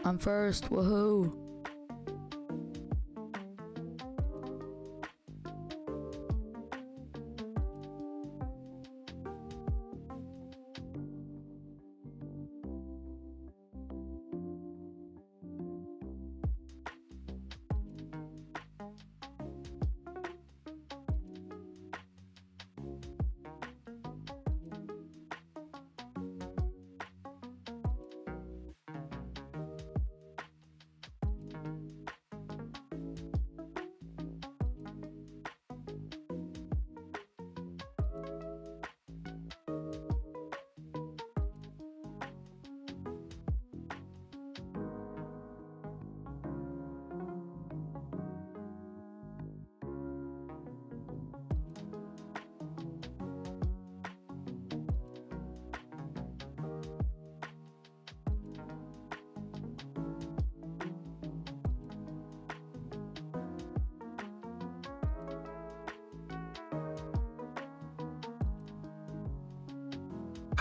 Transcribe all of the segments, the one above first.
I'm first, woohoo!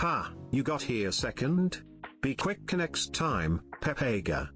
Ha, you got here second? Be quick next time, Pepega.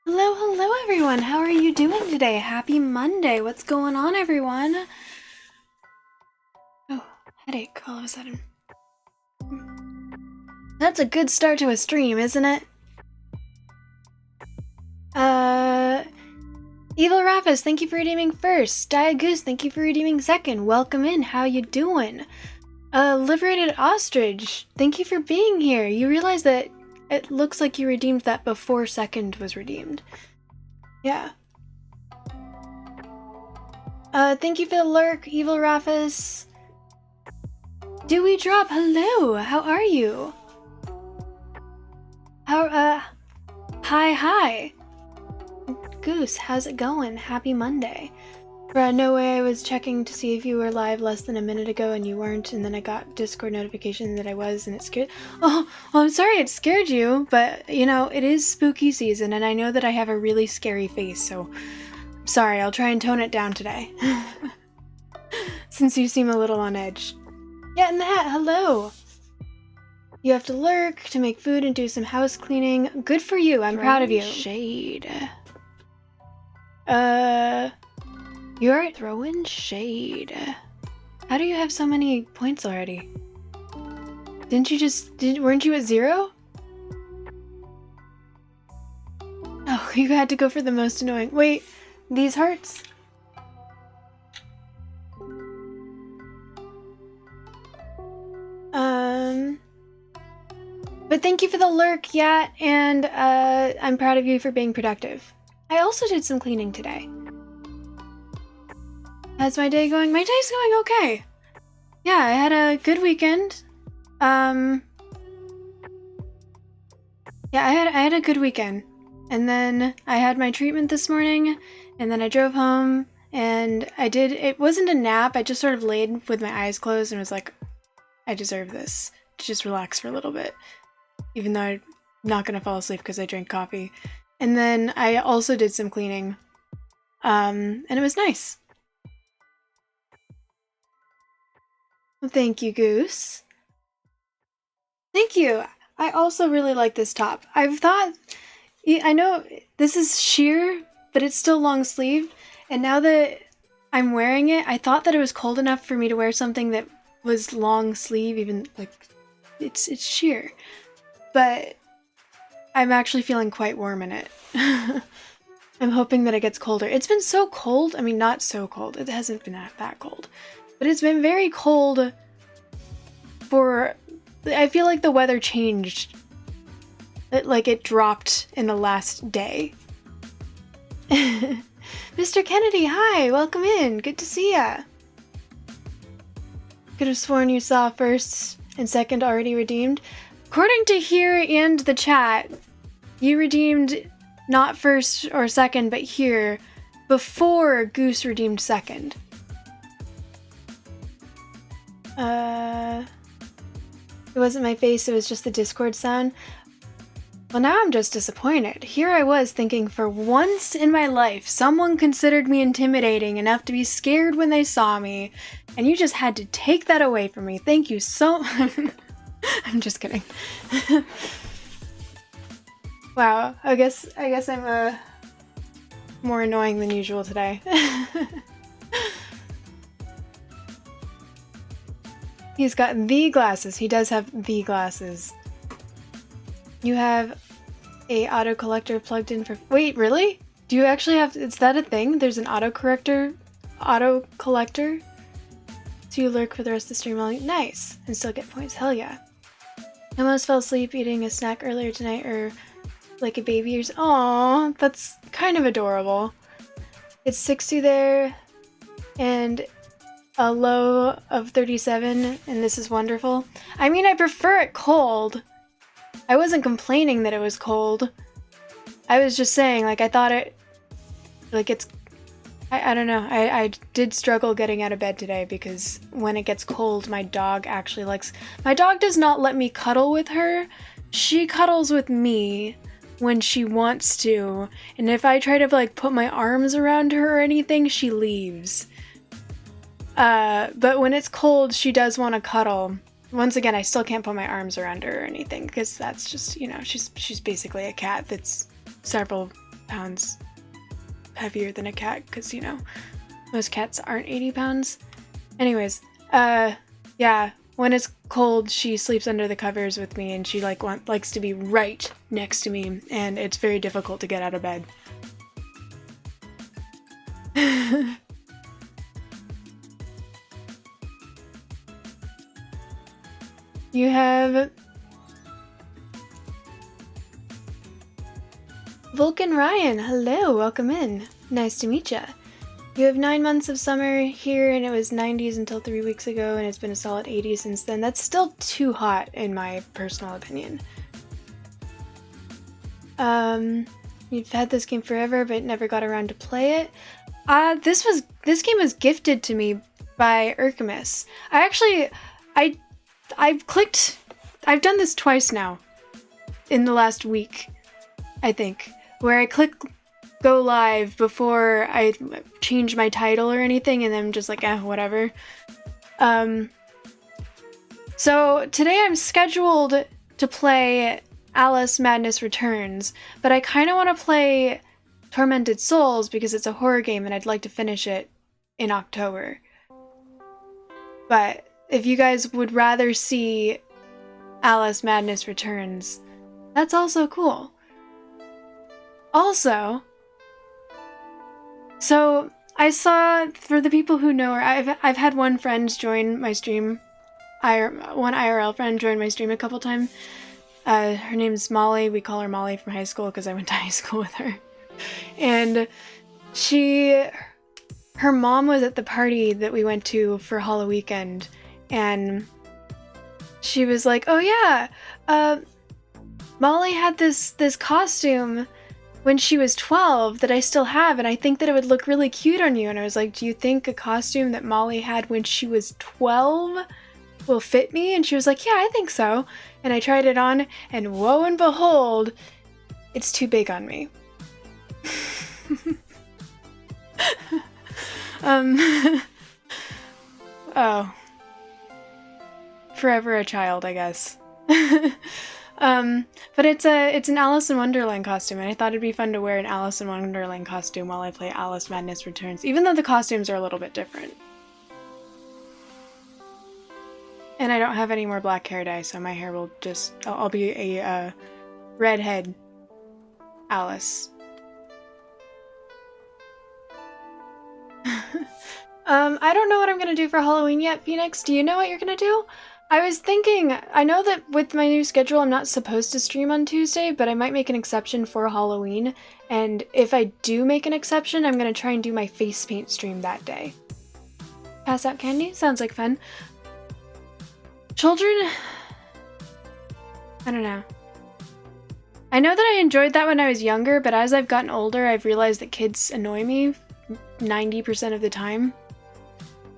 Hello everyone! How are you doing today? Happy Monday! What's going on, everyone? Oh, headache all of a sudden. That's a good start to a stream, isn't it? Evil Raffas, thank you for redeeming first. Diagoose, thank you for redeeming second. Welcome in, how you doing? Liberated Ostrich, thank you for being here. You realize that it looks like you redeemed that before second was redeemed. Yeah. Thank you for the lurk, Evil Raffas. Dewey Drop, hello! How are you? Hi. Goose, how's it going? Happy Monday. Bruh, no way, I was checking to see if you were live less than a minute ago and you weren't, and then I got Discord notification that I was, and it scared— Oh, well, I'm sorry it scared you, but, you know, it is spooky season, and I know that I have a really scary face, so I'm sorry, I'll try and tone it down today. Since you seem a little on edge. Yeah, and the hat, hello! You have to lurk to make food and do some house cleaning. Good for you, I'm proud of you. Shade. You're throwing shade. How do you have so many points already? Didn't you weren't you at 0? Oh, you had to go for the most annoying. Wait, these hearts? But thank you for the lurk, yeah, and I'm proud of you for being productive. I also did some cleaning today. How's my day going? My day's going okay. Yeah, I had a good weekend. Yeah, I had a good weekend. And then I had my treatment this morning, and then I drove home, and it wasn't a nap, I just sort of laid with my eyes closed and was like, I deserve this, to just relax for a little bit. Even though I'm not gonna fall asleep because I drank coffee. And then I also did some cleaning. And it was nice. Well, thank you, Goose. Thank you! I also really like this top. I've thought, I know this is sheer, but it's still long sleeve. And now that I'm wearing it, I thought that it was cold enough for me to wear something that was long sleeve, even like it's sheer. But I'm actually feeling quite warm in it. I'm hoping that it gets colder. It's been so cold. I mean, not so cold. It hasn't been that cold. But it's been very cold for... I feel like the weather changed. It dropped in the last day. Mr. Kennedy, hi! Welcome in. Good to see ya. Could have sworn you saw first and second already redeemed. According to here and the chat, you redeemed not first or second, but here before Goose redeemed second. It wasn't my face, it was just the Discord sound. Well, now I'm just disappointed. Here I was thinking for once in my life someone considered me intimidating enough to be scared when they saw me, and you just had to take that away from me. Thank you so... I'm just kidding. Wow, I guess I'm more annoying than usual today. He's got the glasses. He does have the glasses. You have a auto collector plugged in for... Wait, really? Do you actually have... Is that a thing? There's an auto collector? So you lurk for the rest of the stream while... Nice! And still get points. Hell yeah. I almost fell asleep eating a snack earlier tonight, or like a baby or... Aww, that's kind of adorable. It's 60 there, and a low of 37, and this is wonderful. I mean, I prefer it cold. I wasn't complaining that it was cold. I was just saying, like, I thought it... Like, it's... I don't know. I did struggle getting out of bed today because when it gets cold, my dog actually likes... My dog does not let me cuddle with her. She cuddles with me when she wants to. And if I try to, like, put my arms around her or anything, she leaves. But when it's cold, she does want to cuddle. Once again, I still can't put my arms around her or anything because that's just, you know, she's basically a cat that's several pounds heavier than a cat because, you know, most cats aren't 80 pounds. Anyways, yeah, when it's cold, she sleeps under the covers with me and she likes to be right next to me, and it's very difficult to get out of bed. You have Vulcan Ryan. Hello, welcome in. Nice to meet ya. You have 9 months of summer here, and it was 90s until 3 weeks ago, and it's been a solid 80 since then. That's still too hot, in my personal opinion. You've had this game forever, but never got around to play it. This game was gifted to me by Urkamus. I've done this twice now in the last week, I think, where I click go live before I change my title or anything, and then I'm just like, whatever. So today I'm scheduled to play Alice Madness Returns, but I kind of want to play Tormented Souls because it's a horror game and I'd like to finish it in October. But if you guys would rather see Alice Madness Returns, that's also cool. Also, so I saw, for the people who know her, I've had one friend join my stream, one IRL friend join my stream a couple times. Her name's Molly. We call her Molly from high school because I went to high school with her. And her mom was at the party that we went to for Halloween weekend, and she was like, oh yeah, Molly had this costume when she was 12 that I still have, and I think that it would look really cute on you. And I was like, do you think a costume that Molly had when she was 12 will fit me? And she was like, yeah, I think so. And I tried it on, and woe and behold, it's too big on me. Oh. Forever a child, I guess. But it's an Alice in Wonderland costume, and I thought it'd be fun to wear an Alice in Wonderland costume while I play Alice Madness Returns, even though the costumes are a little bit different. And I don't have any more black hair dye, so my hair will just... I'll be a redhead Alice. I don't know what I'm gonna do for Halloween yet, Phoenix. Do you know what you're gonna do? I was thinking, I know that with my new schedule I'm not supposed to stream on Tuesday, but I might make an exception for Halloween, and if I do make an exception, I'm gonna try and do my face paint stream that day. Pass out candy? Sounds like fun. Children? I don't know. I know that I enjoyed that when I was younger, but as I've gotten older, I've realized that kids annoy me 90% of the time.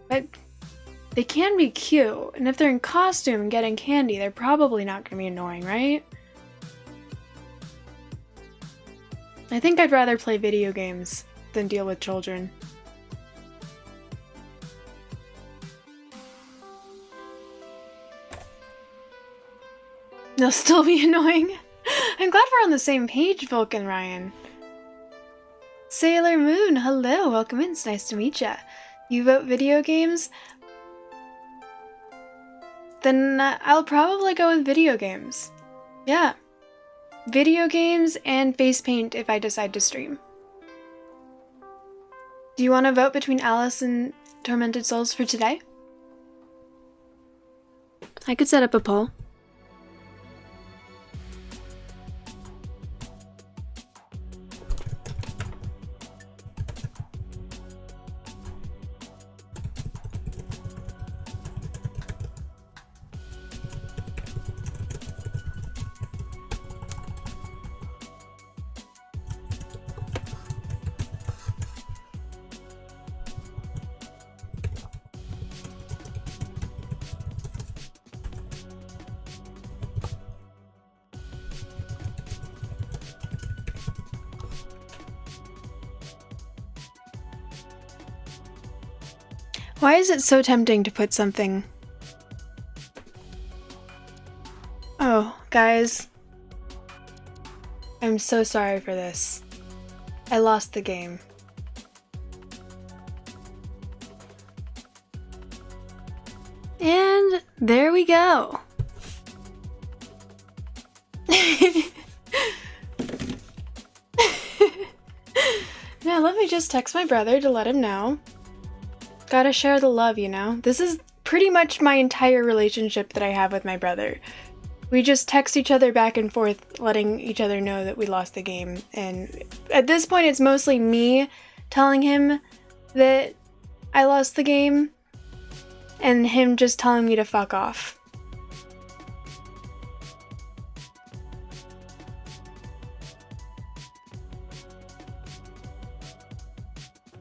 But they can be cute, and if they're in costume and getting candy, they're probably not going to be annoying, right? I think I'd rather play video games than deal with children. They'll still be annoying. I'm glad we're on the same page, Vulcan Ryan. Sailor Moon, hello, welcome in, it's nice to meet ya. You vote video games? Then I'll probably go with video games. Yeah. Video games and face paint if I decide to stream. Do you want to vote between Alice and Tormented Souls for today? I could set up a poll. Why is it so tempting to put something... Oh, guys. I'm so sorry for this. I lost the game. And there we go. Now let me just text my brother to let him know. Gotta share the love, you know? This is pretty much my entire relationship that I have with my brother. We just text each other back and forth, letting each other know that we lost the game. And at this point, it's mostly me telling him that I lost the game, and him just telling me to fuck off.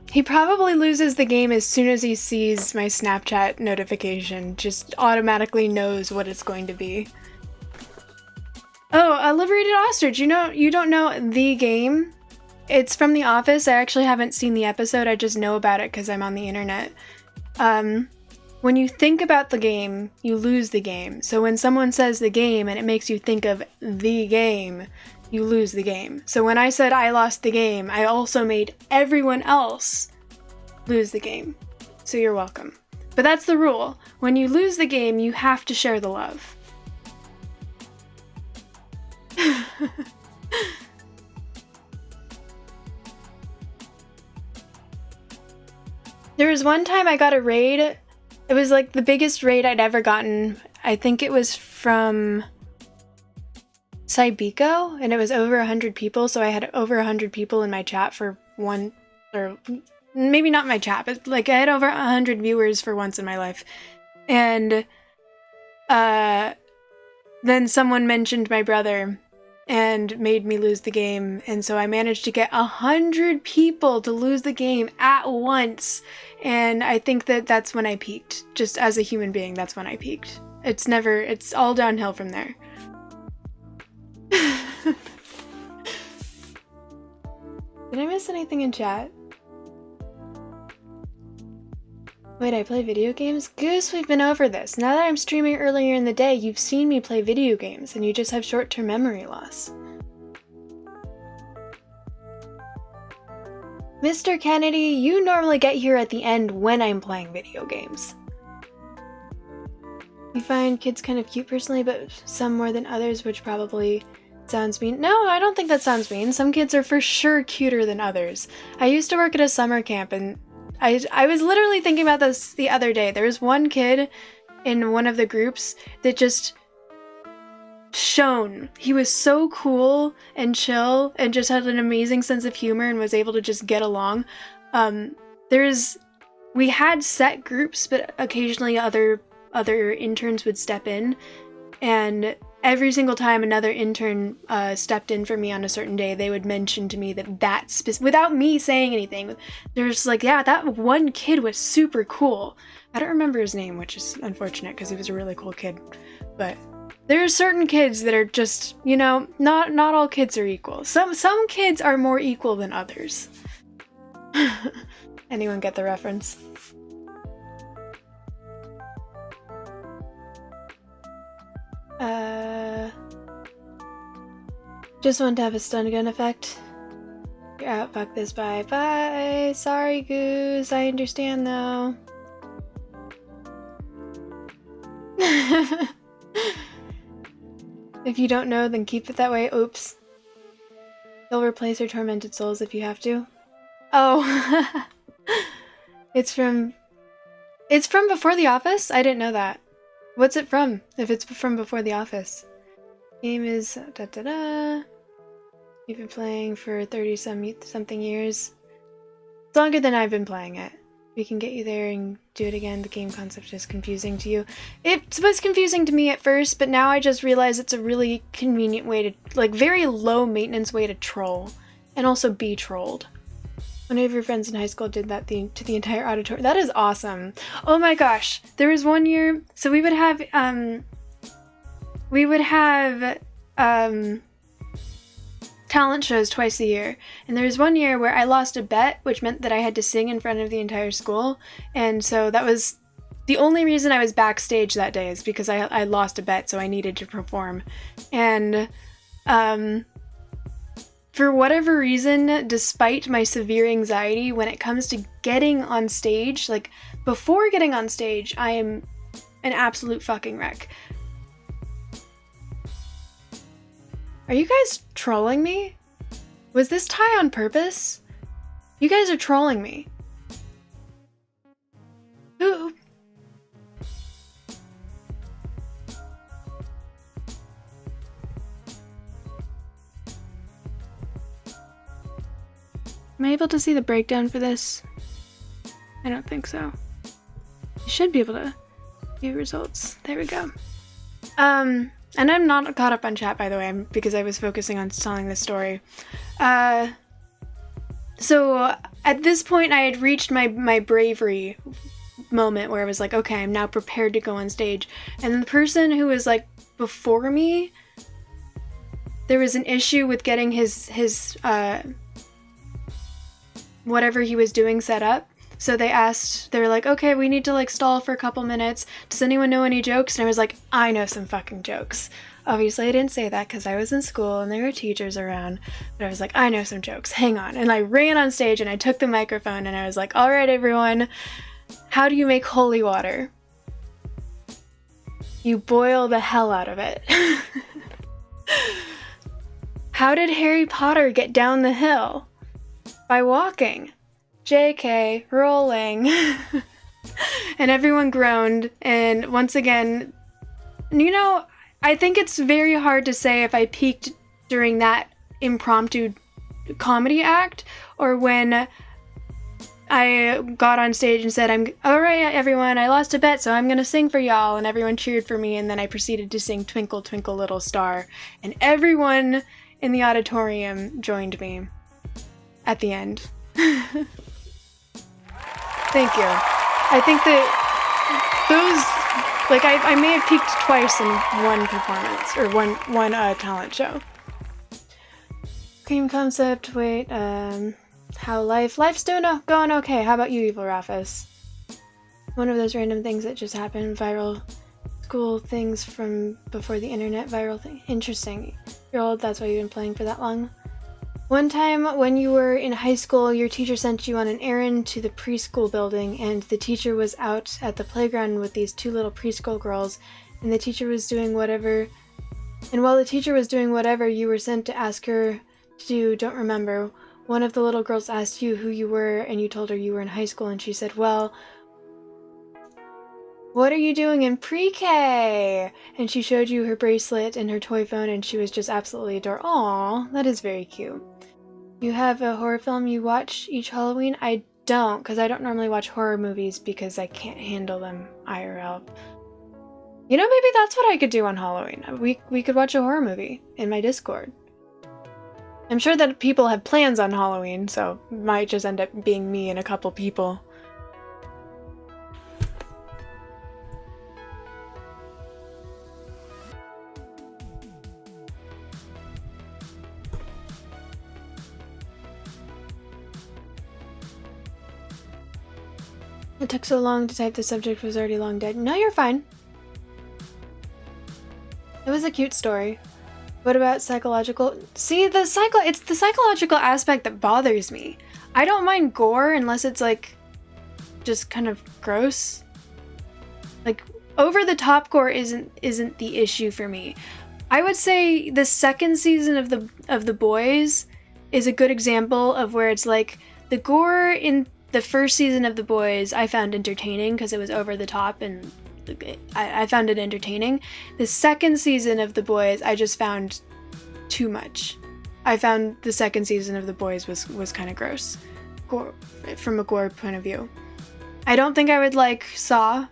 He probably loses the game as soon as he sees my Snapchat notification, just automatically knows what it's going to be. Oh, Liberated Ostrich, you don't know the game? It's from The Office. I actually haven't seen the episode, I just know about it because I'm on the internet. When you think about the game, you lose the game. So when someone says the game and it makes you think of the game, you lose the game. So when I said I lost the game, I also made everyone else lose the game. So you're welcome. But that's the rule. When you lose the game, you have to share the love. There was one time I got a raid. It was like the biggest raid I'd ever gotten. I think it was from Cybeco, and it was over 100 people, so I had over 100 people in my chat for one, or maybe not my chat, but like I had over 100 viewers for once in my life. And then someone mentioned my brother and made me lose the game, and so I managed to get 100 people to lose the game at once, and I think that that's when I peaked. Just as a human being, that's when I peaked. It's all downhill from there. Did I miss anything in chat? Wait, I play video games? Goose, we've been over this. Now that I'm streaming earlier in the day, you've seen me play video games, and you just have short-term memory loss. Mr. Kennedy, you normally get here at the end when I'm playing video games. You find kids kind of cute personally, but some more than others, which probably sounds mean. No, I don't think that sounds mean. Some kids are for sure cuter than others. I used to work at a summer camp, and I was literally thinking about this the other day. There was one kid in one of the groups that just shone. He was so cool and chill and just had an amazing sense of humor and was able to just get along. We had set groups, but occasionally other interns would step in, and every single time another intern stepped in for me on a certain day, they would mention to me without me saying anything. There's like, yeah, that one kid was super cool. I don't remember his name, which is unfortunate because he was a really cool kid. But there are certain kids that are just, not all kids are equal. Some kids are more equal than others. Anyone get the reference? Just want to have a stun gun effect. You're out, fuck this, bye. Bye! Sorry, Goose, I understand though. If you don't know, then keep it that way. Oops. You'll replace your tormented souls if you have to. Oh. It's from Before the Office? I didn't know that. What's it from, if it's from Before the Office? Game is da-da-da. You've been playing for 30-something years. It's longer than I've been playing it. We can get you there and do it again. The game concept is confusing to you. It was confusing to me at first, but now I just realize it's a really convenient way to, very low maintenance way to troll. And also be trolled. One of your friends in high school did that to the entire auditorium. That is awesome. Oh my gosh. There was one year, so we would have talent shows twice a year. And there was one year where I lost a bet, which meant that I had to sing in front of the entire school. And so that was the only reason I was backstage that day, is because I lost a bet, so I needed to perform. And for whatever reason, despite my severe anxiety, when it comes to getting on stage, before getting on stage, I am an absolute fucking wreck. Are you guys trolling me? Was this tie on purpose? You guys are trolling me. Who? Am I able to see the breakdown for this? I don't think so. You should be able to view results. There we go. And I'm not caught up on chat, by the way, because I was focusing on telling this story. So at this point, I had reached my bravery moment where I was like, okay, I'm now prepared to go on stage. And the person who was before me, there was an issue with getting his whatever he was doing set up. So they were like, okay, we need to stall for a couple minutes. Does anyone know any jokes? And I was like, I know some fucking jokes. Obviously I didn't say that because I was in school and there were teachers around, but I was like, I know some jokes, hang on. And I ran on stage and I took the microphone and I was like, all right, everyone, how do you make holy water? You boil the hell out of it. How did Harry Potter get down the hill? By walking. JK, rolling. And everyone groaned, and once again, I think it's very hard to say if I peaked during that impromptu comedy act, or when I got on stage and said, all right, everyone, I lost a bet, so I'm gonna sing for y'all, and everyone cheered for me, and then I proceeded to sing Twinkle, Twinkle, Little Star, and everyone in the auditorium joined me at the end. Thank you. I think that those, I may have peaked twice in one performance, or one talent show. Cream concept, wait, how life's going okay. How about you, Evil Raphis? One of those random things that just happened, viral school things from before the internet, viral thing. Interesting. You're old, that's why you've been playing for that long. One time when you were in high school, your teacher sent you on an errand to the preschool building, and the teacher was out at the playground with these two little preschool girls, and the teacher was doing whatever. And while the teacher was doing whatever you were sent to ask her to do, don't remember, one of the little girls asked you who you were, and you told her you were in high school, and she said, well, what are you doing in pre-K? And she showed you her bracelet and her toy phone, and she was just absolutely adorable. Aww, that is very cute. You have a horror film you watch each Halloween? I don't, because I don't normally watch horror movies because I can't handle them IRL. You know, maybe that's what I could do on Halloween. We could watch a horror movie in my Discord. I'm sure that people have plans on Halloween, so it might just end up being me and a couple people. It took so long to type the subject was already long dead. No, you're fine. It was a cute story. What about psychological? See, it's the psychological aspect that bothers me. I don't mind gore unless it's like just kind of gross. Like over the top gore isn't the issue for me. I would say the second season of the Boys is a good example of where it's like the gore in the first season of The Boys I found entertaining because it was over the top and I found it entertaining. The second season of The Boys I just found too much. I found the second season of The Boys was kind of gross from a gore point of view. I don't think I would like Saw,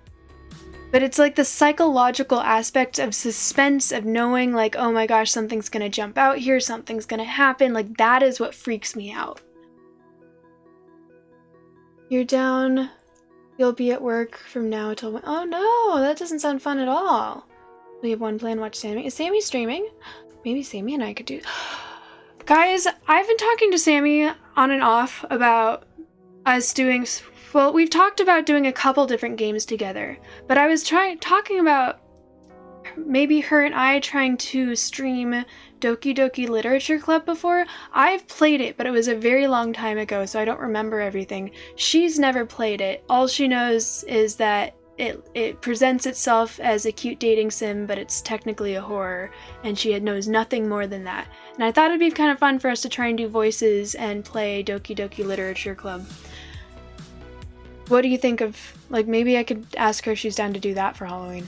but it's like the psychological aspect of suspense of knowing like, oh my gosh, something's gonna jump out here, something's gonna happen. Like that is what freaks me out. You're down. You'll be at work from now till when? Oh no, that doesn't sound fun at all. We have one plan, watch Sammy. Is Sammy streaming? Maybe Sammy and I could do... Guys, I've been talking to Sammy on and off about us doing... Well, we've talked about doing a couple different games together, but I was talking about maybe her and I trying to stream Doki Doki Literature Club before. I've played it, but it was a very long time ago, so I don't remember everything. She's never played it. All she knows is that it presents itself as a cute dating sim, but it's technically a horror, and she knows nothing more than that. And I thought it'd be kind of fun for us to try and do voices and play Doki Doki Literature Club. What do you think of, like, maybe I could ask her if she's down to do that for Halloween.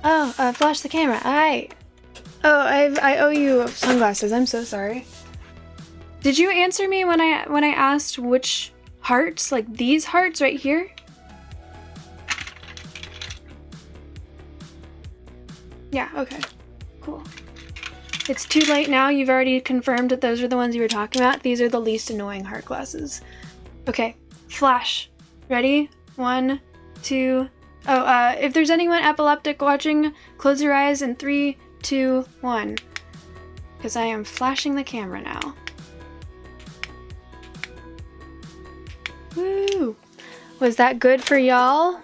Oh, flash the camera. Oh, I owe you sunglasses. I'm so sorry. Did you answer me when I asked which hearts? Like these hearts right here? Yeah, okay. Cool. It's too late now. You've already confirmed that those are the ones you were talking about. These are the least annoying heart glasses. Okay, flash. Ready? 1, 2... Oh, if there's anyone epileptic watching, close your eyes in 3, 2, 1. Because I am flashing the camera now. Woo! Was that good for y'all?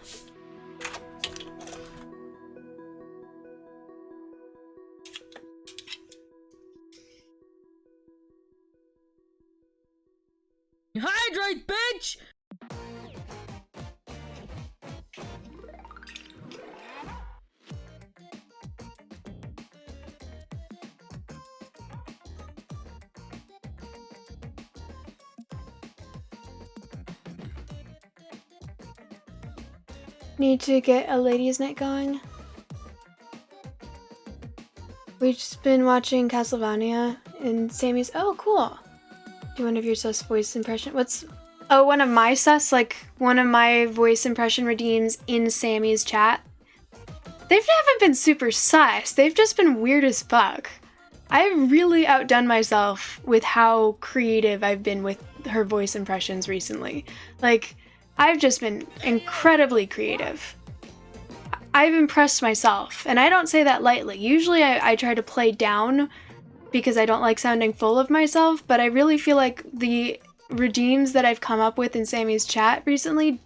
Hydrate, bitch! Need to get a ladies' night going. We've just been watching Castlevania and Sammy's. Oh, cool. Do one of your sus voice impression. What's. Oh, one of my sus? Like one of my voice impression redeems in Sammy's chat? They haven't been super sus. They've just been weird as fuck. I've really outdone myself with how creative I've been with her voice impressions recently. Like, I've just been incredibly creative. I've impressed myself, and I don't say that lightly. Usually I try to play down because I don't like sounding full of myself, but I really feel like the redeems that I've come up with in Sammy's chat recently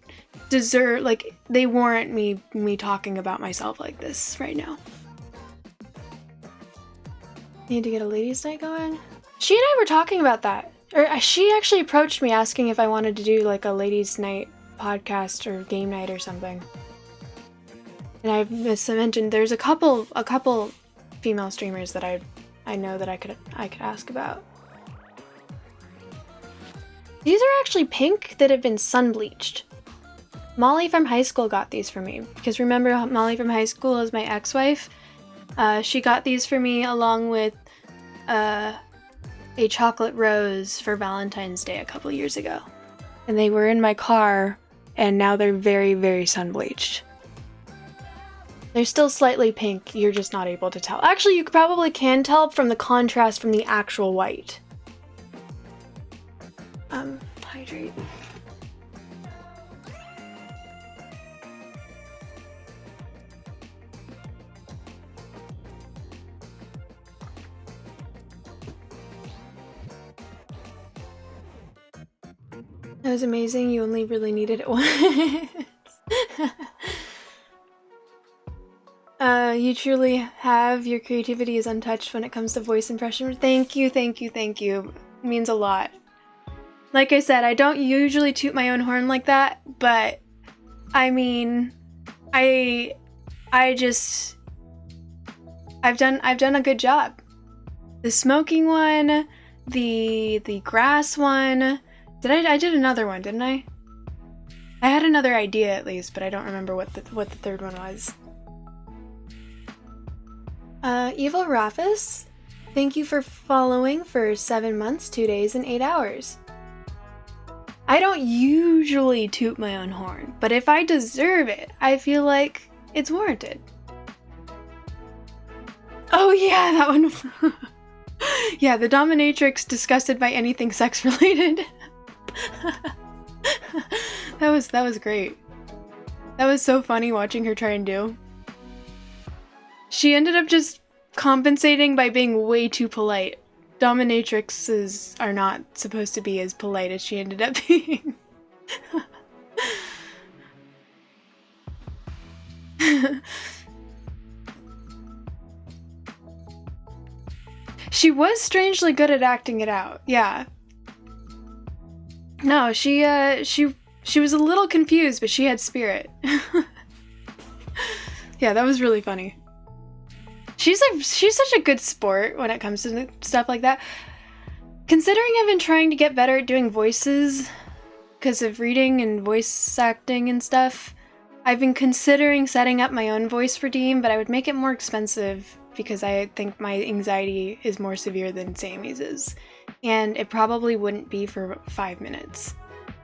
deserve, like, they warrant me talking about myself like this right now. Need to get a ladies' night going? She and I were talking about that. Or she actually approached me asking if I wanted to do like a ladies' night podcast or game night or something. And I mentioned there's a couple female streamers that I know that I could ask about. These are actually pink that have been sun bleached. Molly from high school got these for me because remember Molly from high school is my ex-wife. She got these for me along with a chocolate rose for Valentine's Day a couple years ago. And they were in my car and now they're very, very sun bleached. They're still slightly pink, you're just not able to tell. Actually, you probably can tell from the contrast from the actual white. Hydrate. That was amazing, you only really needed it once. You truly have. Your creativity is untouched when it comes to voice impression. Thank you, thank you, thank you. It means a lot. Like I said, I don't usually toot my own horn like that, but I mean, I've done a good job. The smoking one, the grass one. I did another one, didn't I? I had another idea at least, but I don't remember what the third one was. Evil Rafis, thank you for following for 7 months, 2 days, and 8 hours. I don't usually toot my own horn, but if I deserve it, I feel like it's warranted. Oh yeah, that one. Yeah, the dominatrix disgusted by anything sex related. That was great. That was so funny watching her try and do. She ended up just compensating by being way too polite. Dominatrixes are not supposed to be as polite as she ended up being. She was strangely good at acting it out, yeah. No, she was a little confused, but she had spirit. Yeah, that was really funny. She's such a good sport when it comes to stuff like that. Considering I've been trying to get better at doing voices because of reading and voice acting and stuff, I've been considering setting up my own voice redeem, but I would make it more expensive because I think my anxiety is more severe than Sammy's is. And it probably wouldn't be for 5 minutes.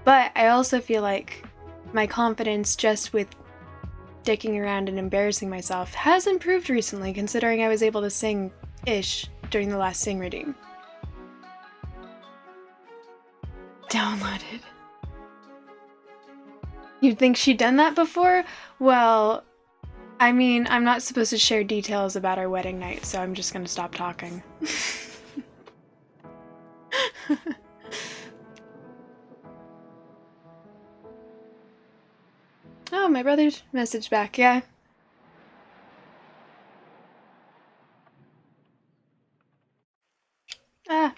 But I also feel like my confidence just with dicking around and embarrassing myself has improved recently, considering I was able to sing-ish during the last Sing Redeem. Downloaded. You'd think she'd done that before? Well, I mean, I'm not supposed to share details about our wedding night, so I'm just gonna stop talking. Oh, my brother messaged back, yeah. Ah.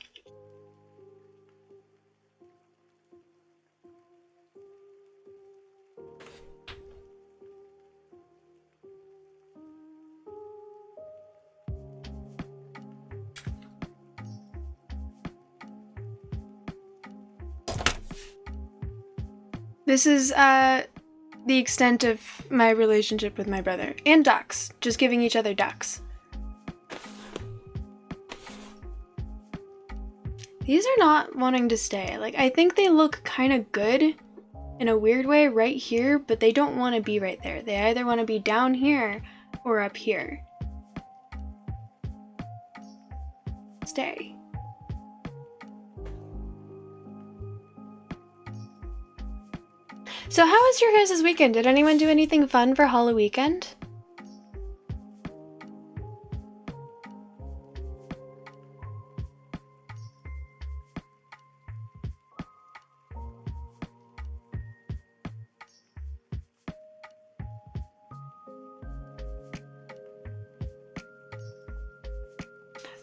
This is, the extent of my relationship with my brother. And ducks. Just giving each other ducks. These are not wanting to stay. Like, I think they look kind of good in a weird way right here, but they don't want to be right there. They either want to be down here or up here. Stay. So how was your guys' weekend? Did anyone do anything fun for Halloween weekend?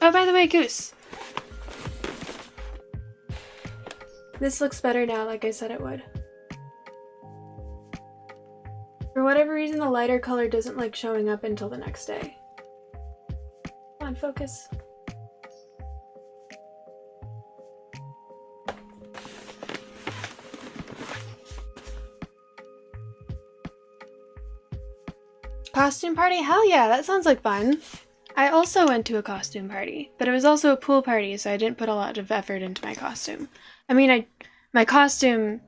Oh, by the way, Goose. This looks better now, like I said it would. For whatever reason, the lighter color doesn't like showing up until the next day. Come on, focus. Costume party? Hell yeah, that sounds like fun. I also went to a costume party, but it was also a pool party, so I didn't put a lot of effort into my costume. I mean, my costume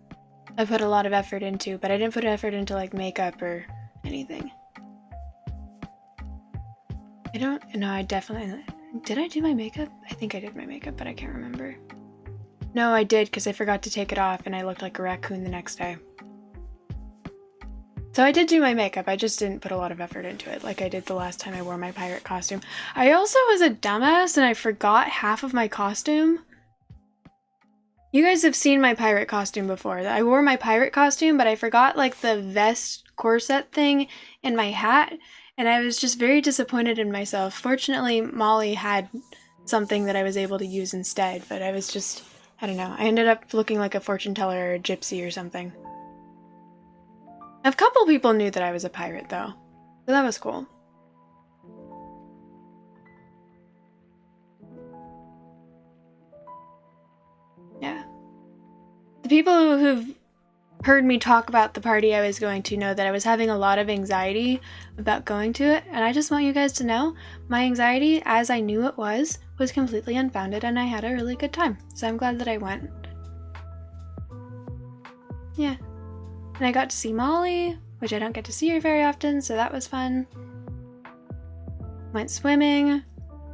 I put a lot of effort into, but I didn't put effort into like makeup or anything. I don't know, I definitely... Did I do my makeup? I think I did my makeup, but I can't remember. No, I did, because I forgot to take it off and I looked like a raccoon the next day. So I did do my makeup, I just didn't put a lot of effort into it, like I did the last time I wore my pirate costume. I also was a dumbass and I forgot half of my costume. You guys have seen my pirate costume before. I wore my pirate costume, but I forgot like the vest corset thing and my hat, and I was just very disappointed in myself. Fortunately, Molly had something that I was able to use instead, but I was just, I don't know. I ended up looking like a fortune teller or a gypsy or something. A couple people knew that I was a pirate, though, so that was cool. Yeah. The people who've heard me talk about the party I was going to know that I was having a lot of anxiety about going to it, and I just want you guys to know my anxiety, as I knew it was completely unfounded, and I had a really good time, so I'm glad that I went. Yeah. And I got to see Molly, which I don't get to see her very often, so that was fun. Went swimming,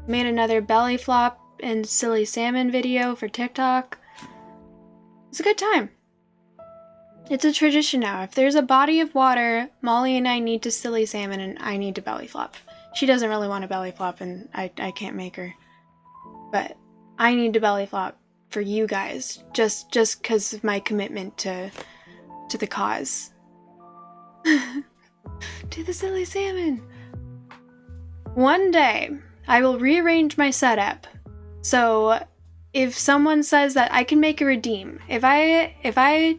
made another belly flop and silly salmon video for TikTok. It's a good time. It's a tradition now. If there's a body of water, Molly and I need to silly salmon and I need to belly flop. She doesn't really want a belly flop and I can't make her. But I need to belly flop for you guys, just because of my commitment to the cause. To the silly salmon. One day, I will rearrange my setup. So if someone says that I can make a redeem, if I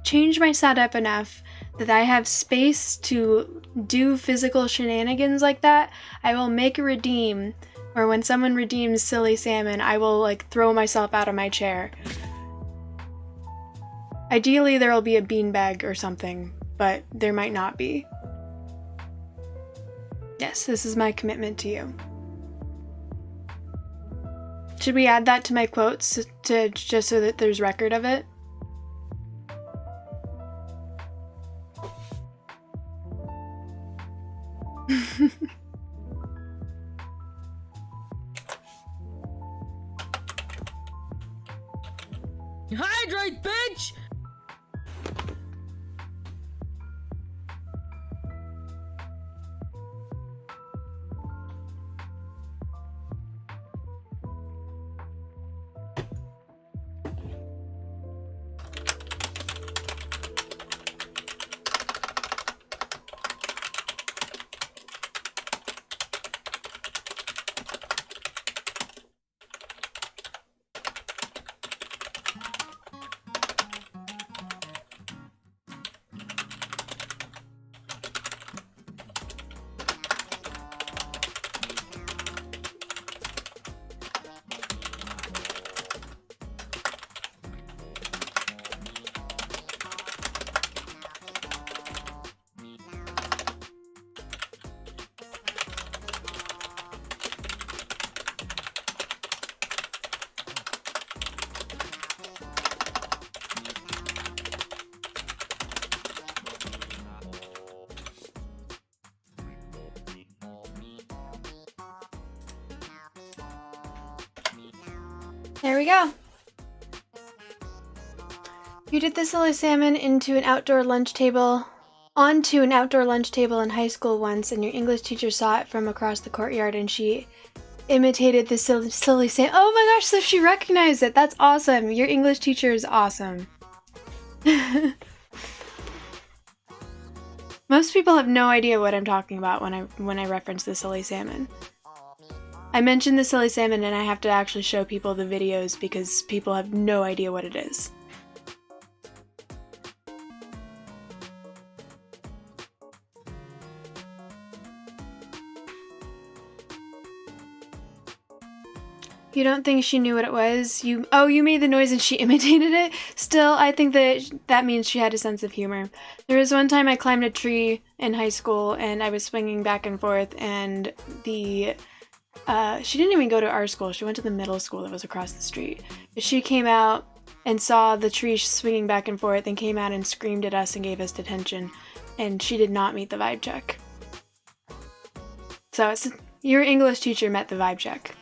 change my setup enough that I have space to do physical shenanigans like that, I will make a redeem, or when someone redeems silly salmon, I will like throw myself out of my chair. Ideally, there will be a beanbag or something, but there might not be. Yes, this is my commitment to you. Should we add that to my quotes to just so that there's record of it? Hydrate, bitch! There we go. You did the silly salmon onto an outdoor lunch table in high school once, and your English teacher saw it from across the courtyard and she imitated the silly salmon. Oh my gosh, so she recognized it. That's awesome. Your English teacher is awesome. Most people have no idea what I'm talking about when I reference the silly salmon. I mentioned the silly salmon and I have to actually show people the videos because people have no idea what it is. You don't think she knew what it was? You made the noise and she imitated it? Still, I think that means she had a sense of humor. There was one time I climbed a tree in high school and I was swinging back and forth, and she didn't even go to our school. She went to the middle school that was across the street. But she came out and saw the tree swinging back and forth and came out and screamed at us and gave us detention. And she did not meet the vibe check. So your English teacher met the vibe check.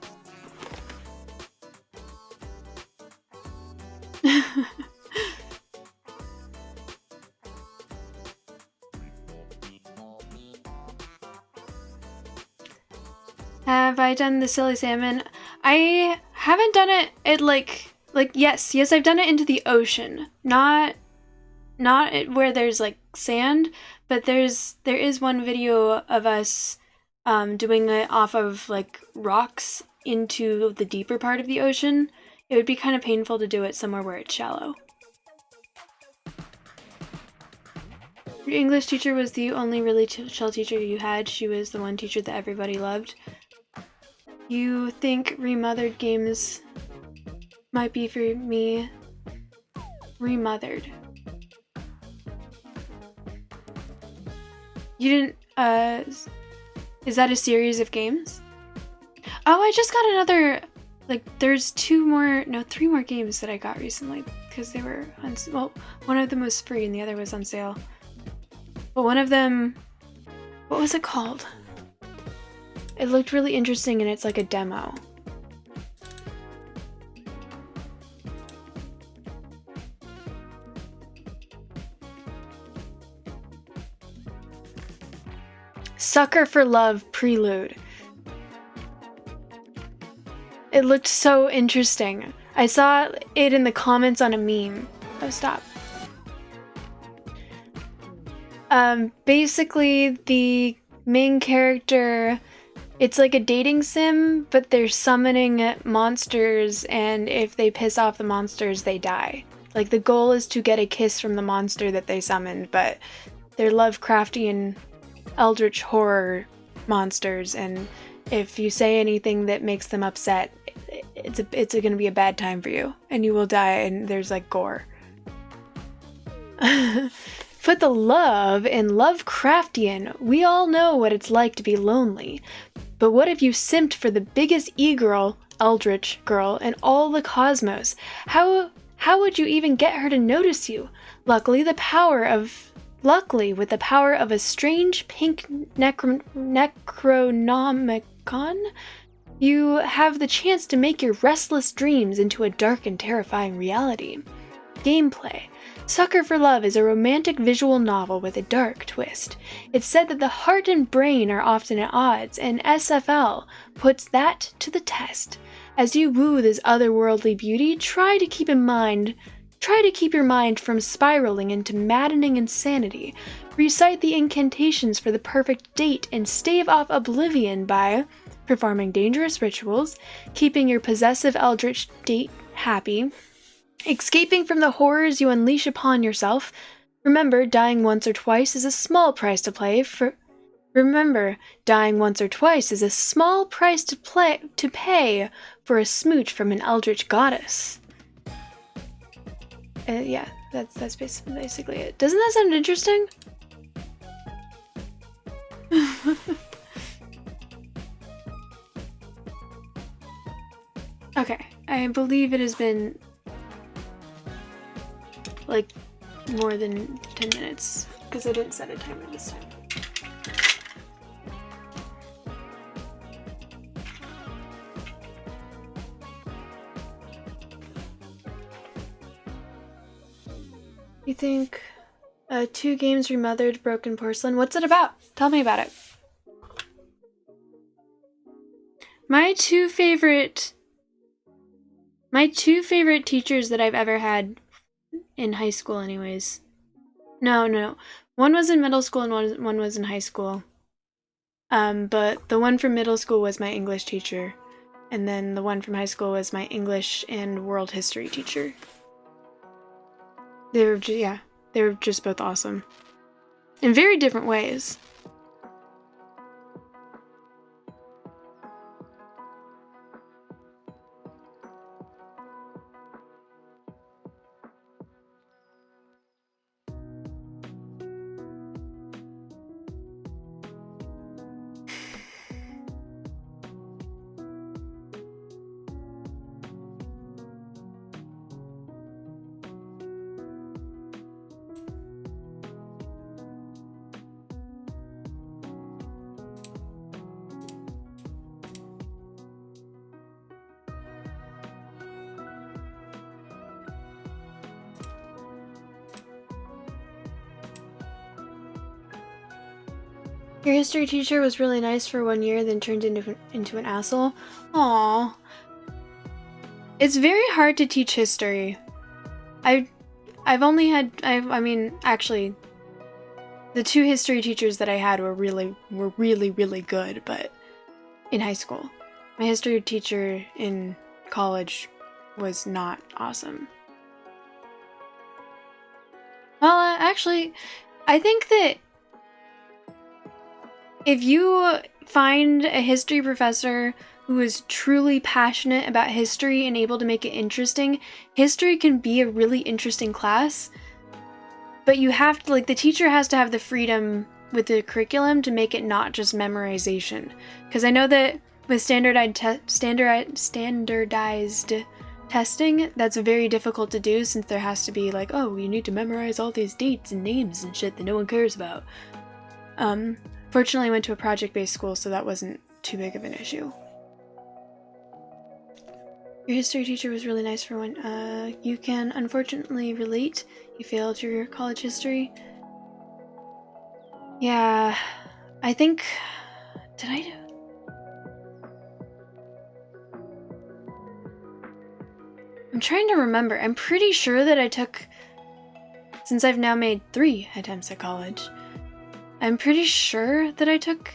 Have I done the silly salmon? I haven't done it at yes, I've done it into the ocean. Not where there's like sand, but there is one video of us doing it off of like rocks into the deeper part of the ocean. It would be kind of painful to do it somewhere where it's shallow. Your English teacher was the only really chill teacher you had. She was the one teacher that everybody loved. You think remothered games might be for me? Remothered. You didn't, is that a series of games? Oh, I just got another, there's 3 more games that I got recently, because they were one of them was free and the other was on sale. But one of them, what was it called? It looked really interesting and it's like a demo. Sucker for Love Prelude. It looked so interesting. I saw it in the comments on a meme. Oh, stop. Basically, the main character, it's like a dating sim, but they're summoning monsters, and if they piss off the monsters, they die. Like, the goal is to get a kiss from the monster that they summoned, but they're Lovecraftian eldritch horror monsters, and if you say anything that makes them upset, it's gonna be a bad time for you, and you will die, and there's like gore. Put the love in Lovecraftian. We all know what it's like to be lonely. But what if you simped for the biggest e-girl, eldritch girl, in all the cosmos? How would you even get her to notice you? Luckily, with the power of a strange pink Necronomicon, you have the chance to make your restless dreams into a dark and terrifying reality. Gameplay. Sucker for Love is a romantic visual novel with a dark twist. It's said that the heart and brain are often at odds, and SFL puts that to the test. As you woo this otherworldly beauty, try to keep your mind from spiraling into maddening insanity. Recite the incantations for the perfect date and stave off oblivion by performing dangerous rituals, keeping your possessive eldritch date happy, escaping from the horrors you unleash upon yourself. Remember, dying once or twice is a small price to pay for a smooch from an eldritch goddess. Yeah, that's basically it. Doesn't that sound interesting? Okay, I believe it has been like more than 10 minutes because I didn't set a timer this time. You think 2 games remothered Broken Porcelain? What's it about? Tell me about it. My two favorite teachers that I've ever had in high school anyways. No. One was in middle school and one was in high school. But the one from middle school was my English teacher, and then the one from high school was my English and world history teacher. They were just both awesome. In very different ways. Your history teacher was really nice for 1 year, then turned into an asshole. Aww. It's very hard to teach history. I've only had actually, the 2 history teachers that I had were really good, but in high school. My history teacher in college was not awesome. Well, actually, I think that if you find a history professor who is truly passionate about history and able to make it interesting, history can be a really interesting class. But you have to, the teacher has to have the freedom with the curriculum to make it not just memorization. Because I know that with standardized testing, that's very difficult to do, since there has to be you need to memorize all these dates and names and shit that no one cares about. Fortunately, I went to a project-based school, so that wasn't too big of an issue. Your history teacher was really nice for one. You can unfortunately relate. You failed your college history. Yeah, I think... Did I do... I'm trying to remember. I'm pretty sure that I took... Since I've now made 3 attempts at college, I'm pretty sure that I took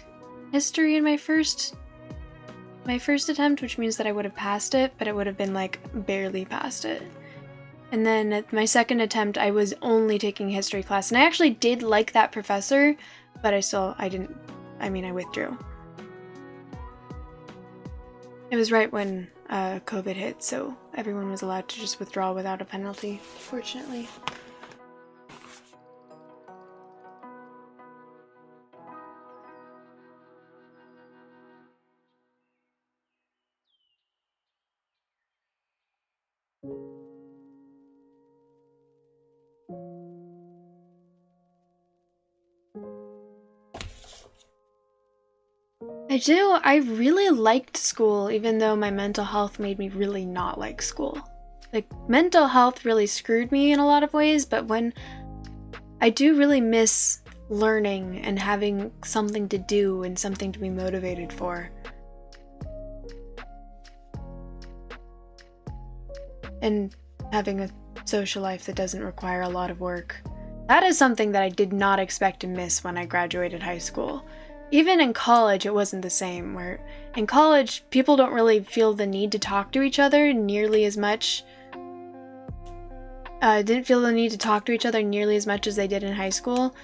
history in my first attempt, which means that I would have passed it, but it would have been barely past it. And then at my second attempt, I was only taking history class, and I actually did like that professor, but I withdrew. It was right when COVID hit, so everyone was allowed to just withdraw without a penalty, fortunately. I do. I really liked school, even though my mental health made me really not like school. Mental health really screwed me in a lot of ways, but when I do really miss learning and having something to do and something to be motivated for. And having a social life that doesn't require a lot of work. That is something that I did not expect to miss when I graduated high school. Even in college, it wasn't the same, where in college, people don't really feel the need to talk to each other nearly as much. Didn't feel the need to talk to each other nearly as much as they did in high school.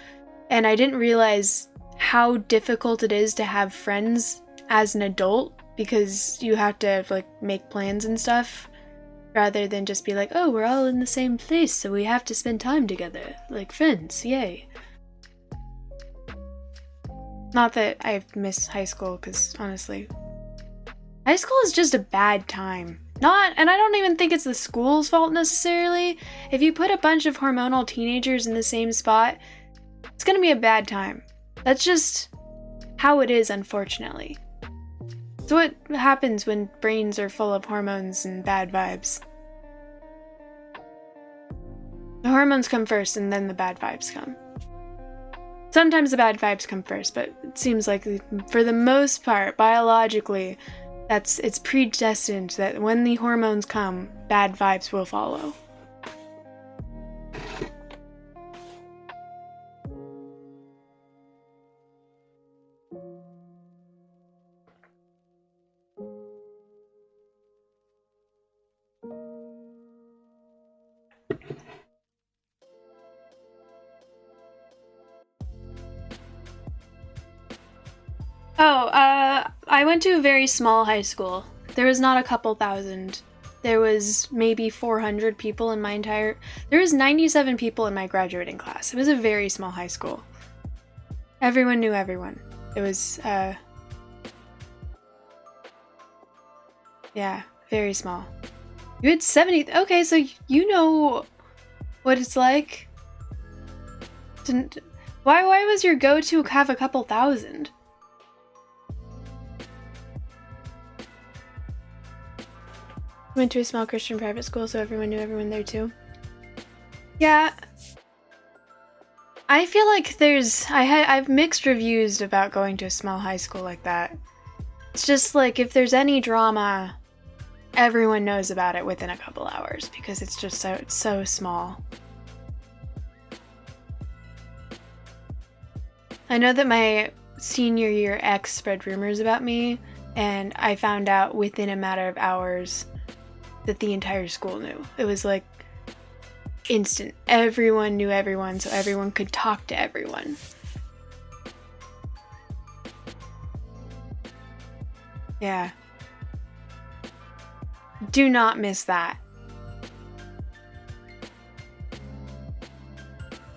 And I didn't realize how difficult it is to have friends as an adult, because you have to make plans and stuff, rather than just be oh, we're all in the same place, so we have to spend time together, like friends, yay. Not that I miss high school, because honestly, high school is just a bad time. And I don't even think it's the school's fault necessarily. If you put a bunch of hormonal teenagers in the same spot, it's gonna be a bad time. That's just how it is, unfortunately. So what happens when brains are full of hormones and bad vibes? The hormones come first, and then the bad vibes come. Sometimes the bad vibes come first, but it seems like for the most part, biologically, it's predestined that when the hormones come, bad vibes will follow. Oh, I went to a very small high school. There was not a couple thousand. There was maybe 400 people in my entire... There was 97 people in my graduating class. It was a very small high school. Everyone knew everyone. It was, yeah, very small. You had 70... Okay, so you know what it's like. Why was your go-to have a couple thousand? Went to a small Christian private school, so everyone knew everyone there too. Yeah. I feel like I've mixed reviews about going to a small high school like that. It's just like if there's any drama, everyone knows about it within a couple hours because it's just so small. I know that my senior year ex spread rumors about me, and I found out within a matter of hours that the entire school knew. It was like instant. Everyone knew everyone, so everyone could talk to everyone. Yeah. Do not miss that.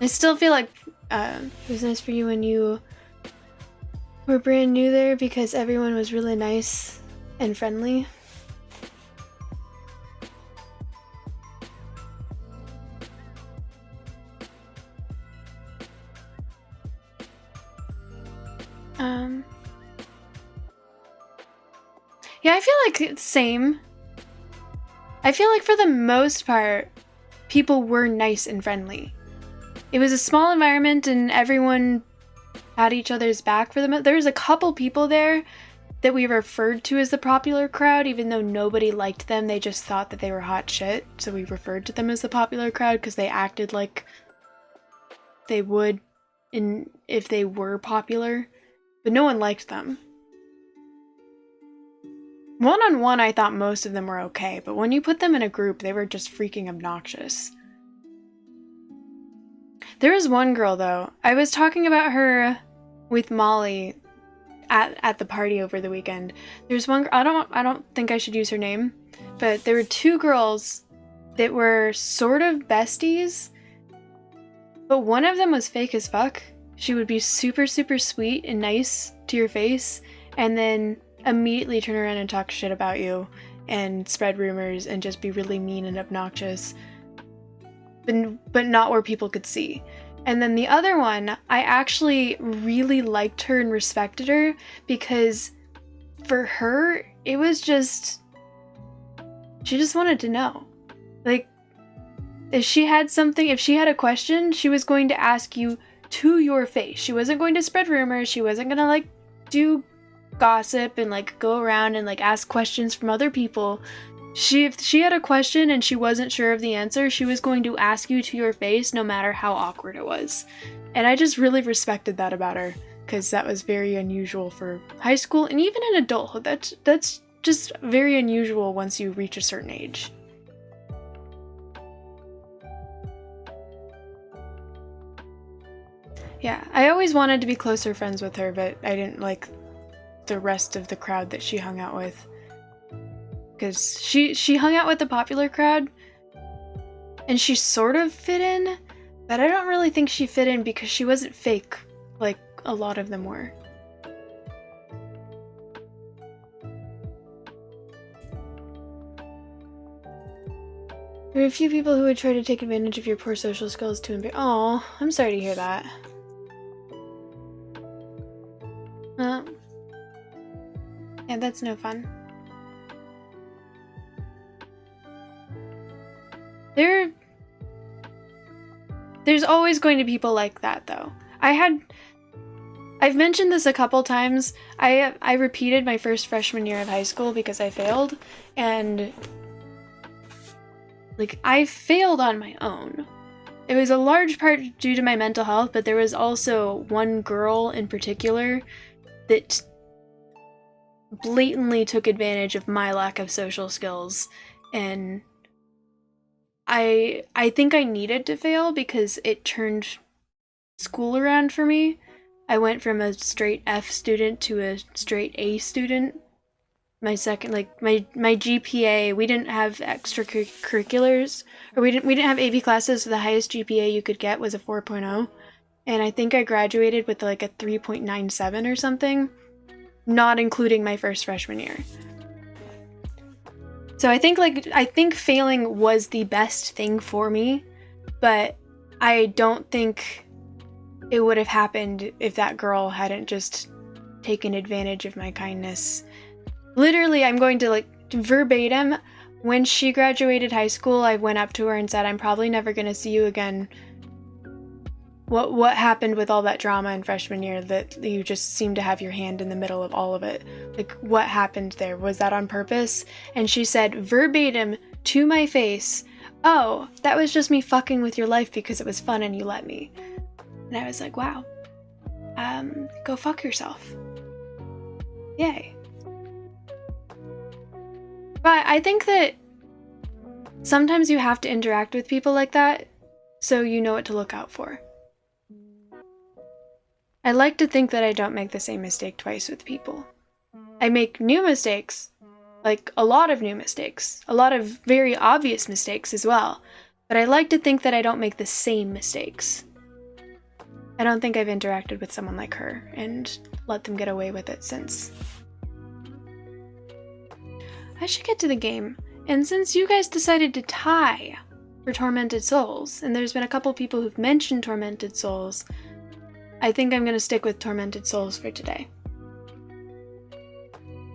I still feel like it was nice for you when you were brand new there because everyone was really nice and friendly. Yeah, I feel like it's same. I feel like for the most part, people were nice and friendly. It was a small environment and everyone had each other's back for the most. There was a couple people there that we referred to as the popular crowd, even though nobody liked them. They just thought that they were hot shit, so we referred to them as the popular crowd because they acted like they would if they were popular, but no one liked them. One-on-one, I thought most of them were okay, but when you put them in a group, they were just freaking obnoxious. There was one girl, though. I was talking about her with Molly at the party over the weekend. There's one... I don't think I should use her name, but there were two girls that were sort of besties, but one of them was fake as fuck. She would be super, super sweet and nice to your face, and then immediately turn around and talk shit about you and spread rumors and just be really mean and obnoxious, but not where people could see. And then the other one, I actually really liked her and respected her because for her, it was just, she just wanted to know. Like, if she had a question, she was going to ask you to your face. She wasn't going to spread rumors. She wasn't going to like do gossip and like go around and like ask questions from other people. If she had a question and she wasn't sure of the answer, she was going to ask you to your face no matter how awkward it was. And I just really respected that about her because that was very unusual for high school and even in adulthood. That's just very unusual once you reach a certain age. Yeah, I always wanted to be closer friends with her, but I didn't like the rest of the crowd that she hung out with. Because she hung out with the popular crowd, and she sort of fit in, but I don't really think she fit in because she wasn't fake like a lot of them were. There are a few people who would try to take advantage of your poor social skills to embarrass. Oh, I'm sorry to hear that. Yeah, that's no fun. There's always going to be people like that, though. I've mentioned this a couple times. I repeated my first freshman year of high school because I failed, and like I failed on my own. It was a large part due to my mental health, but there was also one girl in particular that blatantly took advantage of my lack of social skills, and I think I needed to fail because it turned school around for me, I went from a straight F student to a straight A student. My GPA, we didn't have extracurriculars, or we didn't have AP classes, so the highest GPA you could get was a 4.0, and I think I graduated with like a 3.97 or something, not including my first freshman year. So I think failing was the best thing for me, but I don't think it would have happened if that girl hadn't just taken advantage of my kindness. Literally, I'm going to verbatim, when she graduated high school, I went up to her and said, I'm probably never going to see you again. What happened with all that drama in freshman year that you just seem to have your hand in the middle of all of it? Like, what happened there? Was that on purpose? And she said verbatim to my face, oh, that was just me fucking with your life because it was fun and you let me. And I was like, wow, go fuck yourself. Yay. But I think that sometimes you have to interact with people like that so you know what to look out for. I like to think that I don't make the same mistake twice with people. I make new mistakes, like a lot of new mistakes, a lot of very obvious mistakes as well, but I like to think that I don't make the same mistakes. I don't think I've interacted with someone like her and let them get away with it since. I should get to the game, and since you guys decided to tie for Tormented Souls, and there's been a couple people who've mentioned Tormented Souls, I think I'm gonna stick with Tormented Souls for today.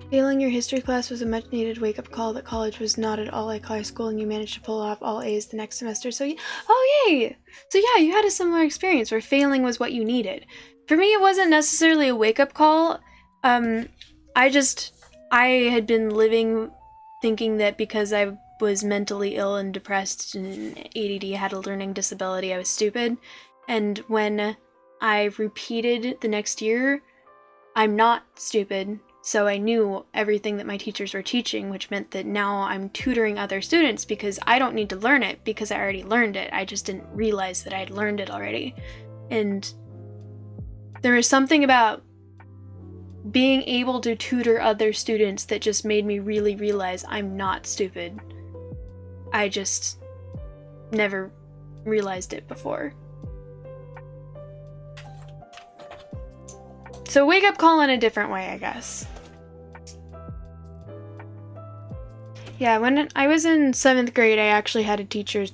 Failing your history class was a much needed wake-up call that college was not at all like high school, and you managed to pull off all A's the next semester, so oh yay! So yeah, you had a similar experience where failing was what you needed. For me, it wasn't necessarily a wake-up call. I had been living thinking that because I was mentally ill and depressed and ADD had a learning disability, I was stupid. And when I repeated the next year, I'm not stupid, so I knew everything that my teachers were teaching, which meant that now I'm tutoring other students because I don't need to learn it because I already learned it. I just didn't realize that I'd learned it already. And there was something about being able to tutor other students that just made me really realize I'm not stupid. I just never realized it before. So wake up call in a different way, I guess. Yeah, when I was in 7th grade, I actually had a teacher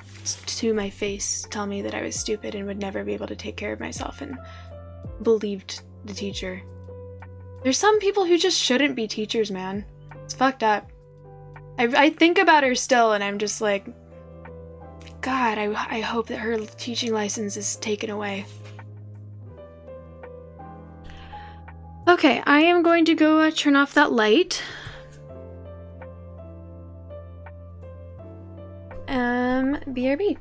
to my face tell me that I was stupid and would never be able to take care of myself, and believed the teacher. There's some people who just shouldn't be teachers, man. It's fucked up. I think about her still, and I'm just like, God, I hope that her teaching license is taken away. Okay, I am going to go turn off that light. BRB.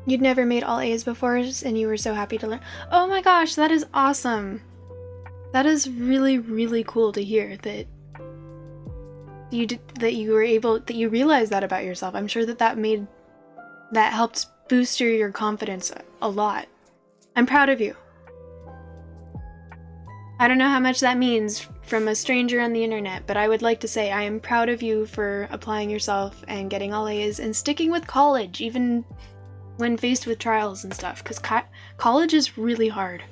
You'd never made all A's before, and you were so happy to learn. Oh my gosh, that is awesome. That is really, really cool to hear that you realized that about yourself. I'm sure that helped boost your confidence a lot. I'm proud of you. I don't know how much that means from a stranger on the internet, but I would like to say I am proud of you for applying yourself and getting all A's and sticking with college, even when faced with trials and stuff, because college is really hard.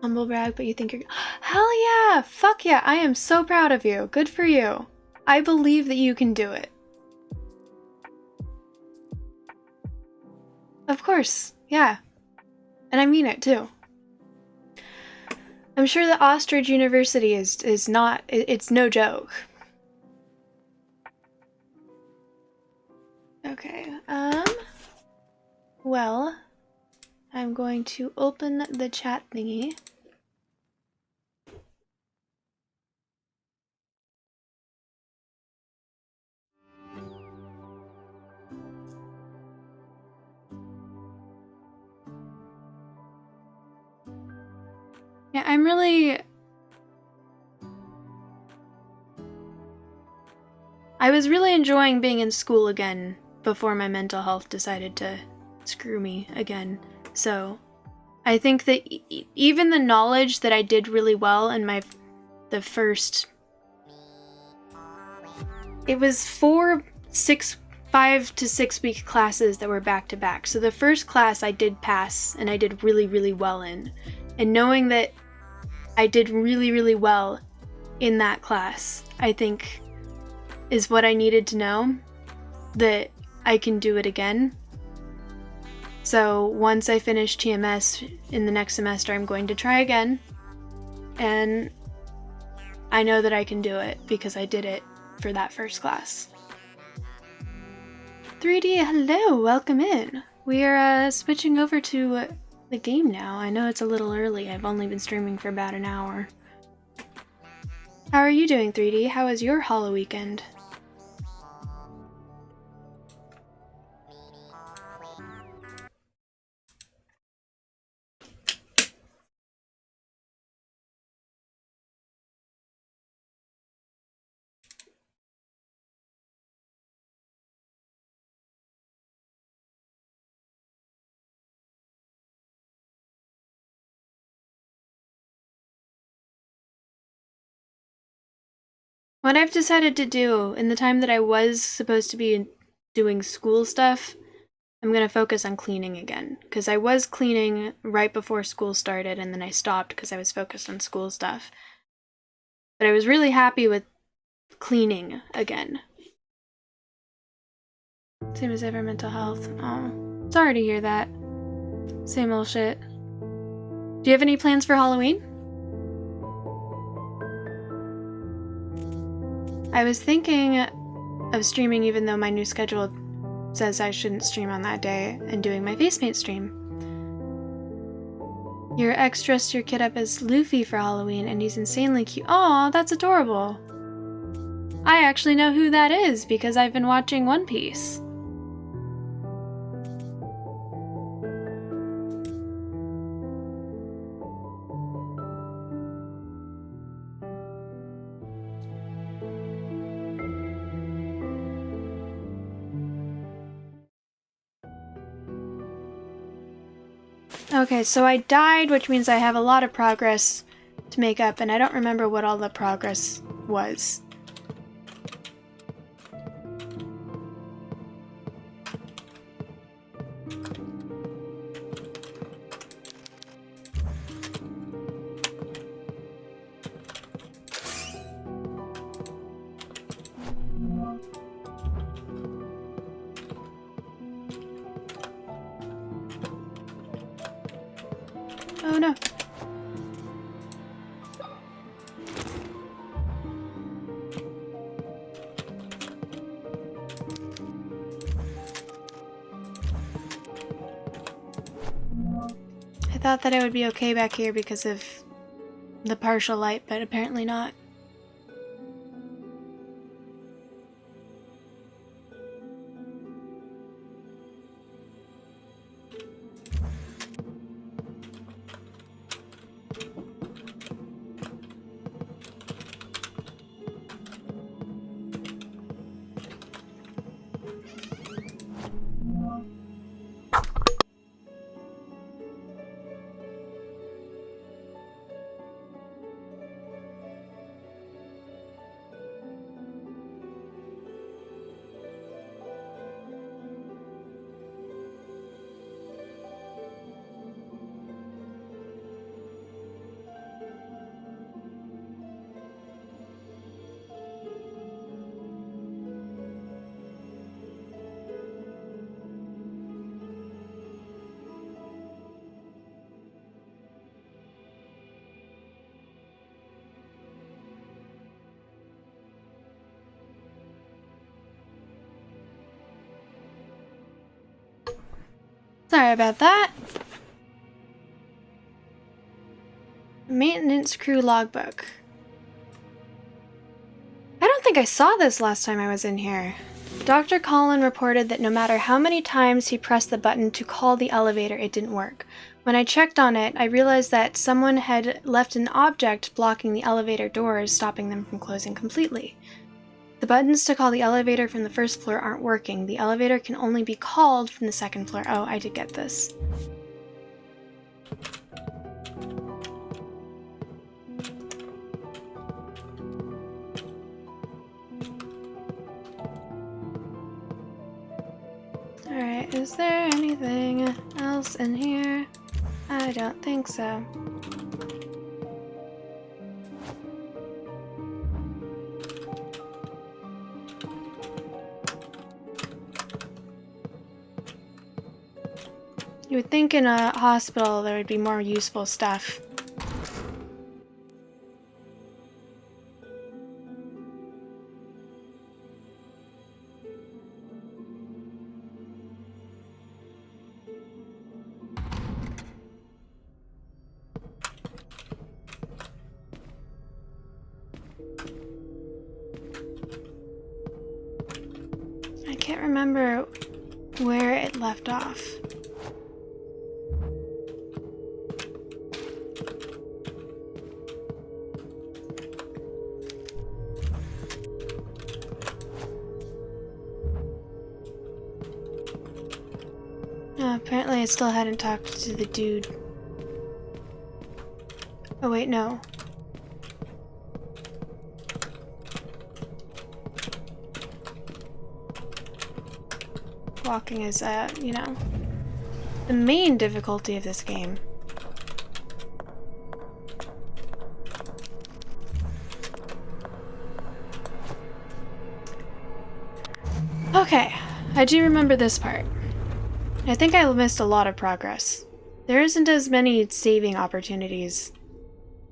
Humble brag, but you think you're... Hell yeah! Fuck yeah! I am so proud of you. Good for you. I believe that you can do it. Of course. Yeah. And I mean it, too. I'm sure that Ostrich University is not, it's no joke. Okay, well, I'm going to open the chat thingy. Yeah, I was really enjoying being in school again before my mental health decided to screw me again. So, I think that even the knowledge that I did really well in the first, it was 5 to 6 week classes that were back to back. So the first class I did pass and I did really, really well in. And knowing that I did really, really well in that class, I think is what I needed to know, that I can do it again. So once I finish TMS in the next semester, I'm going to try again. And I know that I can do it because I did it for that first class. 3D, hello, welcome in. We are switching over to the game now. I know it's a little early. I've only been streaming for about an hour. How are you doing, 3D? How was your Hollow weekend? What I've decided to do in the time that I was supposed to be doing school stuff, I'm going to focus on cleaning again. Because I was cleaning right before school started and then I stopped because I was focused on school stuff. But I was really happy with cleaning again. Same as ever, mental health. Oh, sorry to hear that. Same old shit. Do you have any plans for Halloween? I was thinking of streaming even though my new schedule says I shouldn't stream on that day, and doing my face paint stream. Your ex dressed your kid up as Luffy for Halloween and he's insanely cute. Aw, that's adorable. I actually know who that is because I've been watching One Piece. Okay, so I died, which means I have a lot of progress to make up, and I don't remember what all the progress was. Oh no. I thought that I would be okay back here because of the partial light, but apparently not. Sorry about that. Maintenance crew logbook. I don't think I saw this last time I was in here. Dr. Collin reported that no matter how many times he pressed the button to call the elevator, it didn't work. When I checked on it, I realized that someone had left an object blocking the elevator doors, stopping them from closing completely. The buttons to call the elevator from the first floor aren't working. The elevator can only be called from the second floor. Oh, I did get this. Alright, is there anything else in here? I don't think so. You would think in a hospital there would be more useful stuff. I can't remember where it left off. Apparently I still hadn't talked to the dude. Oh wait, no. Walking is, you know, the main difficulty of this game. Okay, I do remember this part. I think I missed a lot of progress. There isn't as many saving opportunities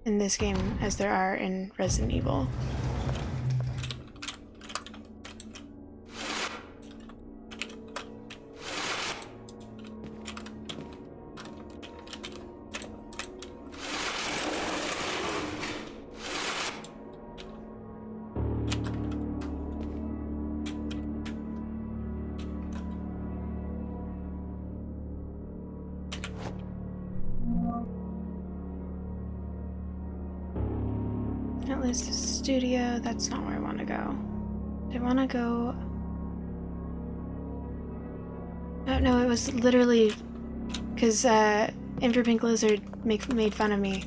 in this game as there are in Resident Evil. At least the studio, that's not where I want to go. I want to go... Oh no, it was literally because Emperor Pink Lizard made fun of me.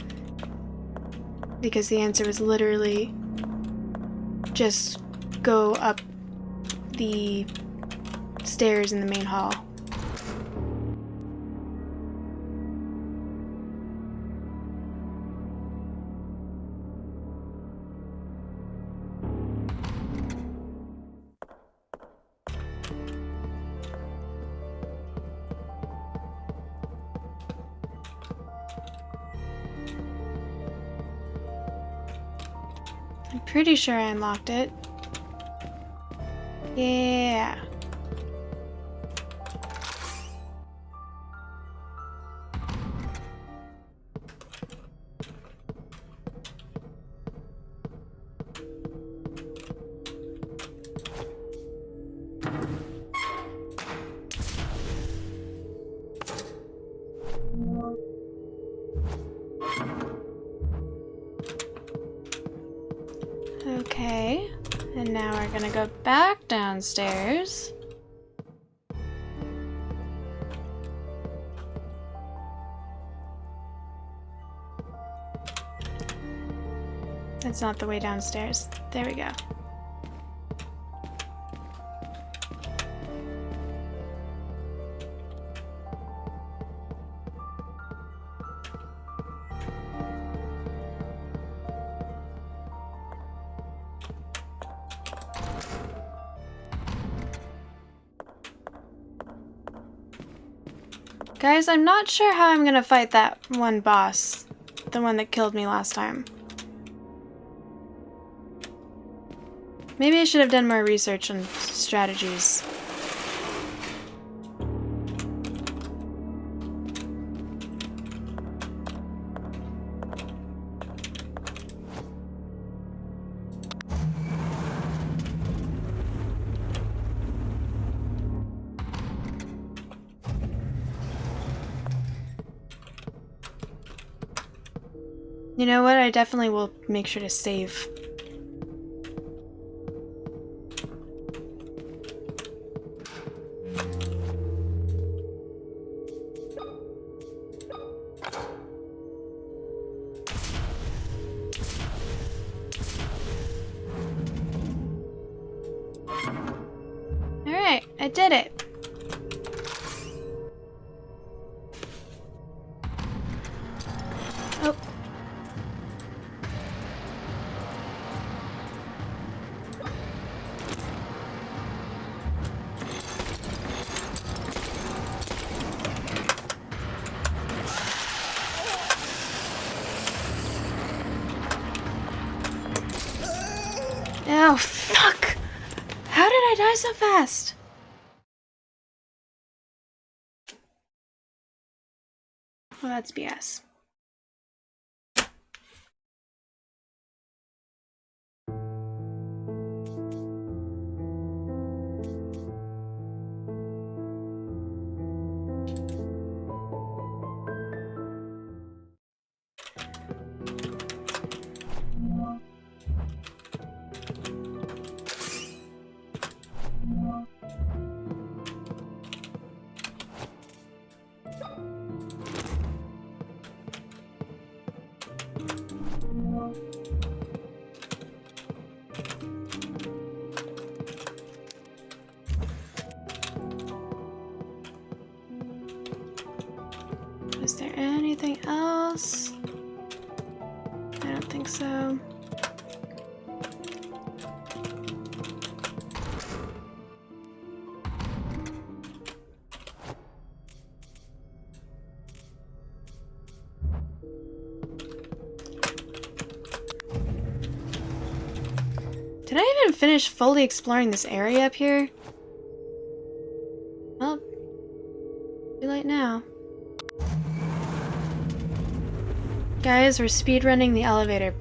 Because the answer was literally just go up the stairs in the main hall. I'm pretty sure I unlocked it. Yeah. Okay, and now we're gonna go back downstairs. That's not the way downstairs. There we go. Guys, I'm not sure how I'm gonna fight that one boss. The one that killed me last time. Maybe I should have done more research on strategies. You know what? I definitely will make sure to save. Alright, I did it. Oh. Oh, fuck! How did I die so fast? Well, that's BS. Is there anything else? I don't think so. Did I even finish fully exploring this area up here? Well, too late now. Guys, we're speedrunning the elevator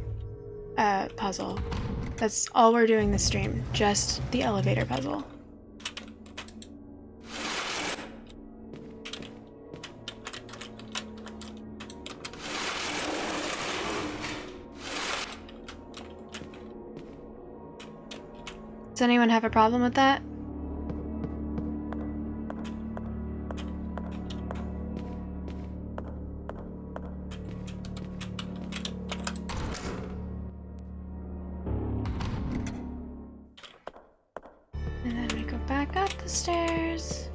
puzzle. That's all we're doing this stream. Just the elevator puzzle. Does anyone have a problem with that? And then we go back up the stairs.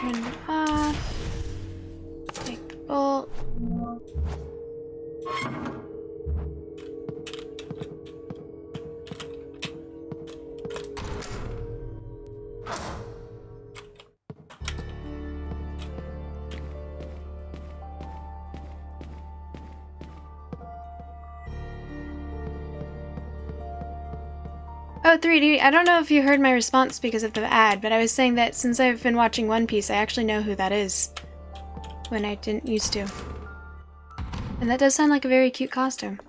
Turn it off. Take the bolt. Oh, 3D, I don't know if you heard my response because of the ad, but I was saying that since I've been watching One Piece, I actually know who that is. When I didn't used to. And that does sound like a very cute costume.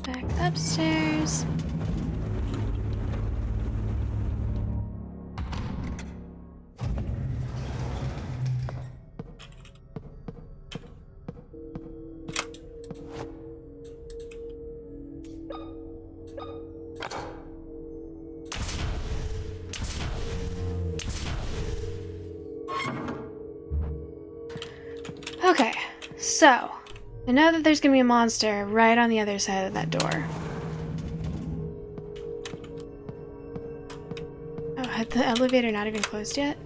Back upstairs. Okay, so I know that there's gonna be a monster right on the other side of that door. Oh, the elevator not even closed yet?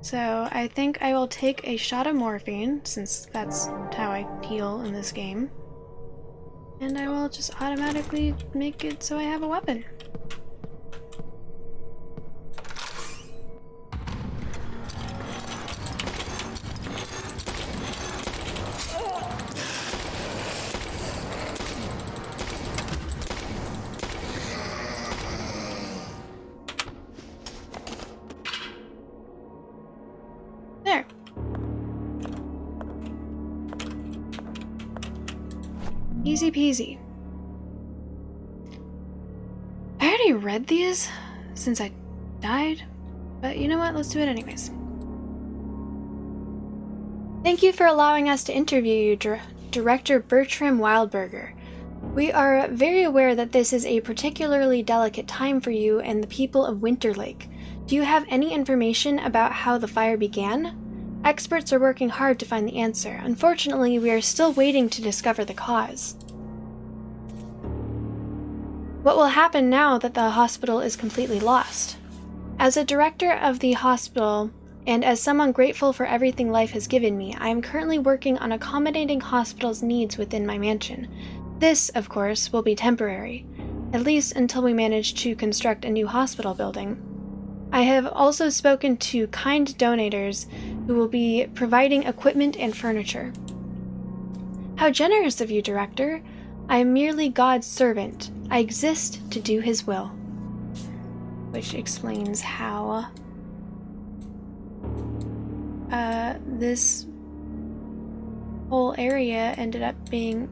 So I think I will take a shot of morphine, since that's how I heal in this game. And I will just automatically make it so I have a weapon. There. Easy peasy. I already read these since I died, but you know what? Let's do it anyways. Thank you for allowing us to interview you, Director Bertram Wildberger. We are very aware that this is a particularly delicate time for you and the people of Winter Lake. Do you have any information about how the fire began? Experts are working hard to find the answer. Unfortunately, we are still waiting to discover the cause. What will happen now that the hospital is completely lost? As a director of the hospital, and as someone grateful for everything life has given me, I am currently working on accommodating hospital's needs within my mansion. This, of course, will be temporary, at least until we manage to construct a new hospital building. I have also spoken to kind donators who will be providing equipment and furniture. How generous of you, Director. I am merely God's servant. I exist to do his will. Which explains how this whole area ended up being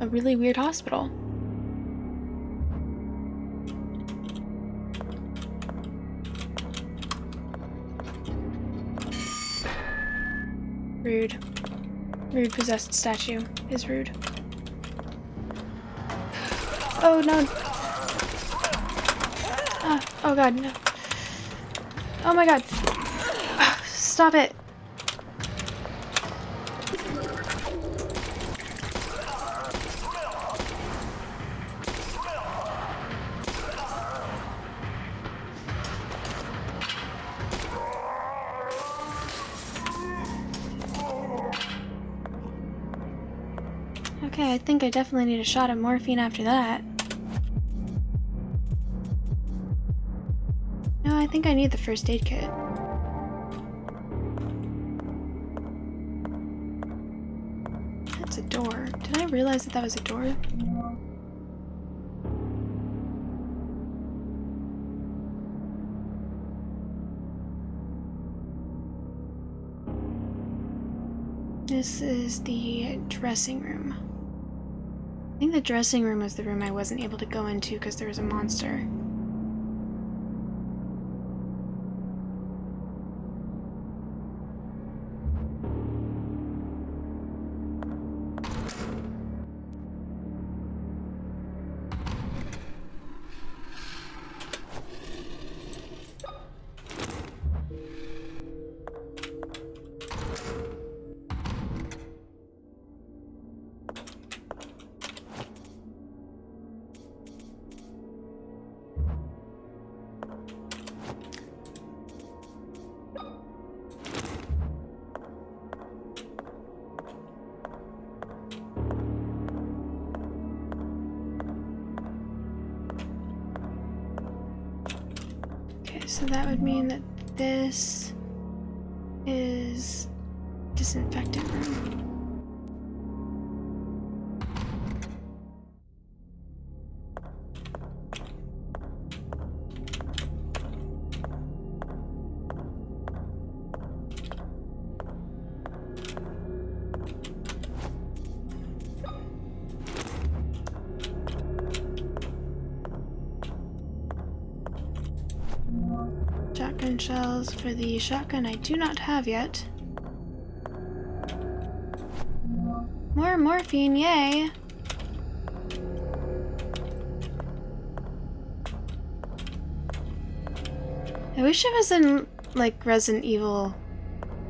a really weird hospital. Rude. Rude possessed statue is rude. Oh no. Oh god, no. Oh my god. Stop it. Okay, I think I definitely need a shot of morphine after that. No, I think I need the first aid kit. That's a door. Did I realize that that was a door? This is the dressing room. I think the dressing room was the room I wasn't able to go into because there was a monster. So that would mean that this is disinfectant room. Shotgun shells for the shotgun I do not have yet. More morphine, yay! I wish it was in, like, Resident Evil,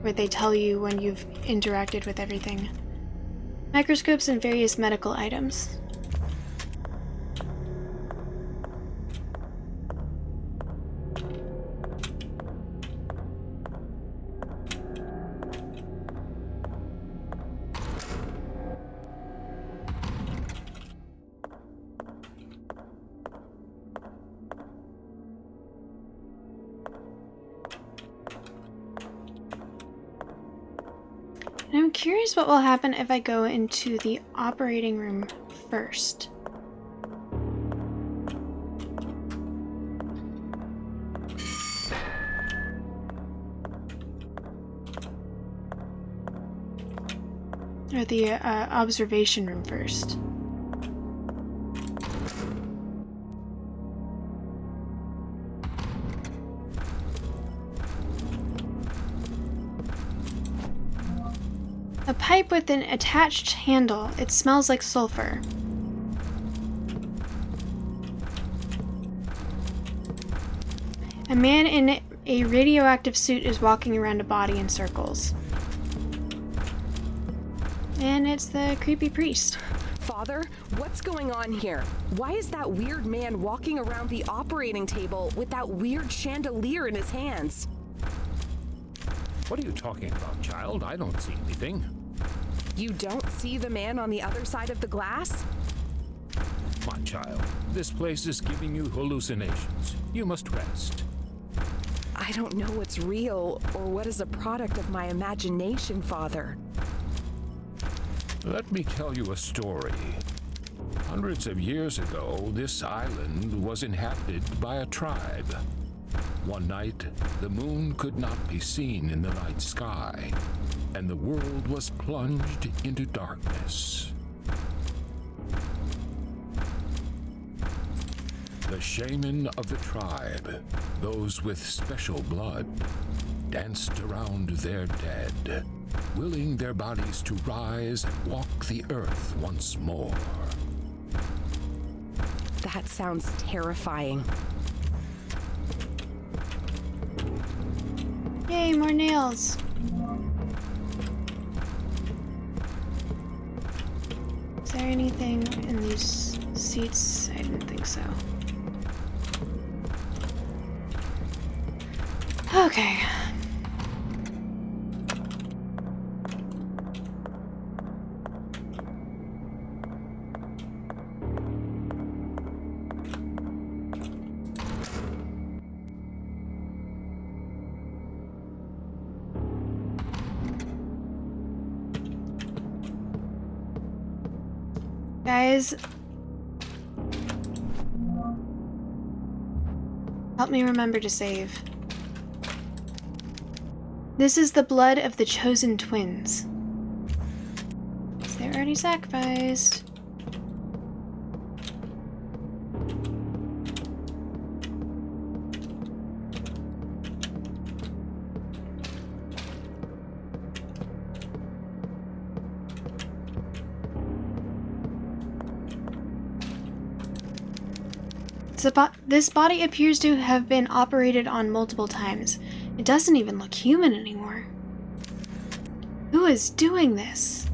where they tell you when you've interacted with everything. Microscopes and various medical items. curious what will happen if I go into the operating room first. Or the observation room first. A pipe with an attached handle. It smells like sulfur. A man in a radioactive suit is walking around a body in circles. And it's the creepy priest. Father, what's going on here? Why is that weird man walking around the operating table with that weird chandelier in his hands? What are you talking about, child? I don't see anything. You don't see the man on the other side of the glass? My child, this place is giving you hallucinations. You must rest. I don't know what's real or what is a product of my imagination, Father. Let me tell you a story. Hundreds of years ago, this island was inhabited by a tribe. One night, the moon could not be seen in the night sky, and the world was plunged into darkness. The shaman of the tribe, those with special blood, danced around their dead, willing their bodies to rise and walk the earth once more. That sounds terrifying. Yay, more nails. Is there anything in these seats? I didn't think so. Okay. Guys, help me remember to save. This is the blood of the chosen twins. They were already sacrificed. This body appears to have been operated on multiple times. It doesn't even look human anymore. Who is doing this?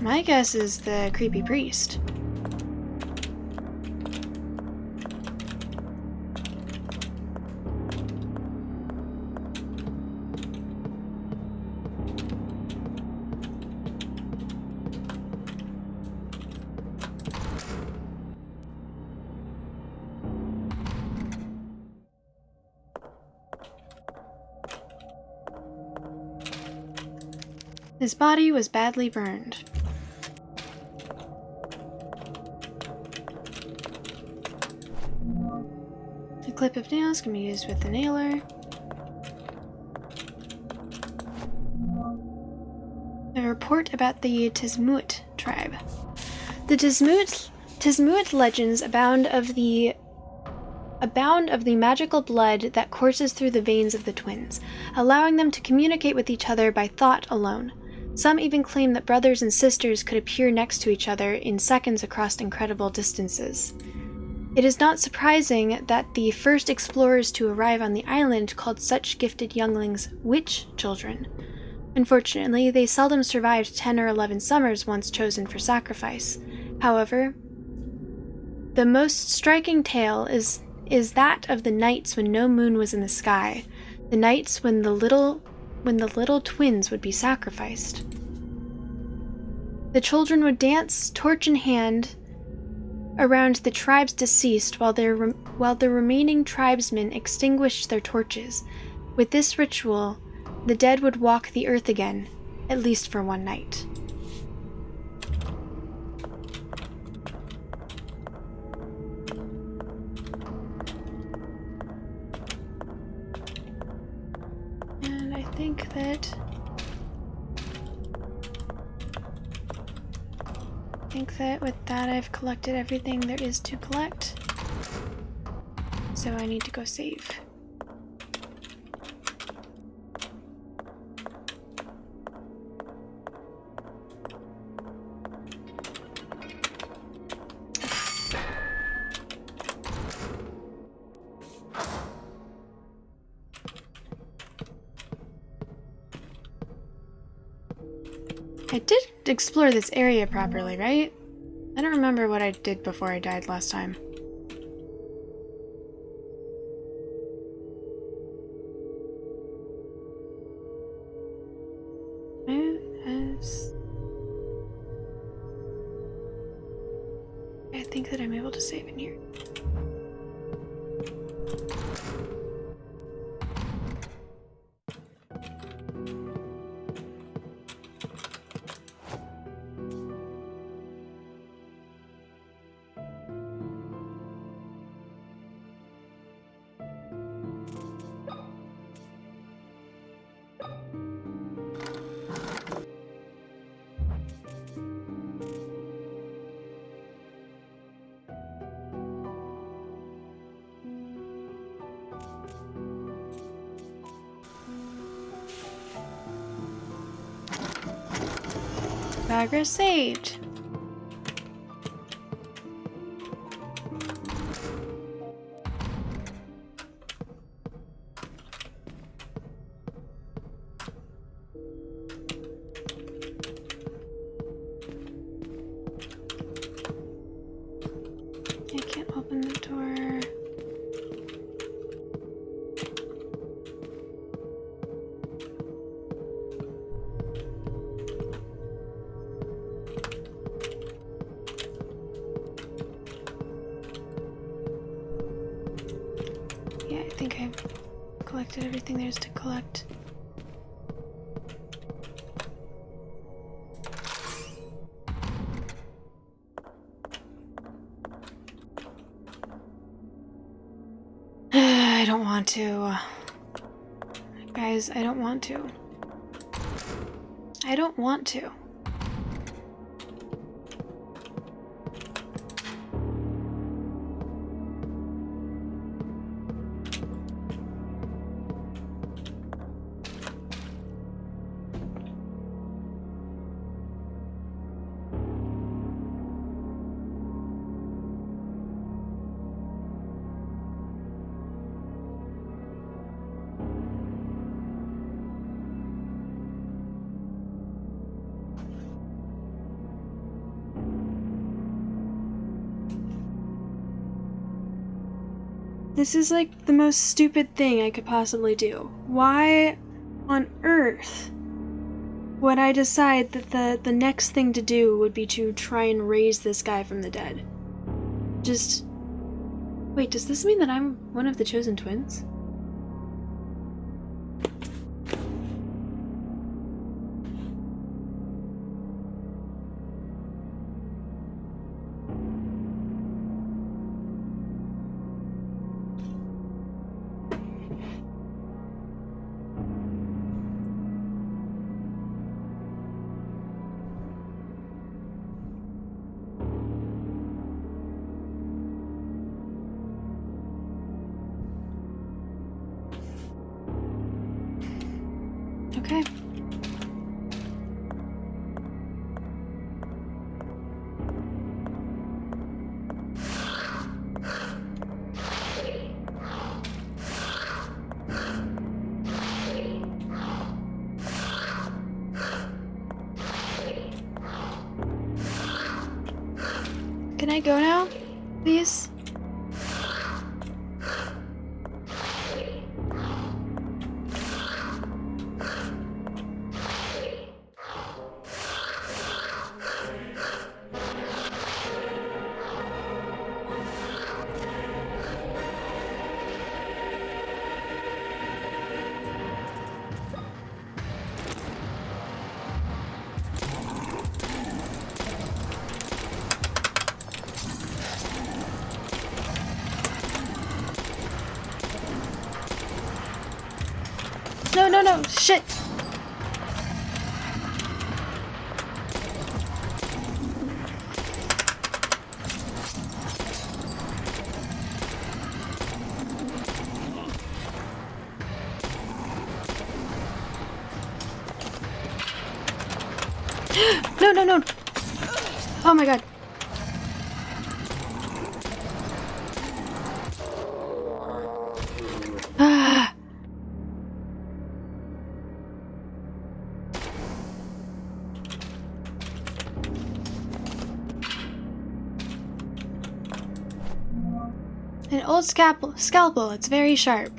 My guess is the creepy priest. His body was badly burned. A clip of nails can be used with the nailer. A report about the Tismuit tribe. The Tismuit legends abound of the magical blood that courses through the veins of the twins, allowing them to communicate with each other by thought alone. Some even claim that brothers and sisters could appear next to each other in seconds across incredible distances. It is not surprising that the first explorers to arrive on the island called such gifted younglings witch children. Unfortunately, they seldom survived 10 or 11 summers once chosen for sacrifice. However, the most striking tale is that of the nights when no moon was in the sky, the nights when the little twins would be sacrificed. The children would dance, torch in hand, around the tribe's deceased while the remaining tribesmen extinguished their torches. With this ritual, the dead would walk the earth again, at least for one night. And I think that with that I've collected everything there is to collect. So I need to go save. I did explore this area properly, right? I don't remember what I did before I died last time. I think that I'm able to save in here. Progress saved. I can't open the door. Yeah, I think I've collected everything there is to collect. I don't want to. Guys, I don't want to. I don't want to. This is like the most stupid thing I could possibly do. Why on earth would I decide that the next thing to do would be to try and raise this guy from the dead? Just... Wait, does this mean that I'm one of the chosen twins? Okay. Can I go now, please? no! Shit! No! Oh my god. Ah. An old scalpel. It's very sharp.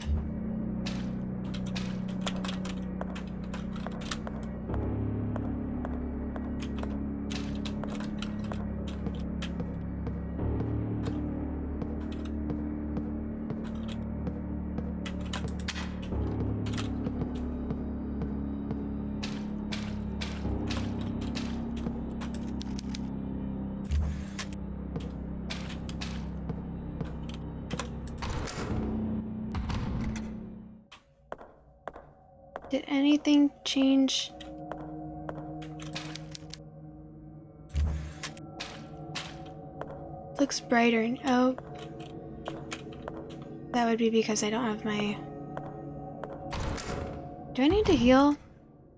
Did anything change? Looks brighter. Oh. That would be because I don't have my... Do I need to heal?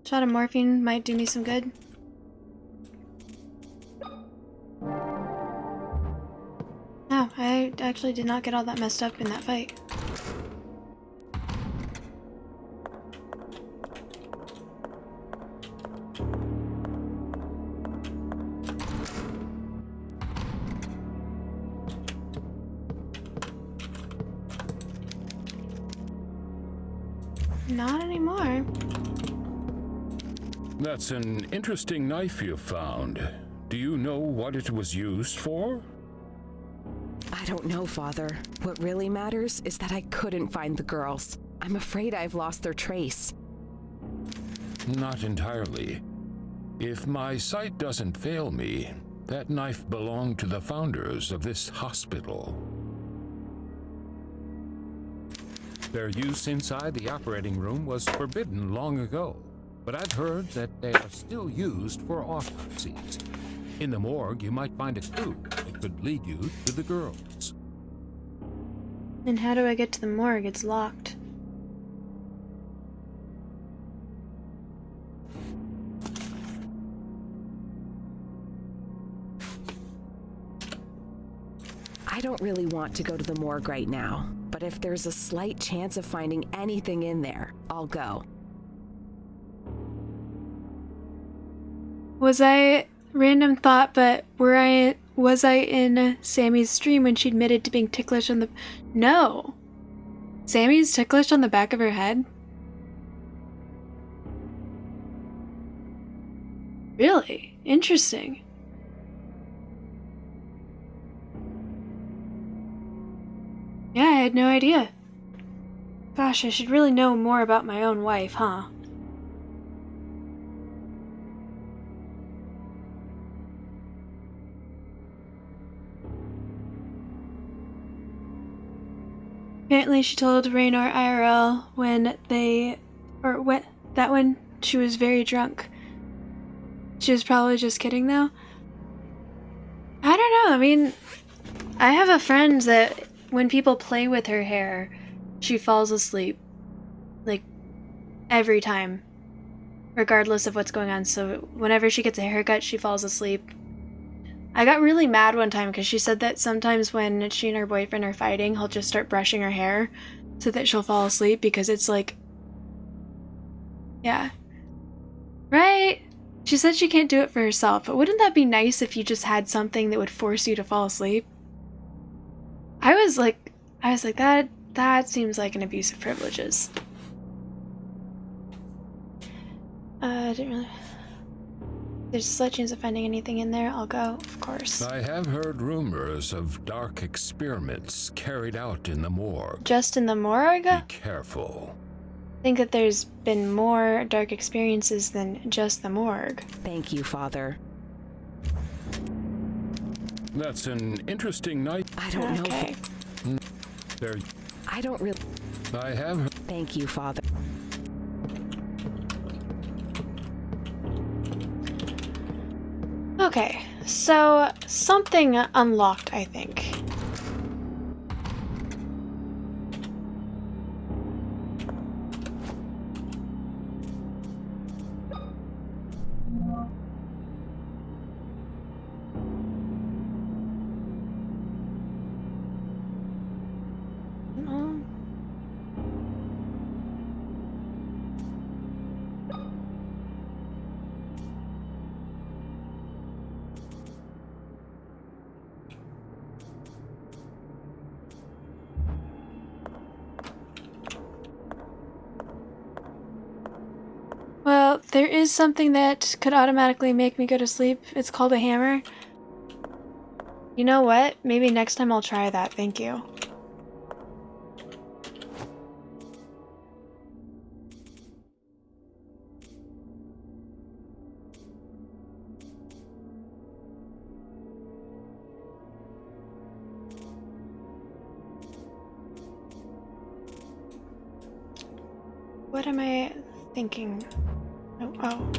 Shot of morphine might do me some good. No, I actually did not get all that messed up in that fight. Not anymore. That's an interesting knife you found. Do you know what it was used for? I don't know, Father. What really matters is that I couldn't find the girls. I'm afraid I've lost their trace. Not entirely. If my sight doesn't fail me, that knife belonged to the founders of this hospital. Their use inside the operating room was forbidden long ago, but I've heard that they are still used for autopsies. In the morgue, you might find a clue that could lead you to the girls. And how do I get to the morgue? It's locked. I don't really want to go to the morgue right now, but if there's a slight chance of finding anything in there, I'll go. Random thought, but was I in Sammy's stream when she admitted to being ticklish on the... No! Sammy's ticklish on the back of her head? Really? Interesting. Yeah, I had no idea. Gosh, I should really know more about my own wife, huh? Apparently she told Raynor IRL when she was very drunk. She was probably just kidding though. I don't know, I mean, I have a friend that when people play with her hair, she falls asleep. Like, every time. Regardless of what's going on. So whenever she gets a haircut, she falls asleep. I got really mad one time because she said that sometimes when she and her boyfriend are fighting, he'll just start brushing her hair so that she'll fall asleep because it's like... Yeah. Right? She said she can't do it for herself, but wouldn't that be nice if you just had something that would force you to fall asleep? I was like, that seems like an abuse of privileges. I didn't really... There's a slight chance of finding anything in there. I'll go, of course. I have heard rumors of dark experiments carried out in the morgue. Just in the morgue? Be careful. I think that there's been more dark experiences than just the morgue. Thank you, Father. That's an interesting night. I don't know. There. I don't really... I have... Thank you, Father. Okay, so something unlocked, I think. No. Well, there is something that could automatically make me go to sleep. It's called a hammer. You know what? Maybe next time I'll try that, thank you. What am I thinking? Oh.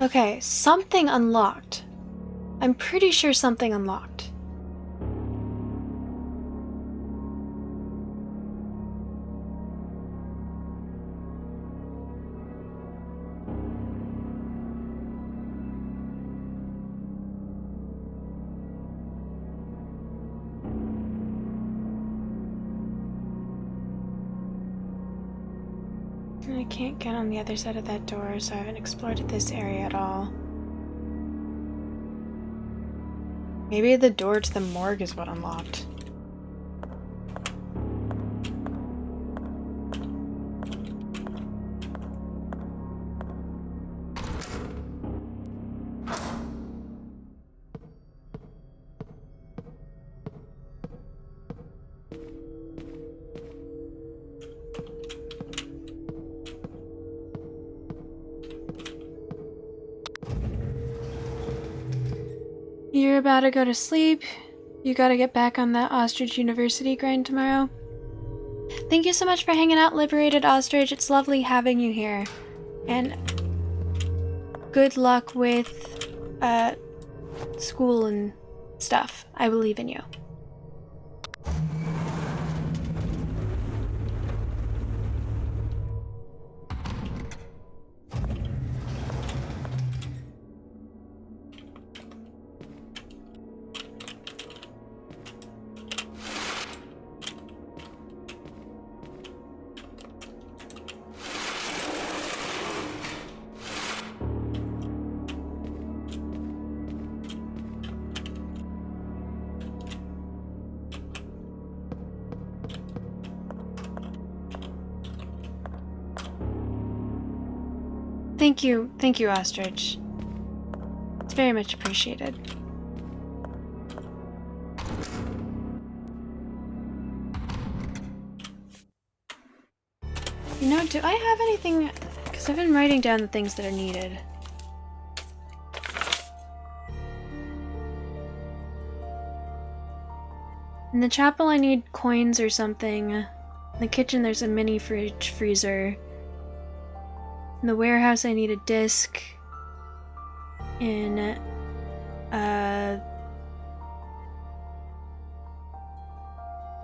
Okay, something unlocked. I'm pretty sure something unlocked. I can't get on the other side of that door, so I haven't explored this area at all. Maybe the door to the morgue is what unlocked. You're about to go to sleep. You gotta get back on that Ostrich University grind tomorrow. Thank you so much for hanging out, Liberated Ostrich. It's lovely having you here. And good luck with school and stuff. I believe in you. Thank you, Ostrich. It's very much appreciated. You know, do I have anything? Because I've been writing down the things that are needed. In the chapel, I need coins or something. In the kitchen, there's a mini fridge freezer. In the warehouse, I need a disc. In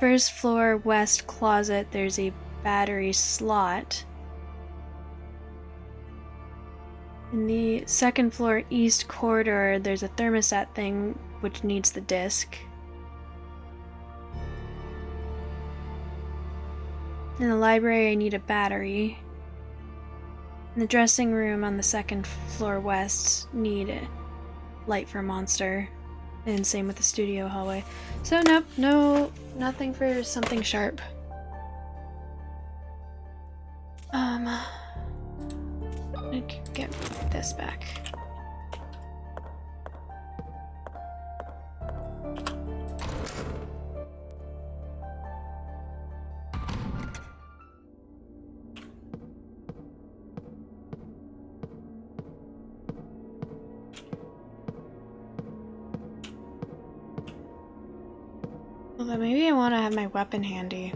first floor west closet, there's a battery slot. In the second floor east corridor, there's a thermostat thing which needs the disc. In the library, I need a battery. In the dressing room on the second floor west, need a light for a monster. And same with the studio hallway. So nope, nothing for something sharp. I'm gonna get this back. Although maybe I want to have my weapon handy.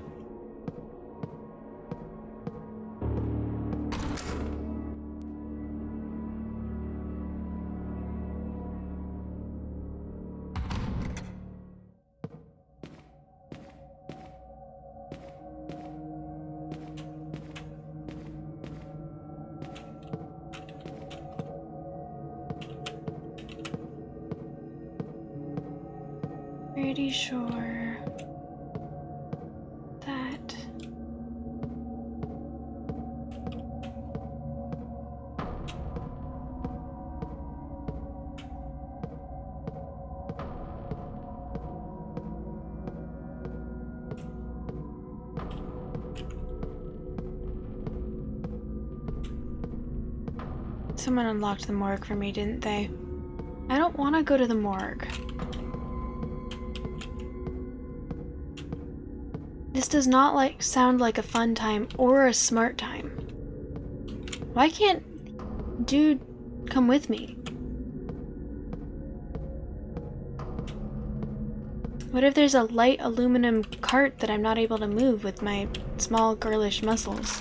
pretty sure that someone unlocked the morgue for me, didn't they? I don't want to go to the morgue. This does not sound like a fun time or a smart time. Why can't dude come with me? What if there's a light aluminum cart that I'm not able to move with my small girlish muscles?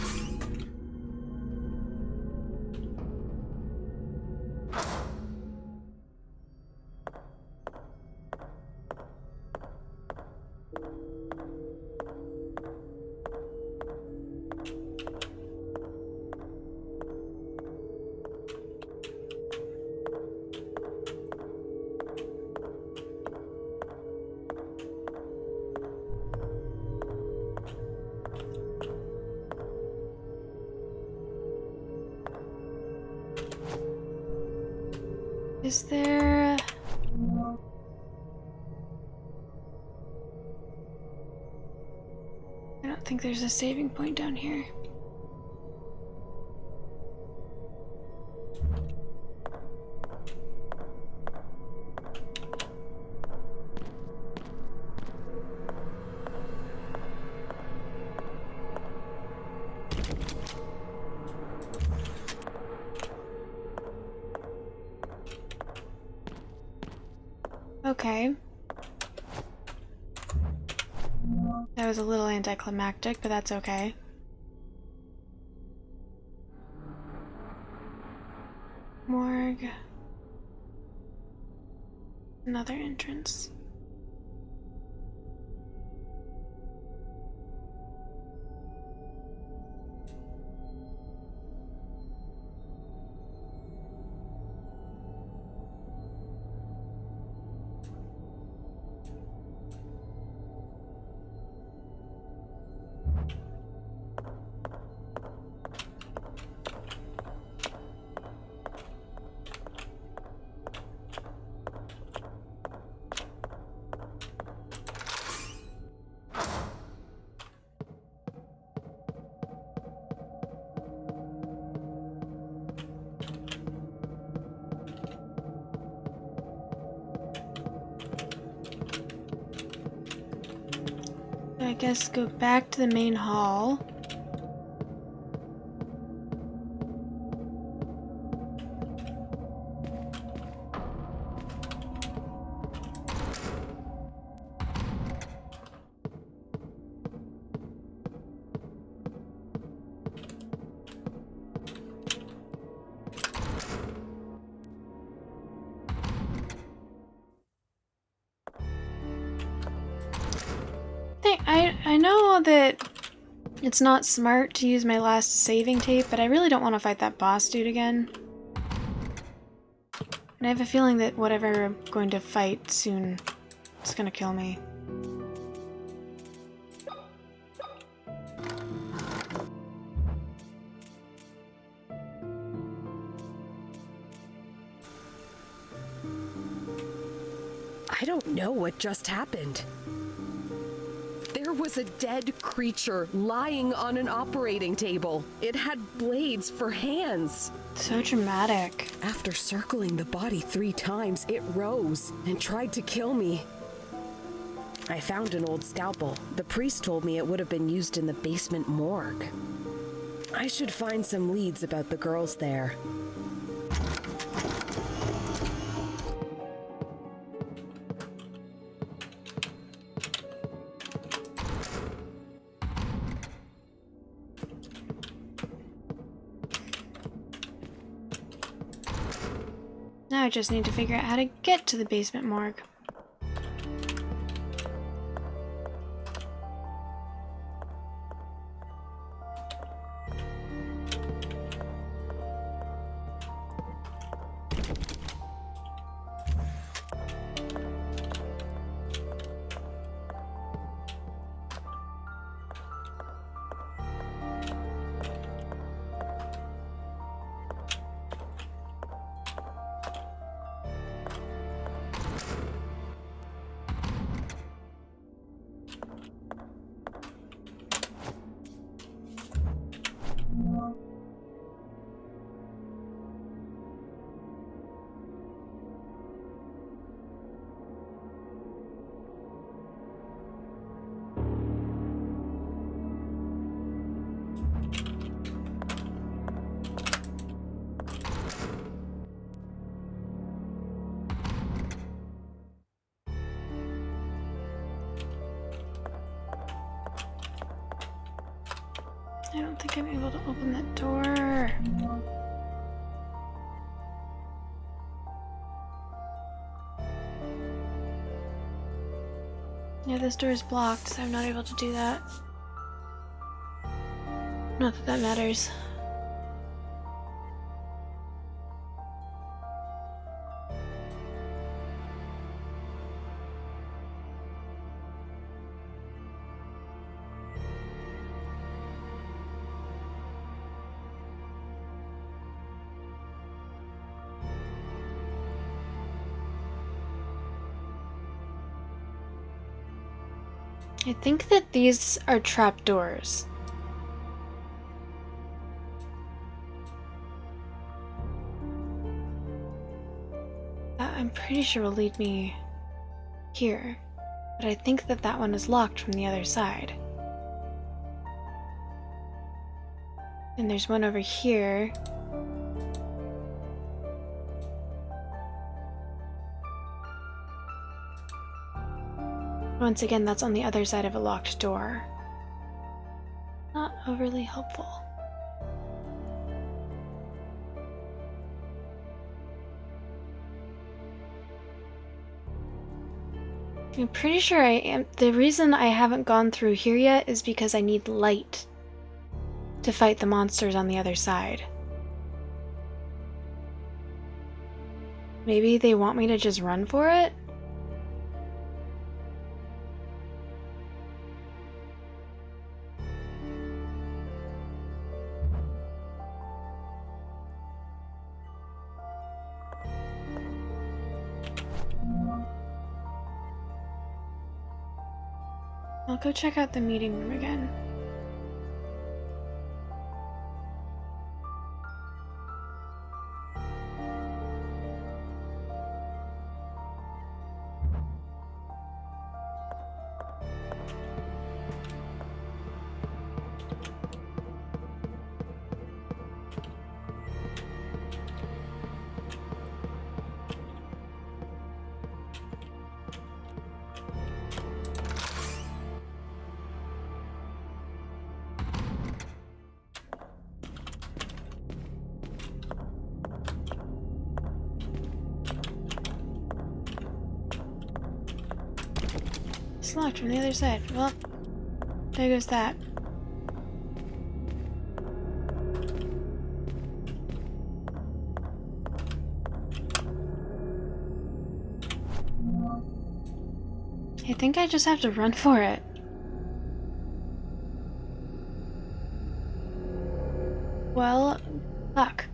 Is there... I don't think there's a saving point down here. Okay. That was a little anticlimactic, but that's okay. Morgue. Another entrance. I guess go back to the main hall. I know that it's not smart to use my last saving tape, but I really don't want to fight that boss dude again. And I have a feeling that whatever I'm going to fight soon is gonna kill me. I don't know what just happened. There was a dead creature lying on an operating table. It had blades for hands. So dramatic. After circling the body 3 times, it rose and tried to kill me. I found an old scalpel. The priest told me it would have been used in the basement morgue. I should find some leads about the girls there. Now I just need to figure out how to get to the basement morgue. I don't think I'm able to open that door. Yeah, this door is blocked, so I'm not able to do that. Not that that matters. I think that these are trapdoors. That I'm pretty sure will lead me here, but I think that that one is locked from the other side. And there's one over here. Once again, that's on the other side of a locked door. Not overly helpful. I'm pretty sure I am. The reason I haven't gone through here yet is because I need light to fight the monsters on the other side. Maybe they want me to just run for it? I'll go check out the meeting room again. It's locked from the other side. Well, there goes that. I think I just have to run for it. Well, fuck.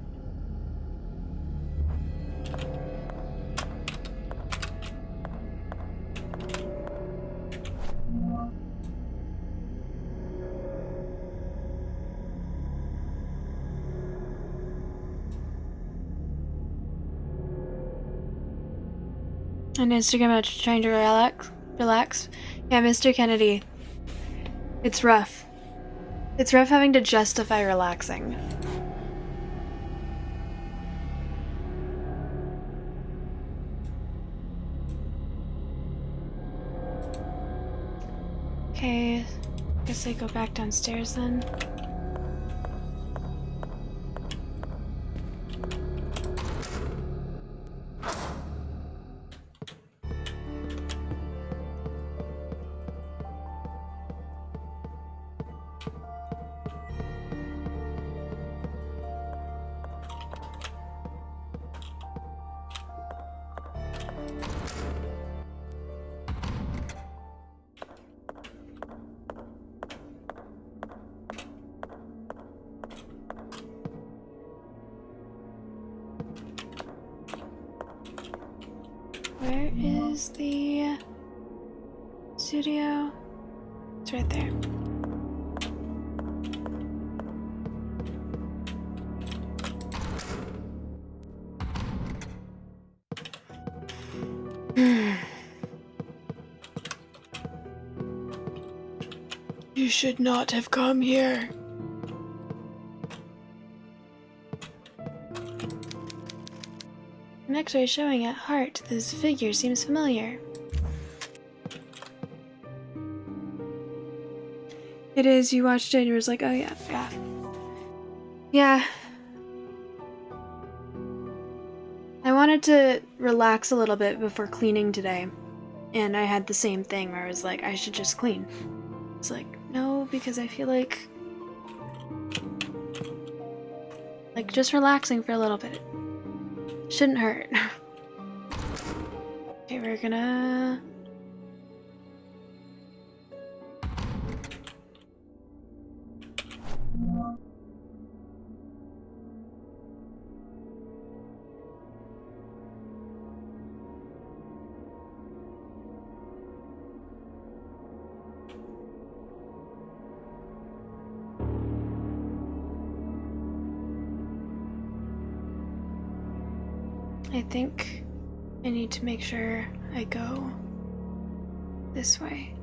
On Instagram, I'm trying to relax. Yeah, Mr. Kennedy. It's rough. It's rough having to justify relaxing. Okay, guess I go back downstairs then. Where is the studio? It's right there. You should not have come here. An X-ray showing at heart. This figure seems familiar. It is, you watched it and you was like, oh yeah, yeah. Yeah. I wanted to relax a little bit before cleaning today, and I had the same thing where I was like, I should just clean. It's like, no, because I feel like just relaxing for a little bit shouldn't hurt. Okay, we're gonna... I think I need to make sure I go this way.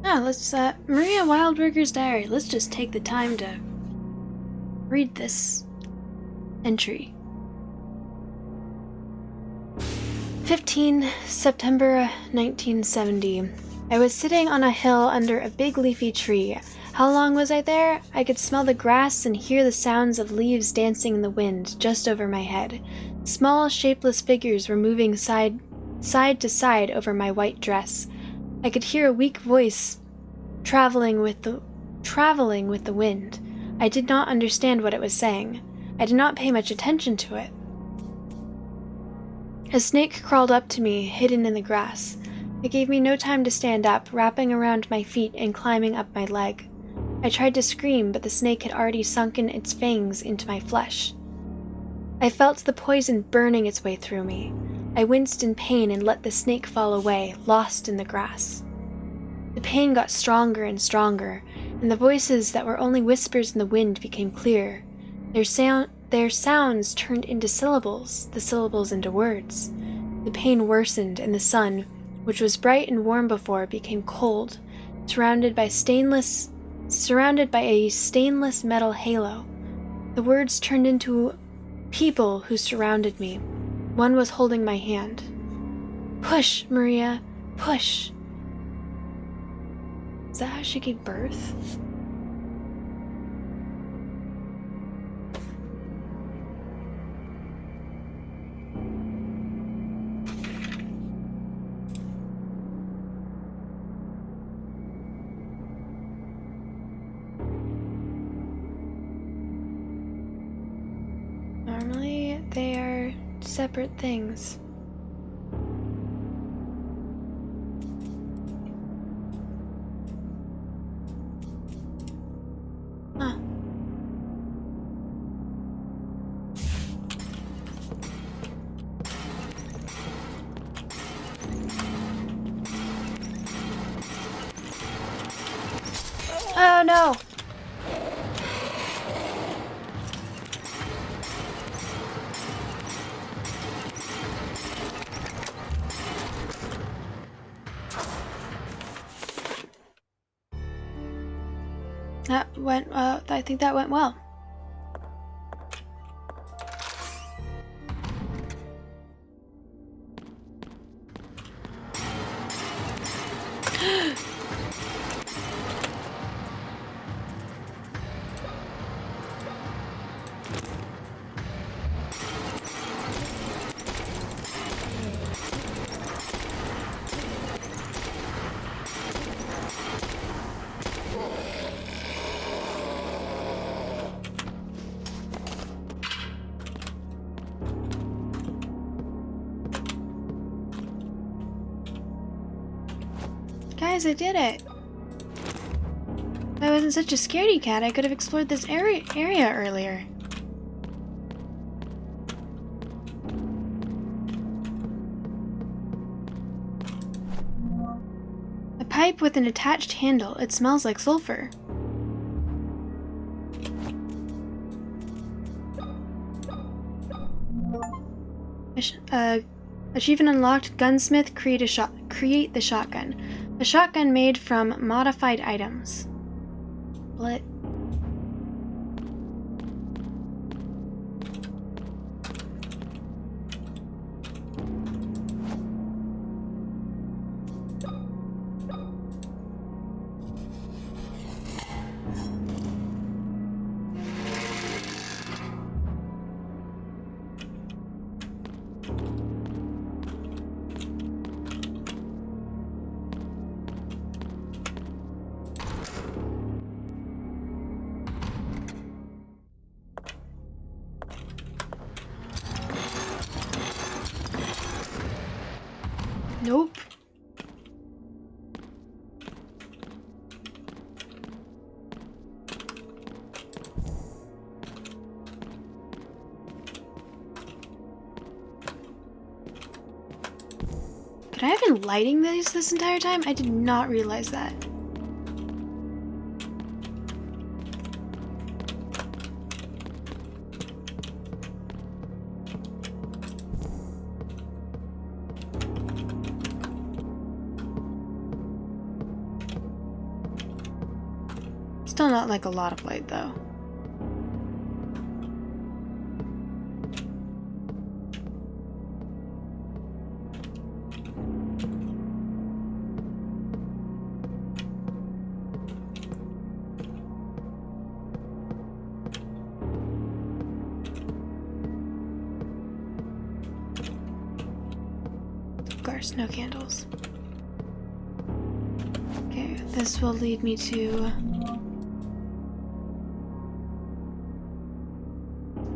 Let's, Maria Wildberger's diary. Let's just take the time to read this entry. 15 September 1970. I was sitting on a hill under a big leafy tree. How long was I there? I could smell the grass and hear the sounds of leaves dancing in the wind just over my head. Small, shapeless figures were moving side to side over my white dress. I could hear a weak voice traveling with the wind. I did not understand what it was saying. I did not pay much attention to it. A snake crawled up to me, hidden in the grass. It gave me no time to stand up, wrapping around my feet and climbing up my leg. I tried to scream, but the snake had already sunken its fangs into my flesh. I felt the poison burning its way through me. I winced in pain and let the snake fall away, lost in the grass. The pain got stronger and stronger, and the voices that were only whispers in the wind became clear. Their sounds turned into syllables, the syllables into words. The pain worsened, and the sun, which was bright and warm before, became cold, surrounded by a stainless metal halo. The words turned into people who surrounded me. One was holding my hand. Push, Maria, push. Is that how she gave birth? Normally, they are separate things. Huh. Oh no! That went, I think that went well. Guys, I did it! If I wasn't such a scaredy cat, I could have explored this area earlier. A pipe with an attached handle. It smells like sulfur. Achievement unlocked. Gunsmith, create the shotgun. A shotgun made from modified items. Split. Nope. But I have been lighting these this entire time? I did not realize that. Still not like a lot of light though. Of course, no candles. Okay, this will lead me to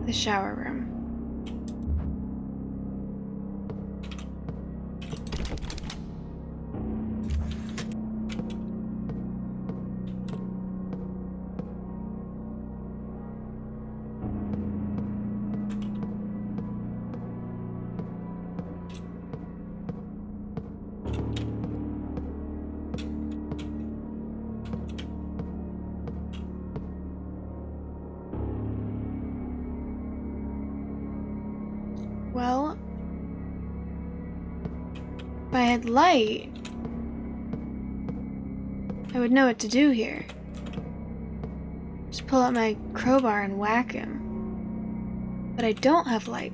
the shower room. Well, if I had light, I would know what to do here. Just pull out my crowbar and whack him. But I don't have light.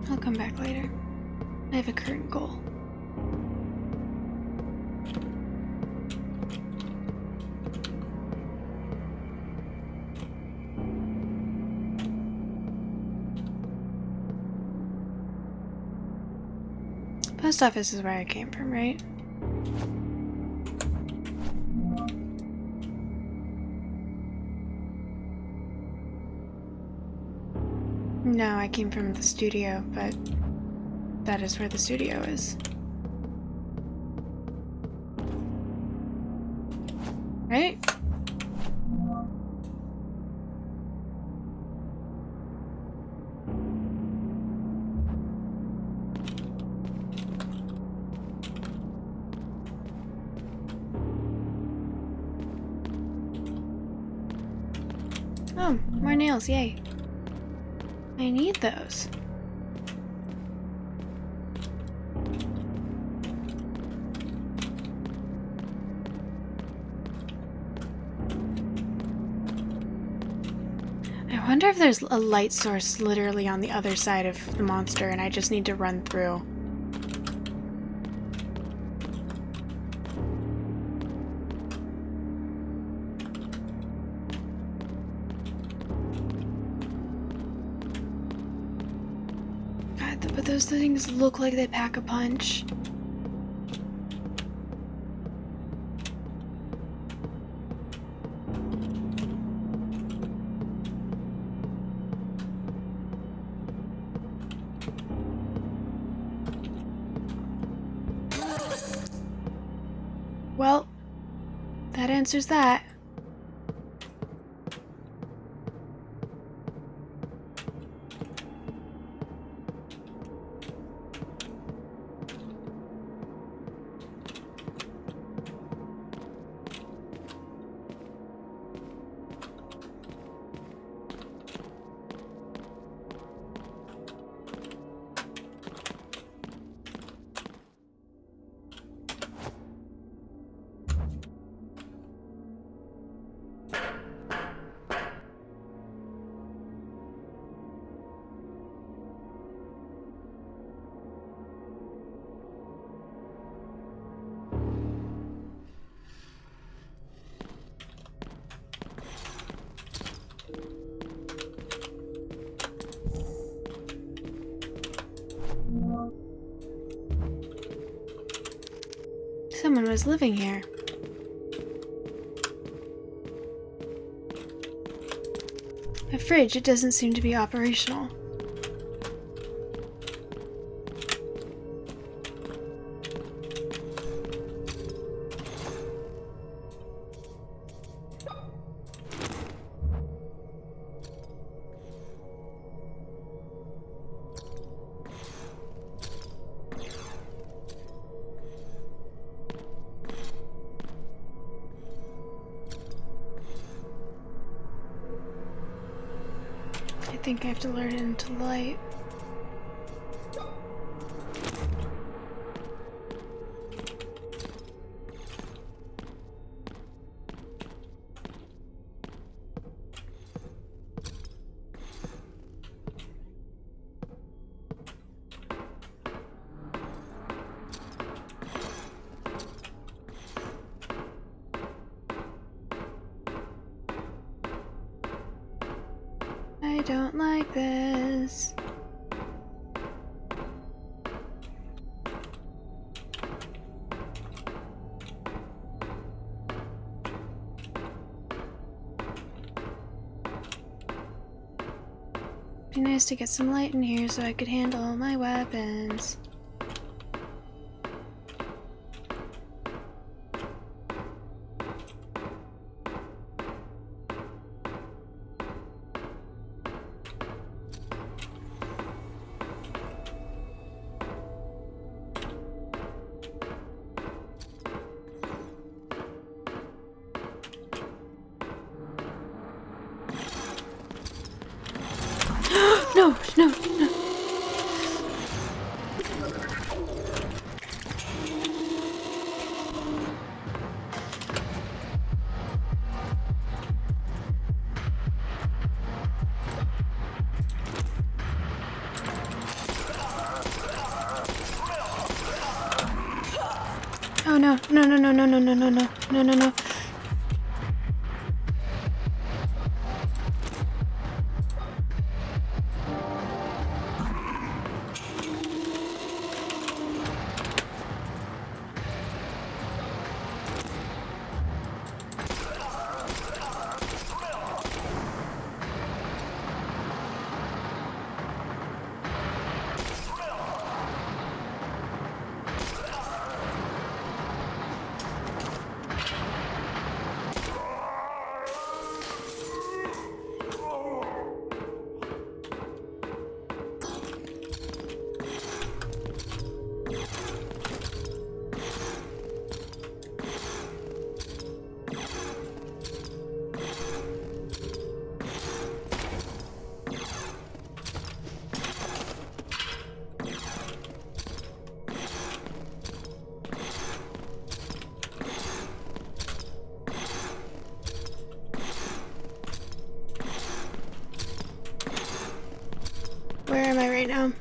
I'll come back later. I have a current goal. Post office is where I came from, right? No, I came from the studio, but that is where the studio is. Right? Oh, more nails, yay. I need those. I wonder if there's a light source literally on the other side of the monster and I just need to run through. God, but those things look like they pack a punch. Well, that answers that. someone was living here. A fridge, it doesn't seem to be operational. I think I have to learn into light. I don't like this. Be nice to get some light in here so I could handle my weapons. No, no, no. Oh no, no, no, no, no, no, no, no, no, no, no, no. Where am I right now?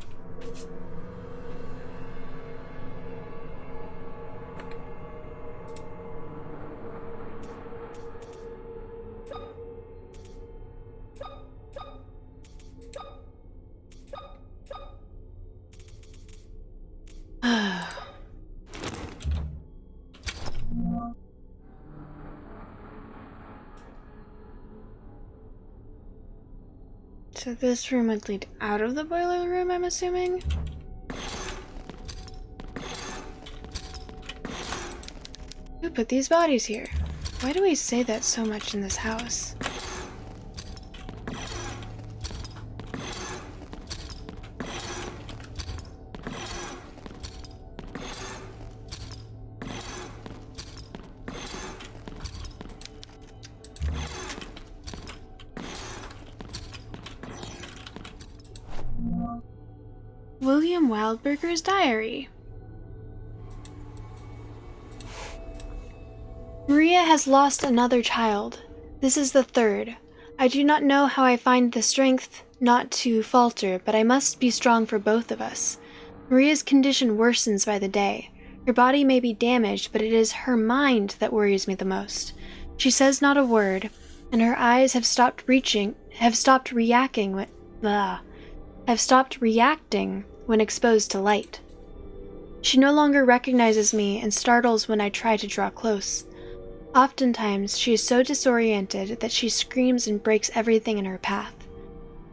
So this room would lead out of the boiler room, I'm assuming? Who put these bodies here? Why do we say that so much in this house? William Wildberger's diary. Maria has lost another child. This is the third. I do not know how I find the strength not to falter, but I must be strong for both of us. Maria's condition worsens by the day. Her body may be damaged, but it is her mind that worries me the most. She says not a word, and her eyes have stopped reacting when exposed to light. She no longer recognizes me and startles when I try to draw close. Oftentimes, she is so disoriented that she screams and breaks everything in her path.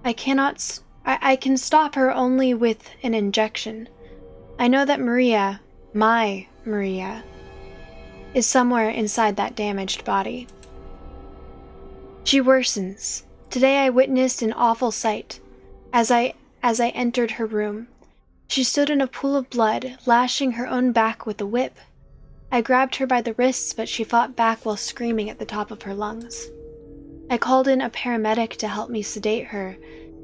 I can stop her only with an injection. I know that Maria, my Maria, is somewhere inside that damaged body. She worsens. Today I witnessed an awful sight as I entered her room. She stood in a pool of blood, lashing her own back with a whip. I grabbed her by the wrists, but she fought back while screaming at the top of her lungs. I called in a paramedic to help me sedate her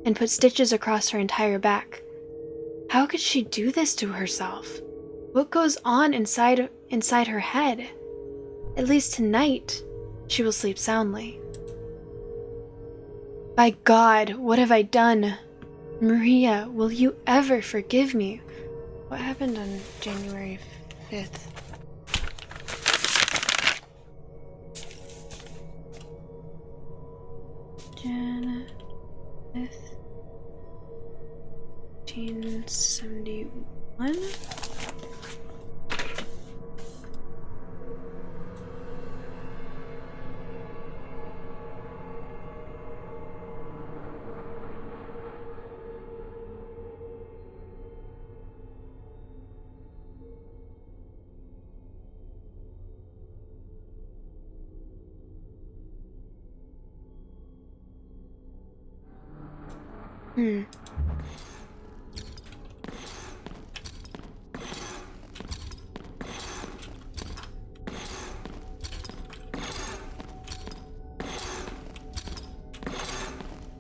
and put stitches across her entire back. How could she do this to herself? What goes on inside her head? At least tonight, she will sleep soundly. By God, what have I done? Maria, will you ever forgive me? What happened on January 5th? Jan 5th, 1971?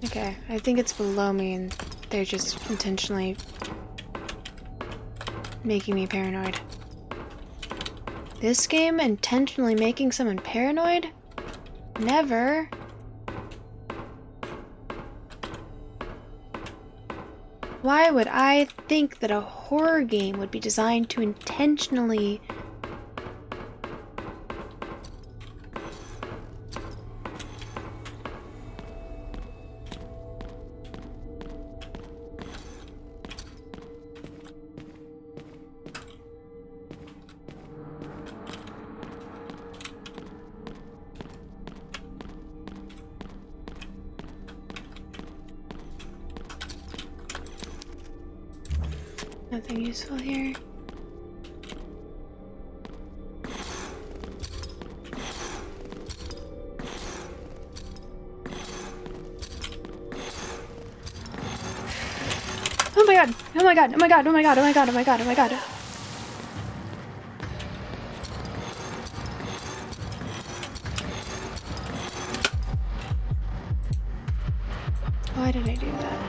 Okay, I think it's below me and they're just intentionally making me paranoid. This game intentionally making someone paranoid? Never. Why would I think that a horror game would be designed to intentionally nothing useful here? Oh my god! Oh my god! Oh my god! Oh my god! Oh my god! Oh my god! Oh my god! Why did I do that?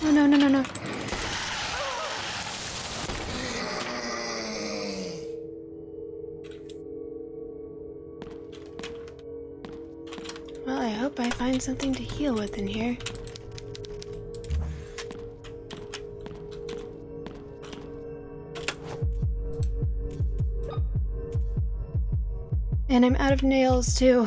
Oh no, no, no, no. Well, I hope I find something to heal with in here. And I'm out of nails too.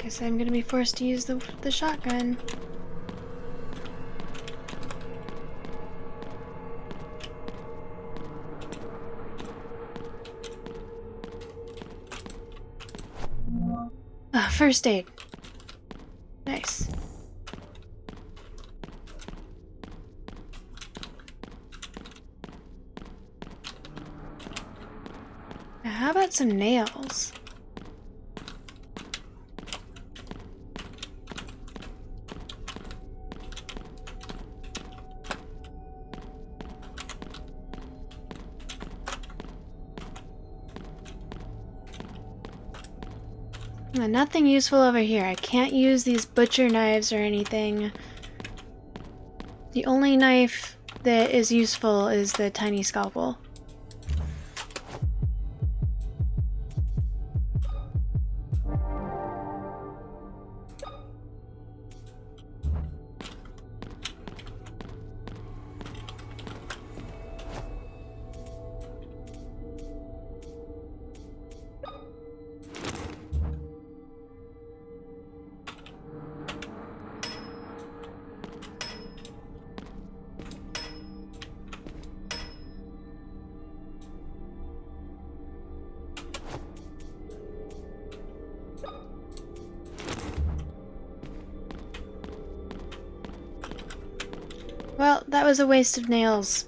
Guess I'm gonna be forced to use the shotgun. Ah, first aid. Nice. Now how about some nails? Nothing useful over here. I can't use these butcher knives or anything. The only knife that is useful is the tiny scalpel. Well, that was a waste of nails.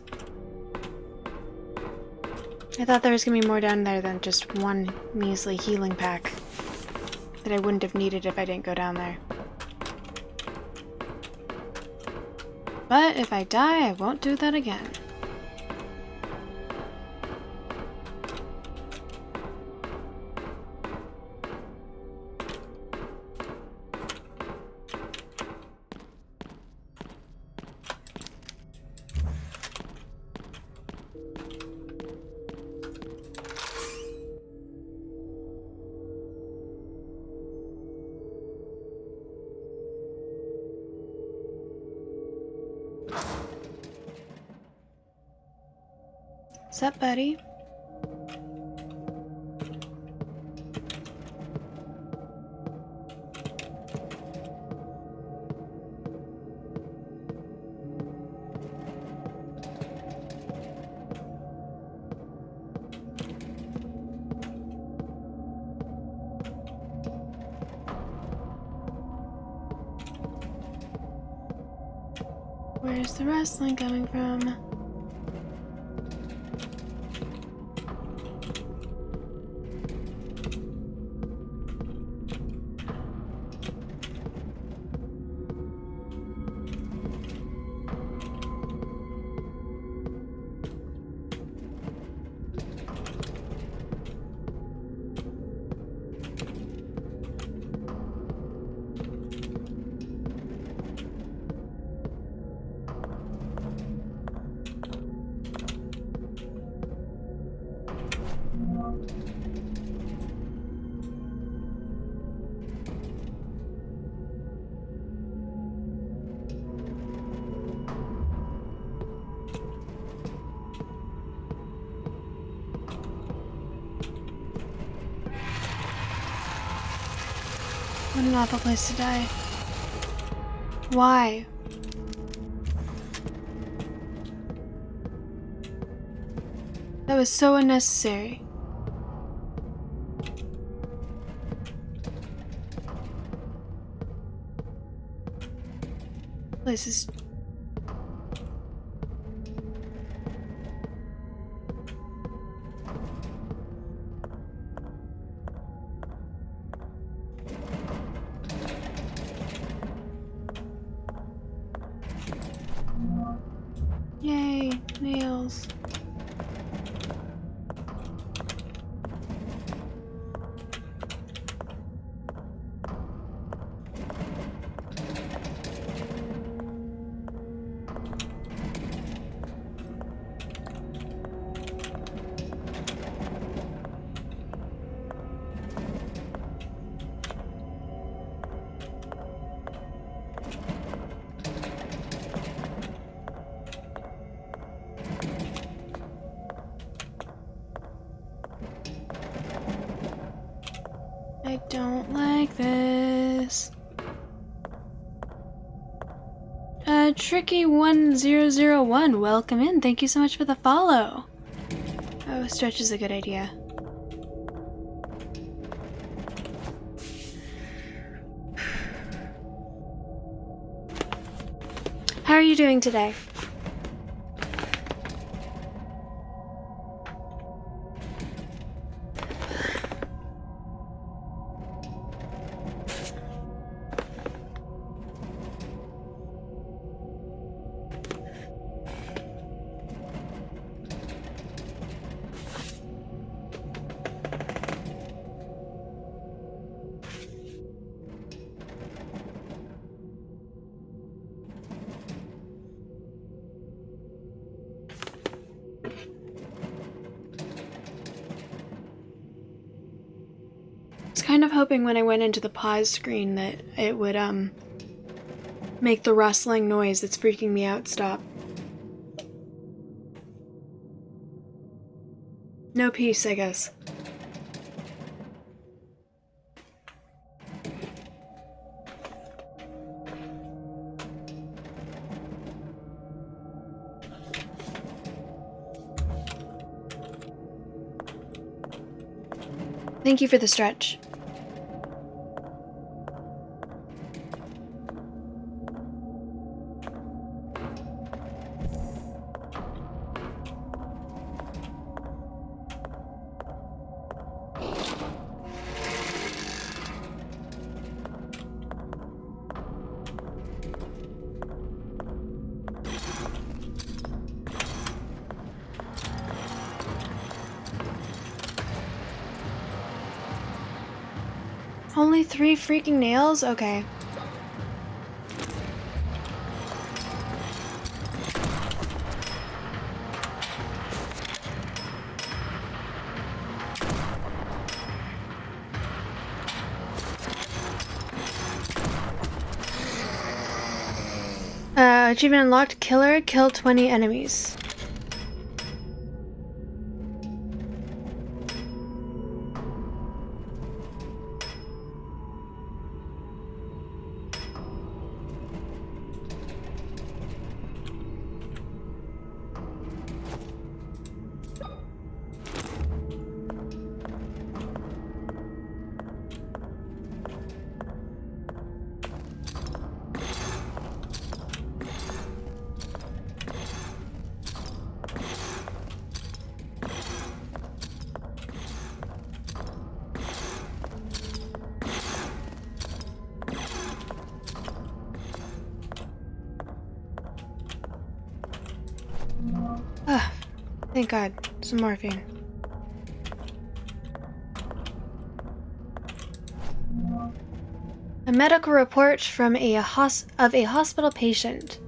I thought there was gonna be more down there than just one measly healing pack that I wouldn't have needed if I didn't go down there. But if I die, I won't do that again. What's up, buddy? Where's the rustling coming from? What an awful place to die. Why? That was so unnecessary. This is... Yay, nails. I don't like this. Tricky1001, welcome in. Thank you so much for the follow. Oh, stretch is a good idea. How are you doing today? I was kind of hoping when I went into the pause screen that it would, make the rustling noise that's freaking me out stop. No peace, I guess. Thank you for the stretch. Only 3 freaking nails? Okay. Achievement unlocked. Killer. Kill 20 enemies. Ah, thank God. Some morphine. A medical report from a hospital patient.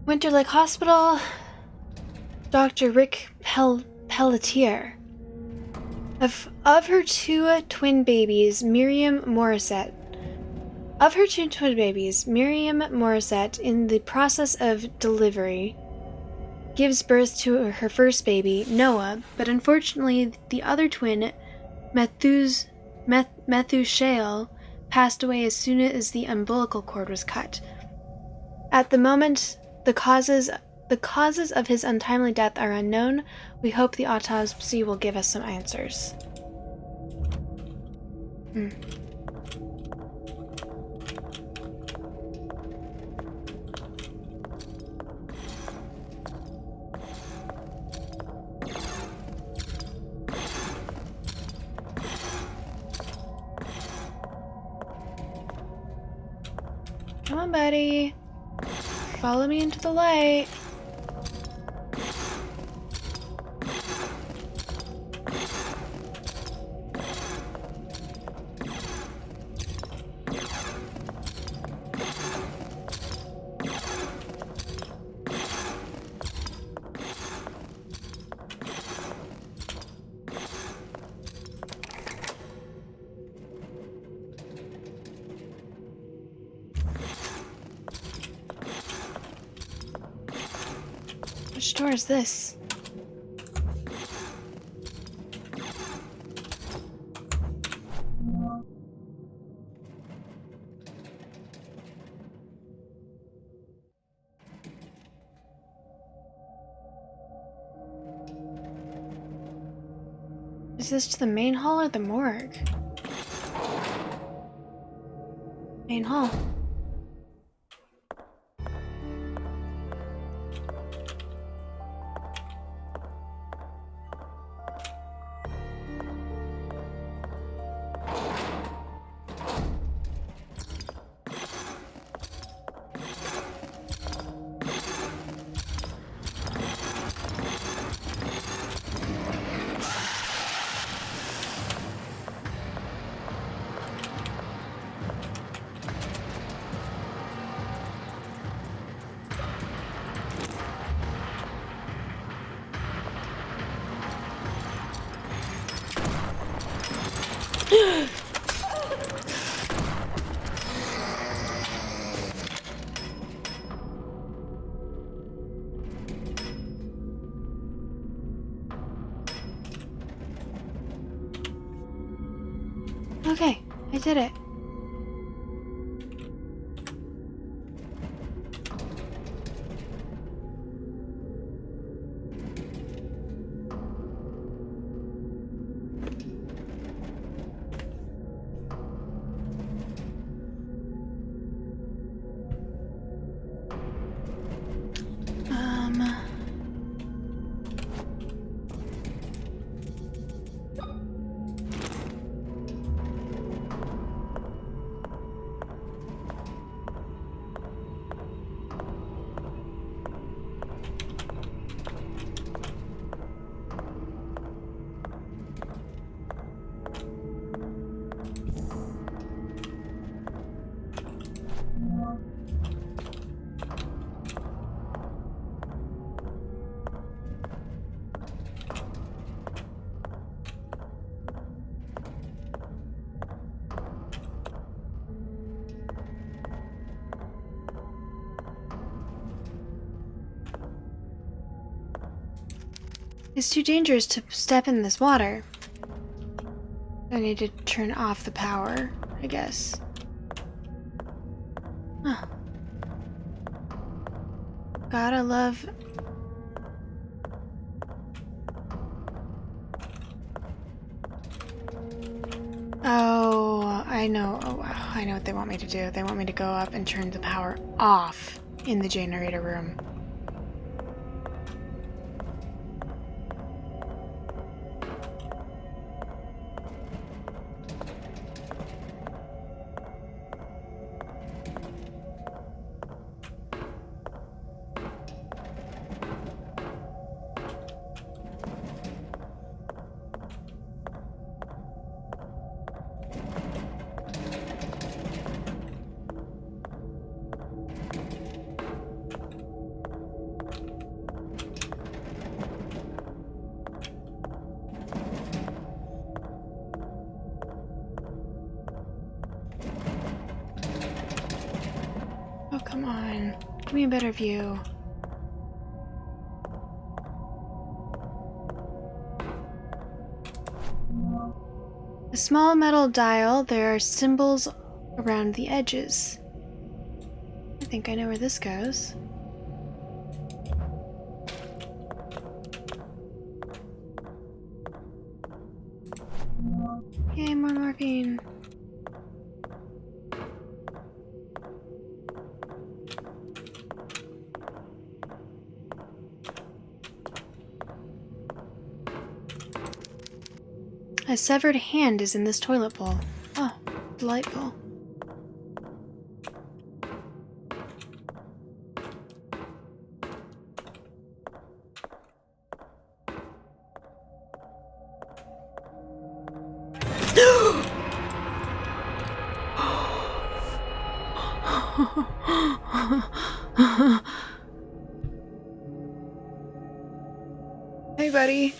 Winter Lake Hospital. Dr. Rick Pelletier. Of her 2 twin babies, Miriam Morissette, in the process of delivery, gives birth to her first baby, Noah, but unfortunately the other twin, Methuselah, passed away as soon as the umbilical cord was cut. At the moment, the causes of his untimely death are unknown. We hope the autopsy will give us some answers. Come on, buddy. Follow me into the light. Which door is this? Is this to the main hall or the morgue? Main hall. Okay, I did it. It's too dangerous to step in this water. I need to turn off the power, I guess. Huh. Gotta love... Oh, I know. Oh, wow. I know what they want me to do. They want me to go up and turn the power off in the generator room. Oh, come on. Give me a better view. A small metal dial. There are symbols around the edges. I think I know where this goes. Yay, more morphine. A severed hand is in this toilet bowl. Oh, delightful. Hey, buddy.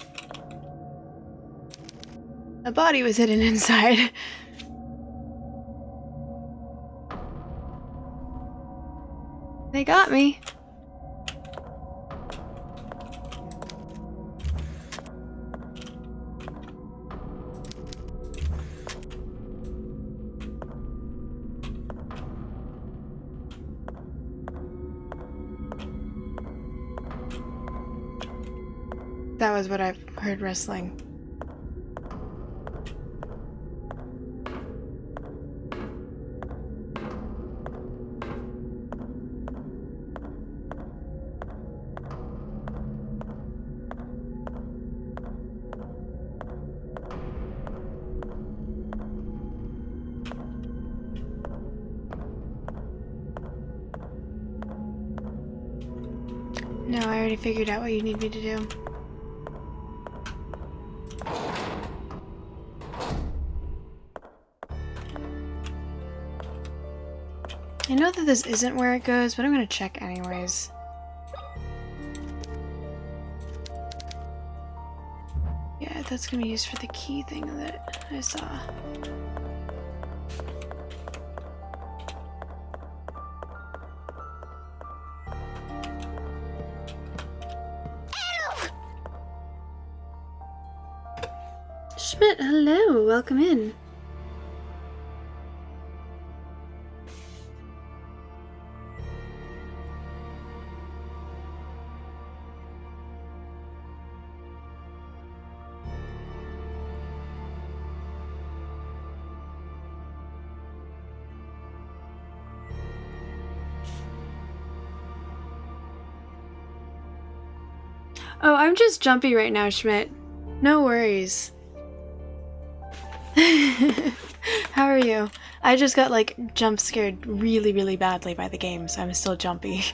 A body was hidden inside. They got me. That was what I've heard wrestling. No, I already figured out what you need me to do. I know that this isn't where it goes, but I'm gonna check anyways. Yeah, that's gonna be used for the key thing that I saw. Schmidt, hello, welcome in. Oh, I'm just jumpy right now, Schmidt. No worries. How are you? I just got like jump scared really, really badly by the game, so I'm still jumpy.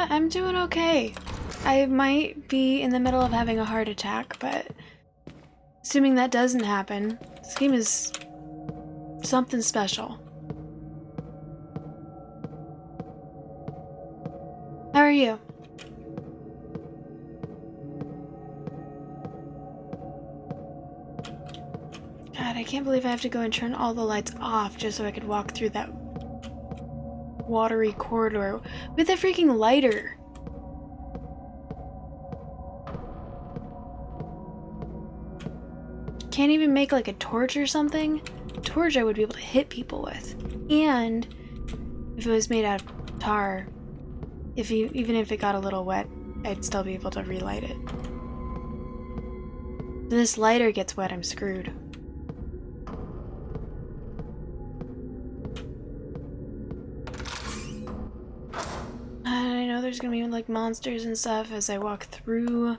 I'm doing okay. I might be in the middle of having a heart attack, but Assuming that doesn't happen, this game is something special. How are you? God, I can't believe I have to go and turn all the lights off just so I could walk through that watery corridor with a freaking lighter. Can't even make like a torch or something? A torch I would be able to hit people with. And if it was made out of tar, even if it got a little wet, I'd still be able to relight it. If this lighter gets wet, I'm screwed. I know there's gonna be like monsters and stuff as I walk through.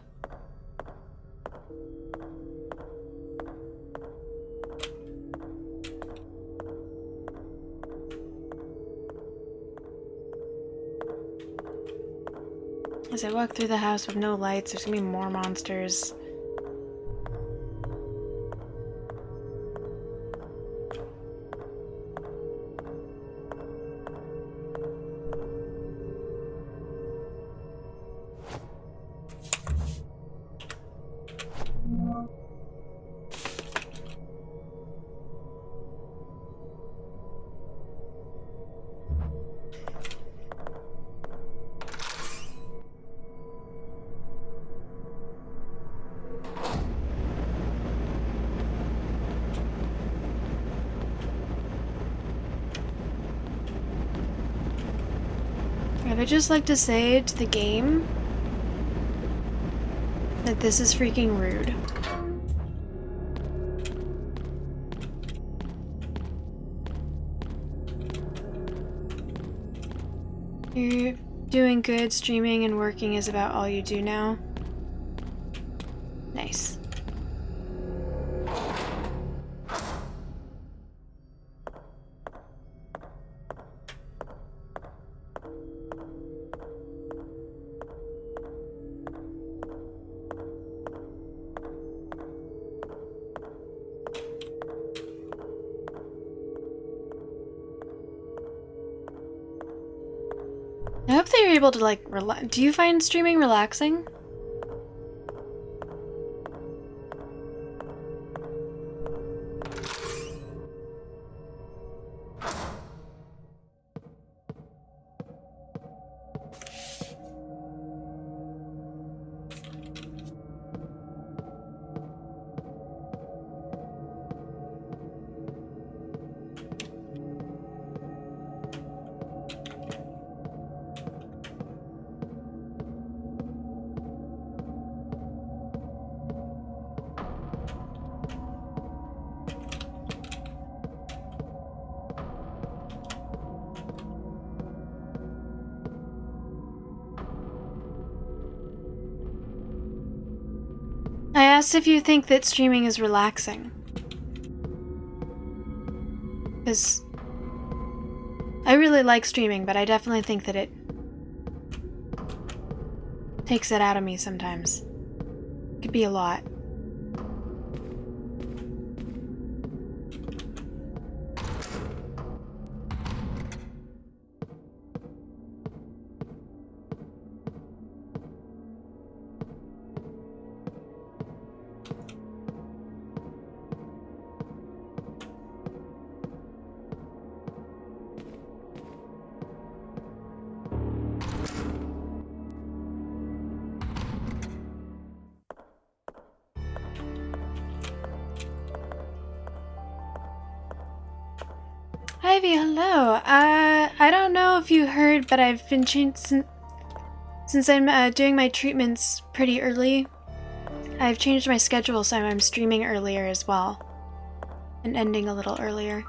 As I walk through the house with no lights, there's gonna be more monsters. I would just like to say to the game that this is freaking rude. You're doing good, streaming and working is about all you do now. Nice. I hope that you're able to like relax. Do you find streaming relaxing? I asked if you think that streaming is relaxing. Because I really like streaming, but I definitely think that it takes it out of me sometimes. It could be a lot. Ivy, hello. I don't know if you heard, but I've been changed since I'm doing my treatments pretty early. I've changed my schedule, so I'm streaming earlier as well, and ending a little earlier.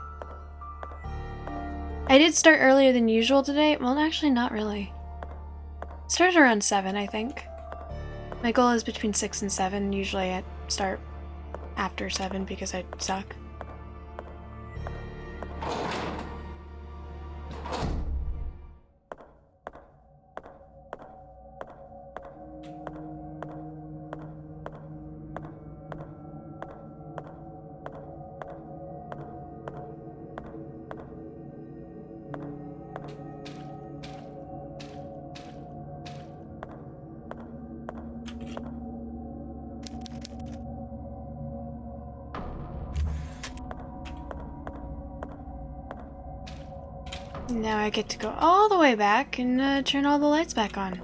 I did start earlier than usual today. Well, actually, not really. Started around 7, I think. My goal is between 6 and 7. Usually, I start after 7 because I suck. Now I get to go all the way back and turn all the lights back on.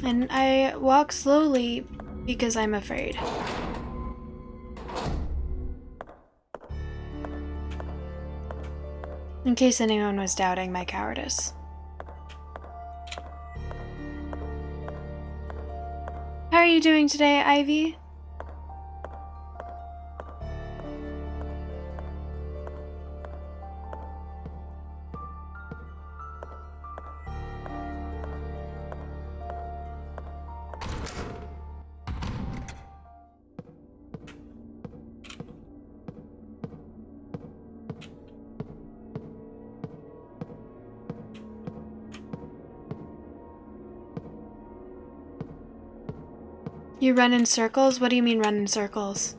And I walk slowly because I'm afraid. In case anyone was doubting my cowardice. How are you doing today, Ivy? You run in circles? What do you mean run in circles?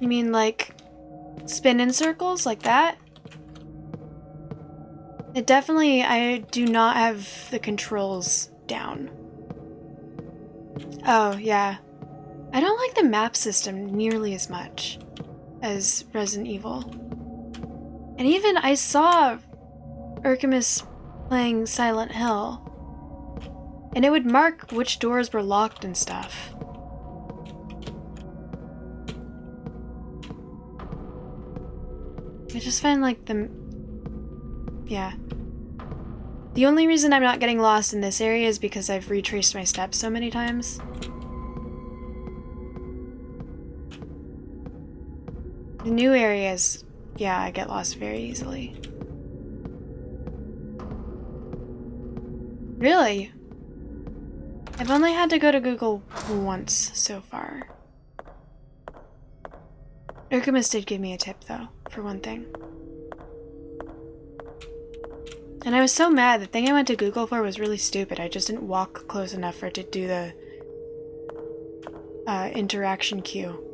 You mean like spin in circles like that? It definitely, I do not have the controls down. Oh, yeah. I don't like the map system nearly as much as Resident Evil. And even I saw Urkimus playing Silent Hill, and it would mark which doors were locked and stuff. I just find like yeah. The only reason I'm not getting lost in this area is because I've retraced my steps so many times. The new areas, yeah, I get lost very easily. Really? I've only had to go to Google once so far. Urkimus did give me a tip, though, for one thing. And I was so mad. The thing I went to Google for was really stupid. I just didn't walk close enough for it to do the interaction queue.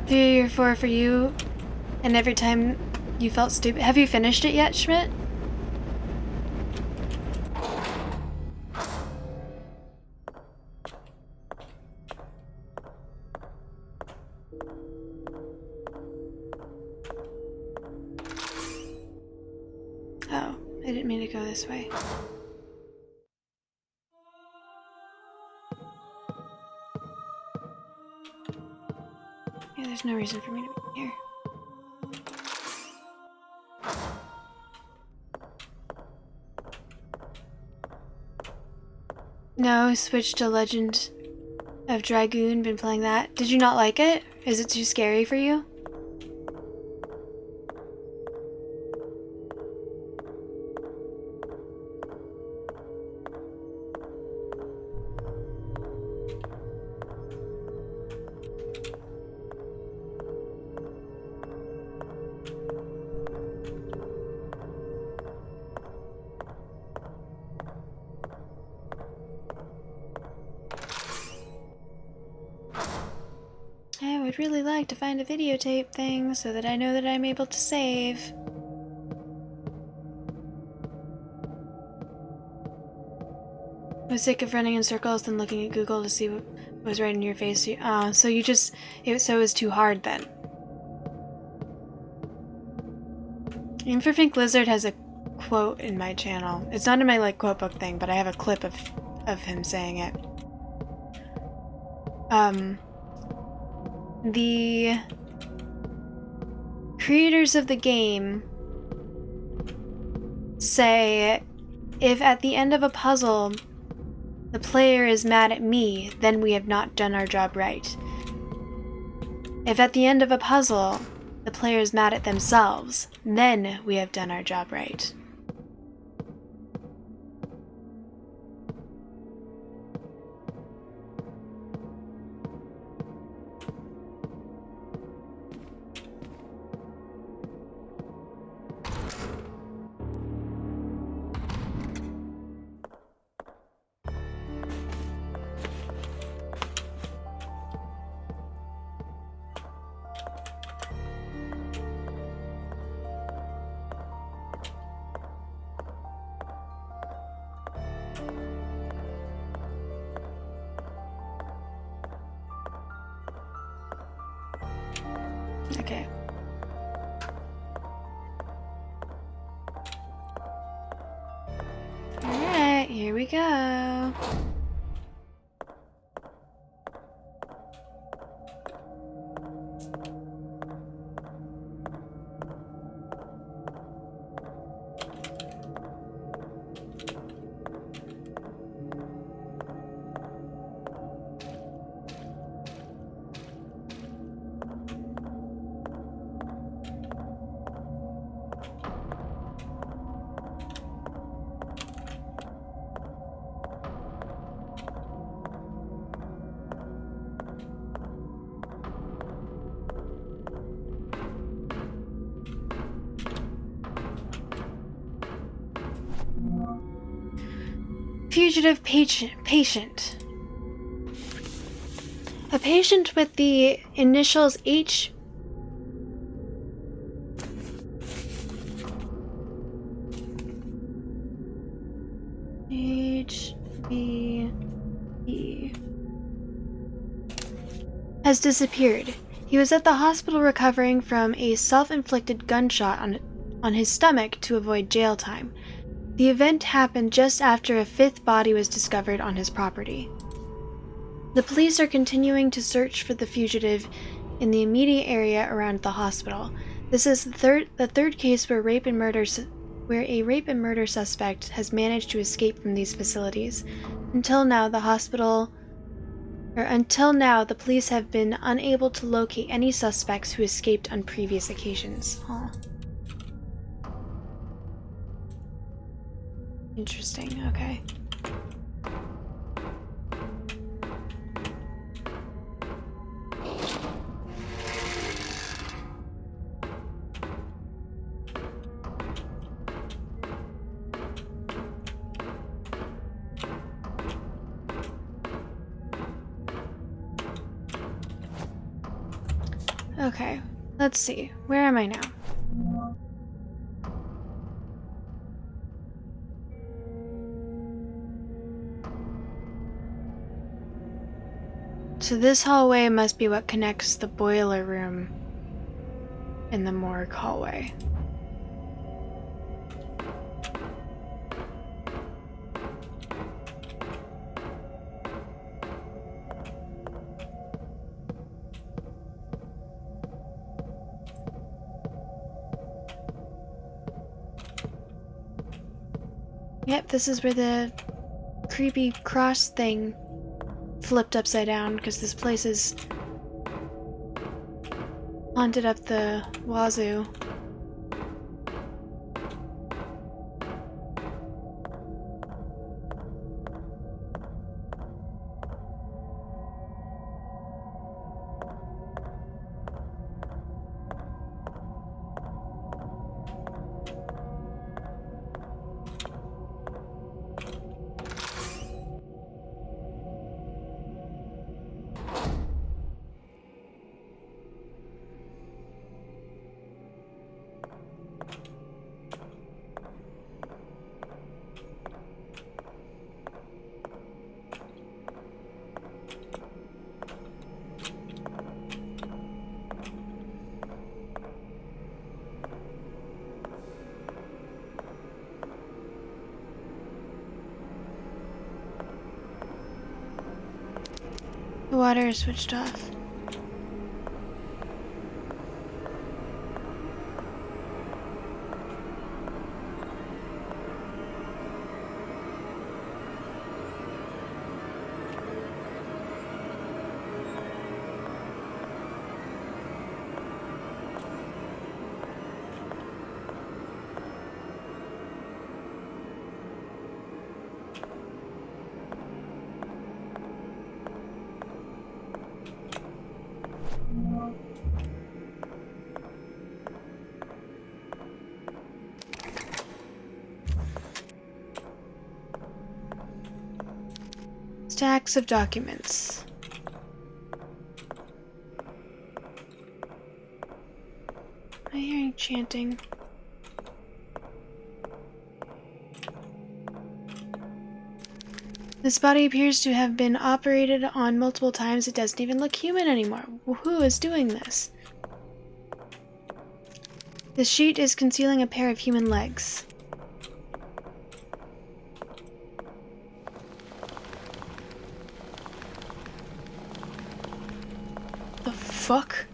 Three or four for you, and every time you felt stupid. Have you finished it yet, Schmidt? Oh, I didn't mean to go this way. Yeah, there's no reason for me to be here. No, switched to Legend of Dragoon, been playing that. Did you not like it? Is it too scary for you? I would really like to find a videotape thing so that I know that I'm able to save. I was sick of running in circles then looking at Google to see what was right in your face. So you just, so it was too hard then. Imperfect Lizard has a quote in my channel. It's not in my like quote book thing, but I have a clip of him saying it. The creators of the game say if at the end of a puzzle the player is mad at me, then we have not done our job right. If at the end of a puzzle, the player is mad at themselves, then we have done our job right. Okay. Alright, here we go. Fugitive patient. A patient with the initials H. HBE has disappeared. He was at the hospital recovering from a self-inflicted gunshot on his stomach to avoid jail time. The event happened just after a fifth body was discovered on his property. The police are continuing to search for the fugitive in the immediate area around the hospital. This is the third case where a rape and murder suspect has managed to escape from these facilities. Until now, the police have been unable to locate any suspects who escaped on previous occasions. Huh. Interesting, okay. Okay, let's see. Where am I now? So this hallway must be what connects the boiler room and the morgue hallway. Yep, this is where the creepy cross thing flipped upside down, because this place is haunted up the wazoo. The water is switched off. Stacks of documents. Am I hearing chanting? This body appears to have been operated on multiple times. It doesn't even look human anymore. Who is doing this? The sheet is concealing a pair of human legs. The fuck?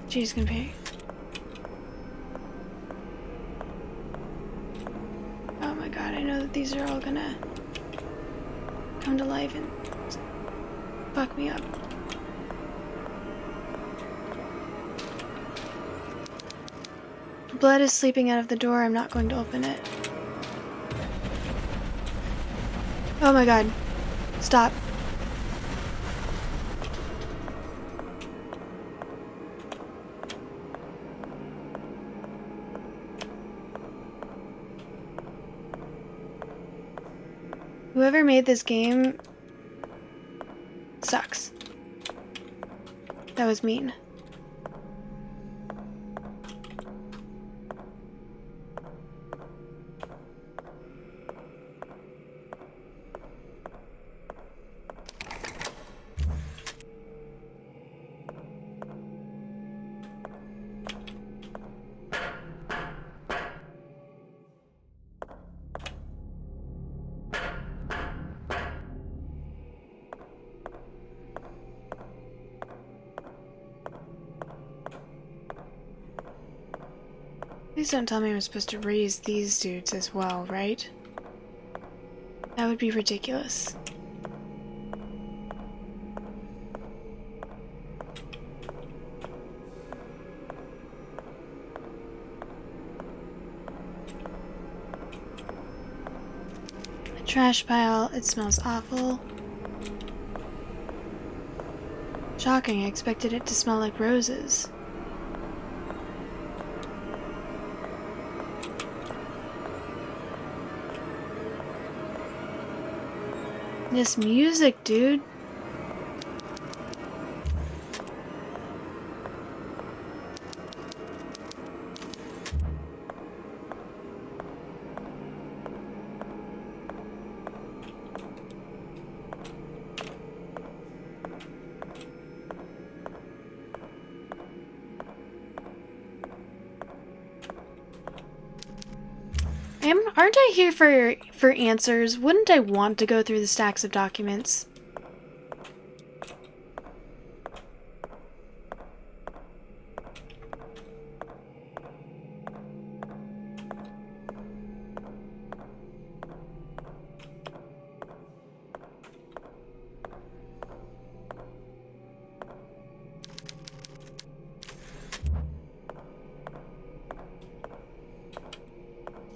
Jeez, gonna pay. Oh my god, I know that these are all gonna come to life and fuck me up. Blood is sleeping out of the door. I'm not going to open it. Oh my god. Stop. Whoever made this game sucks. That was mean. Please don't tell me I'm supposed to raise these dudes as well, right? That would be ridiculous. A trash pile, it smells awful. Shocking, I expected it to smell like roses. This music, dude. Aren't I here for answers? Wouldn't I want to go through the stacks of documents?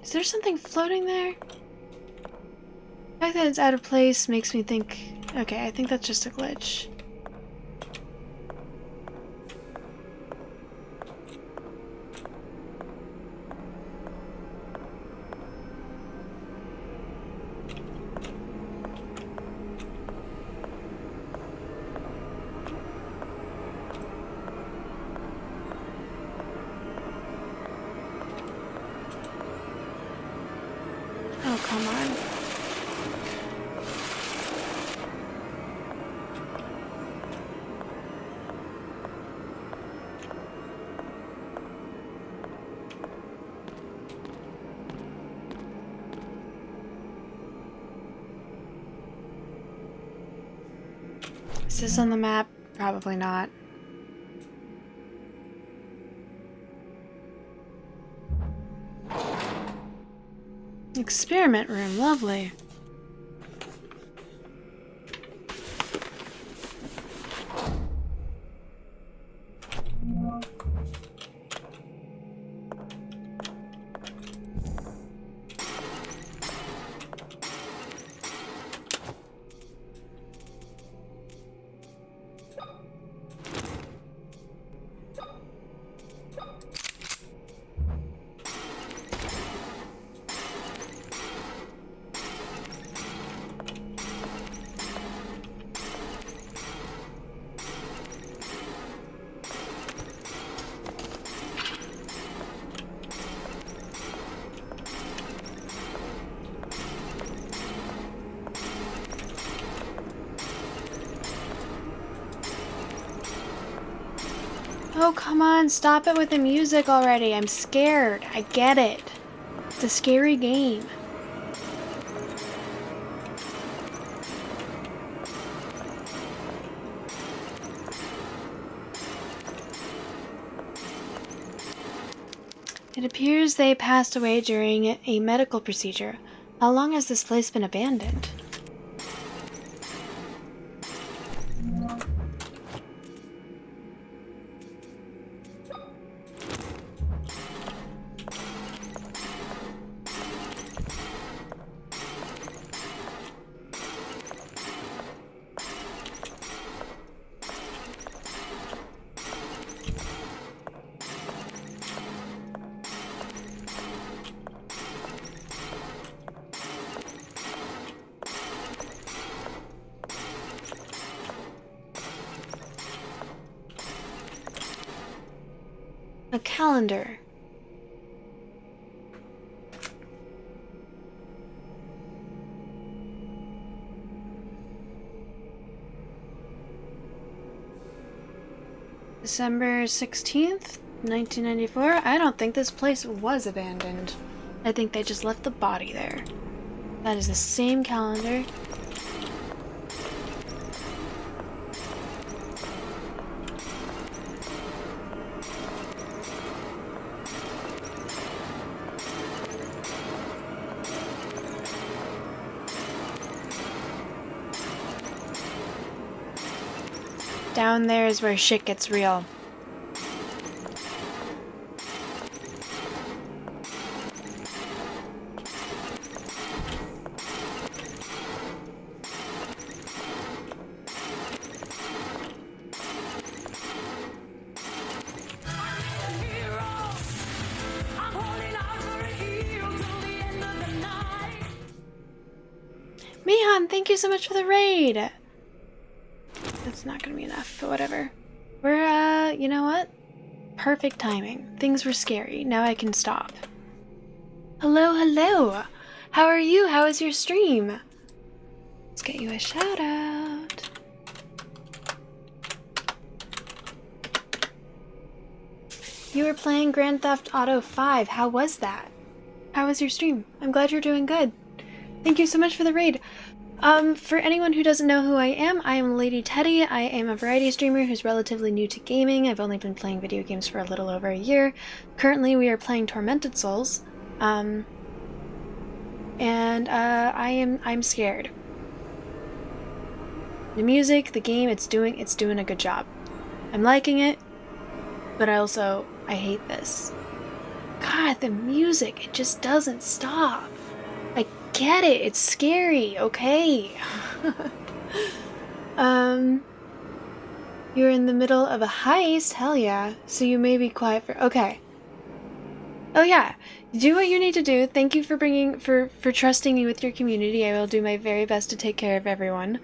Is there something floating there? The fact that it's out of place makes me think... Okay, I think that's just a glitch. Oh, come on. Is this on the map? Probably not. Experiment room, lovely. Oh, come on, stop it with the music already. I'm scared. I get it. It's a scary game. It appears they passed away during a medical procedure. How long has this place been abandoned? A calendar. December 16th, 1994. I don't think this place was abandoned. I think they just left the body there. That is the same calendar. Down there is where shit gets real. Mihan, thank you so much for the raid! That's not gonna be enough, but whatever. We're, you know what? Perfect timing. Things were scary. Now I can stop. Hello, hello! How are you? How is your stream? Let's get you a shout out. You were playing Grand Theft Auto 5. How was that? How was your stream? I'm glad you're doing good. Thank you so much for the raid. For anyone who doesn't know who I am Lady Teddy. I am a variety streamer who's relatively new to gaming. I've only been playing video games for a little over a year. Currently, we are playing Tormented Souls. I'm scared. The music, the game, it's doing a good job. I'm liking it, but I hate this. God, the music, it just doesn't stop. I get it, it's scary, okay? You're in the middle of a heist? Hell yeah. So you may be quiet for, okay. Oh yeah, do what you need to do. Thank you for trusting me with your community. I will do my very best to take care of everyone.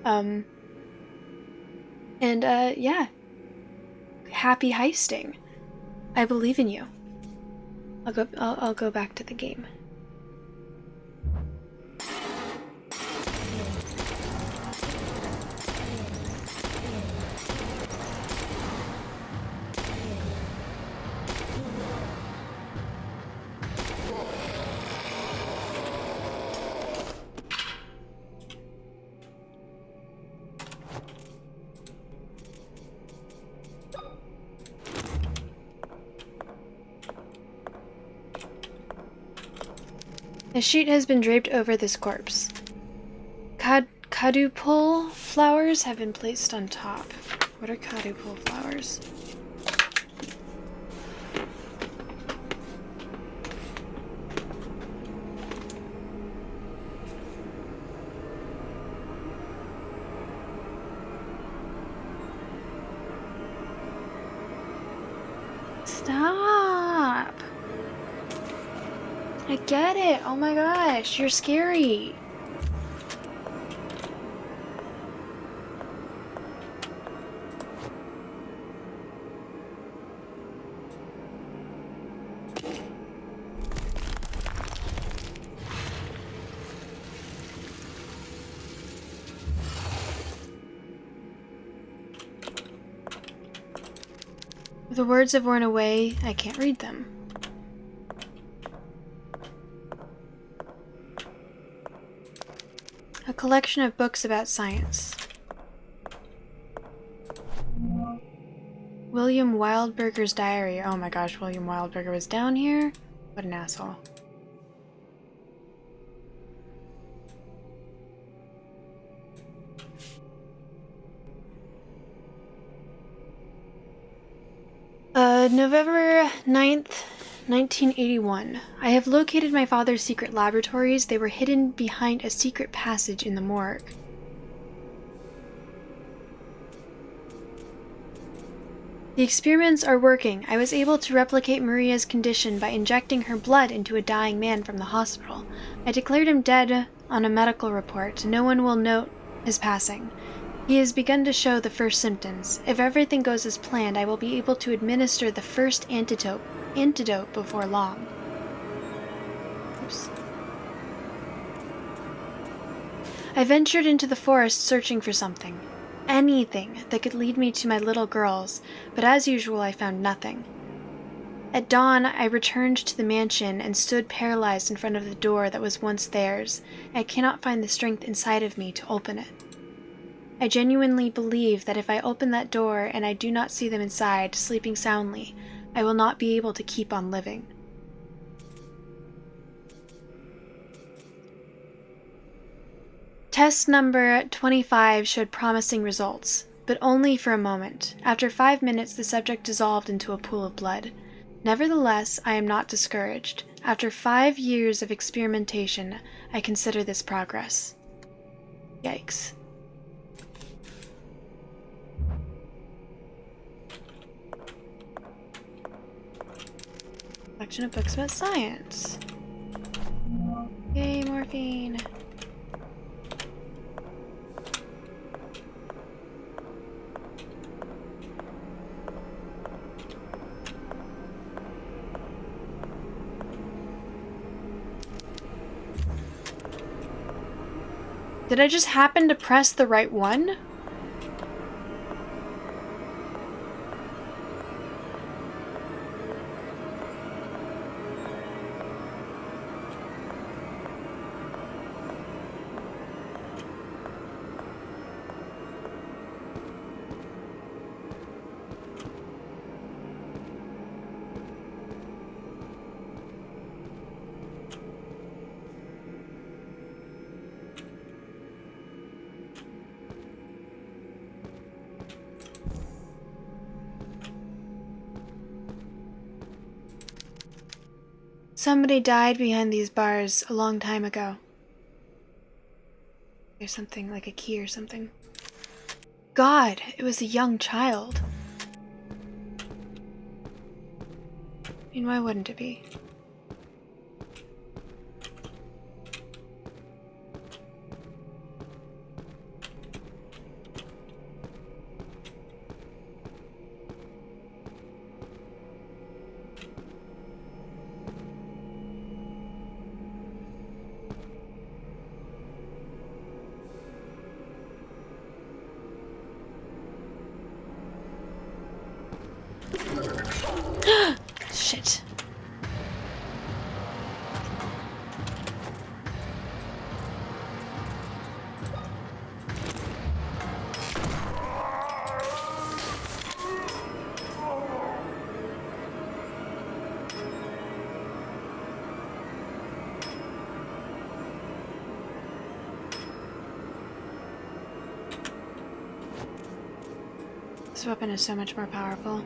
Yeah. Happy heisting. I believe in you. I'll go back to the game. A sheet has been draped over this corpse. Kadupul flowers have been placed on top. What are Kadupul flowers? Stop! I get it. Oh my gosh, you're scary. The words have worn away. I can't read them. A collection of books about science. William Wildberger's diary. Oh my gosh, William Wildberger was down here? What an asshole. November 9th, 1981. I have located my father's secret laboratories. They were hidden behind a secret passage in the morgue. The experiments are working. I was able to replicate Maria's condition by injecting her blood into a dying man from the hospital. I declared him dead on a medical report. No one will note his passing. He has begun to show the first symptoms. If everything goes as planned, I will be able to administer the first antidote before long. Oops. I ventured into the forest searching for something. Anything that could lead me to my little girls, but as usual I found nothing. At dawn, I returned to the mansion and stood paralyzed in front of the door that was once theirs. I cannot find the strength inside of me to open it. I genuinely believe that if I open that door and I do not see them inside, sleeping soundly, I will not be able to keep on living. Test number 25 showed promising results, but only for a moment. After 5 minutes, the subject dissolved into a pool of blood. Nevertheless, I am not discouraged. After 5 years of experimentation, I consider this progress. Yikes. Collection of books about science. Yay, morphine. Did I just happen to press the right one? Somebody died behind these bars a long time ago. There's something like a key or something. God, it was a young child. I mean, why wouldn't it be? Shit. This weapon is so much more powerful.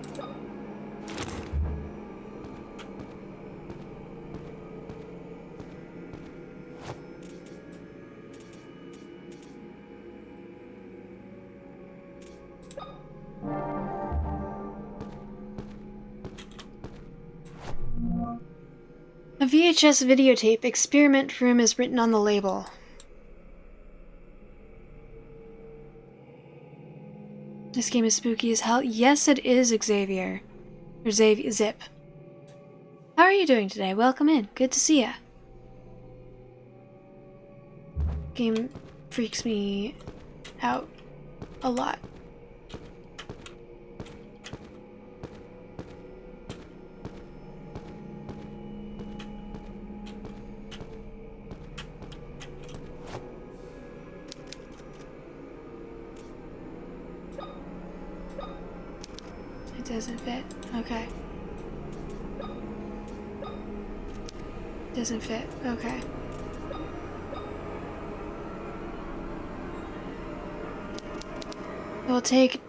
A VHS videotape. Experiment room is written on the label. This game is spooky as hell. Yes, it is, Xavier. Or Zip. How are you doing today? Welcome in. Good to see ya. Game freaks me out a lot. Doesn't fit. Okay. Doesn't fit. Okay. It will take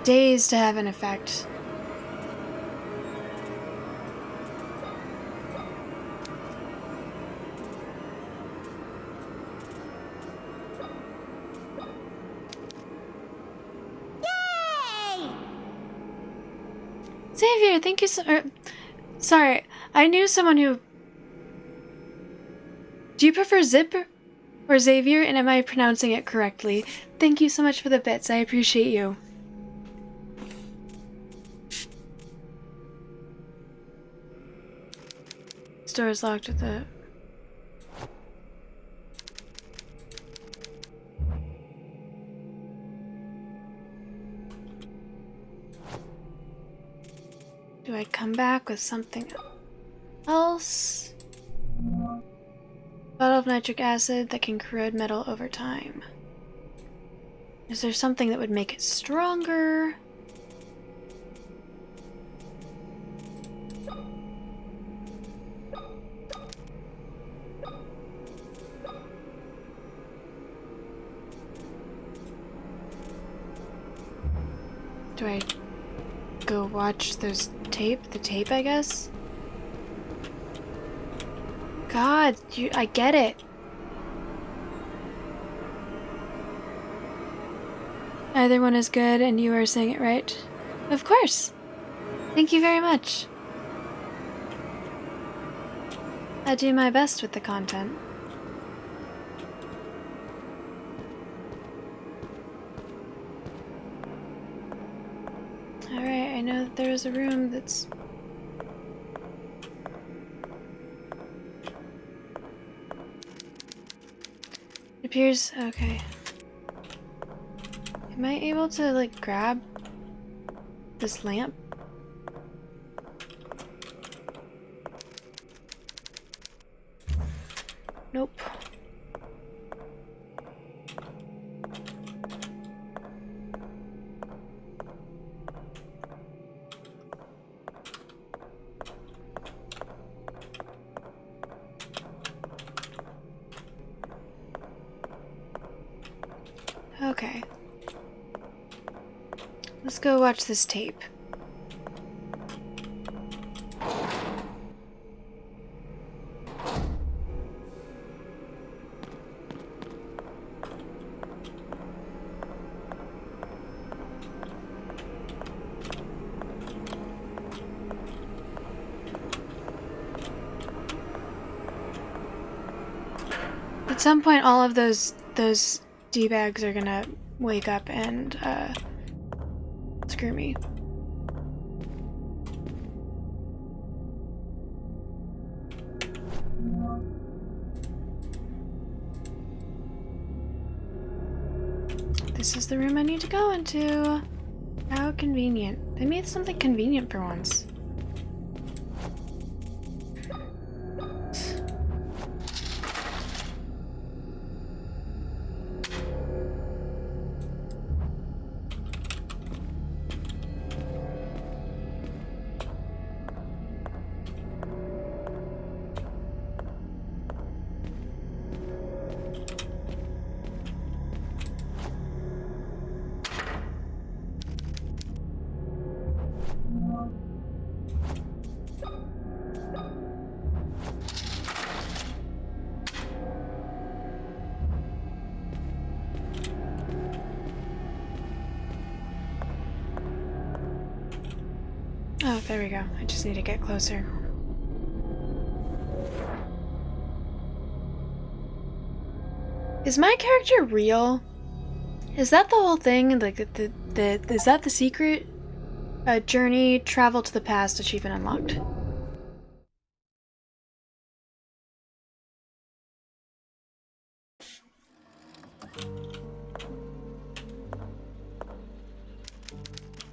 days to have an effect. Xavier, thank you so. Sorry, I knew someone who. Do you prefer Zip or Xavier? And am I pronouncing it correctly? Thank you so much for the bits. I appreciate you. This door is locked with the. Do I come back with something else? Bottle of nitric acid that can corrode metal over time. Is there something that would make it stronger? Do I go watch those the tape, I guess? God, I get it. Either one is good and you are saying it right. Of course. Thank you very much. I do my best with the content. Alright, I know that there is a room that's... It appears... okay. Am I able to, like, grab this lamp? Nope. Okay. Let's go watch this tape. At some point, all of those D-bags are gonna wake up and screw me. This is the room I need to go into. How convenient. They made something convenient for once. Oh, there we go. I just need to get closer. Is my character real? Is that the whole thing? Like, is that the secret? Journey, travel to the past, achievement unlocked.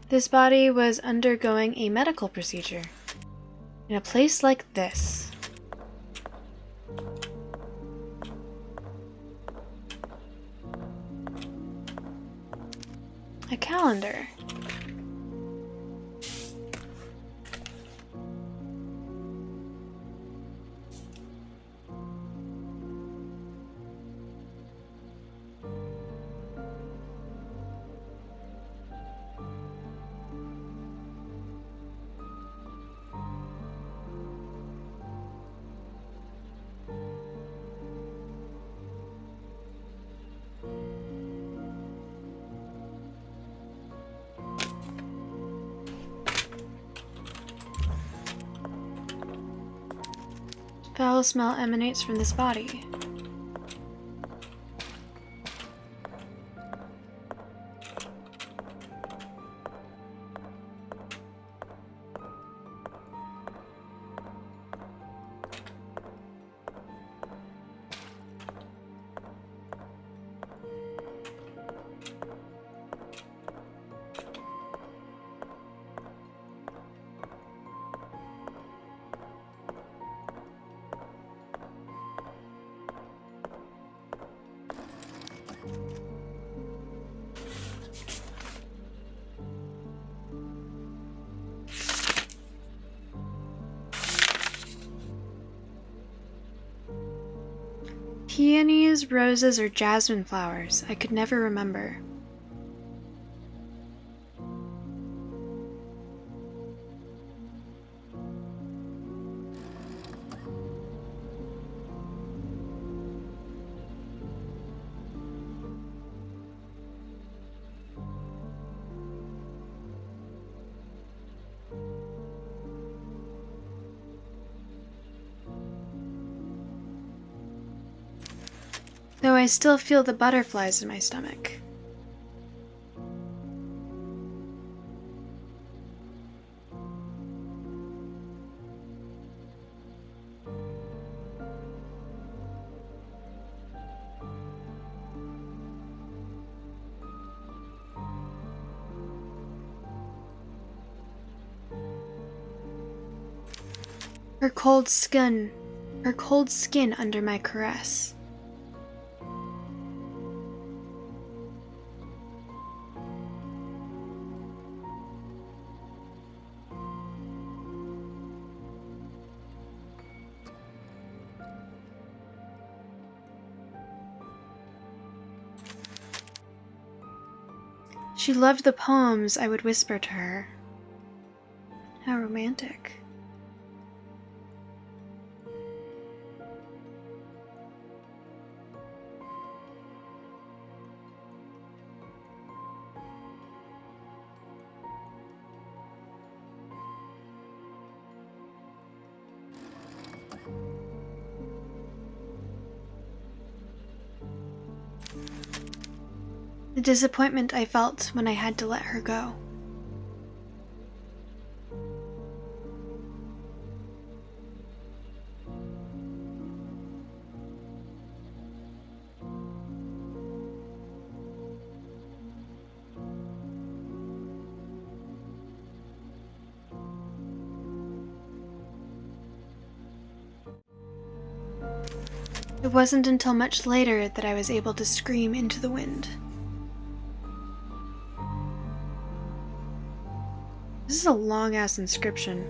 This body was undergoing a medical procedure. In a place like this. A calendar. Foul smell emanates from this body. Peonies, roses, or jasmine flowers. I could never remember. Though I still feel the butterflies in my stomach. Her cold skin under my caress. She loved the poems I would whisper to her. How romantic. The disappointment I felt when I had to let her go. It wasn't until much later that I was able to scream into the wind. This is a long-ass inscription.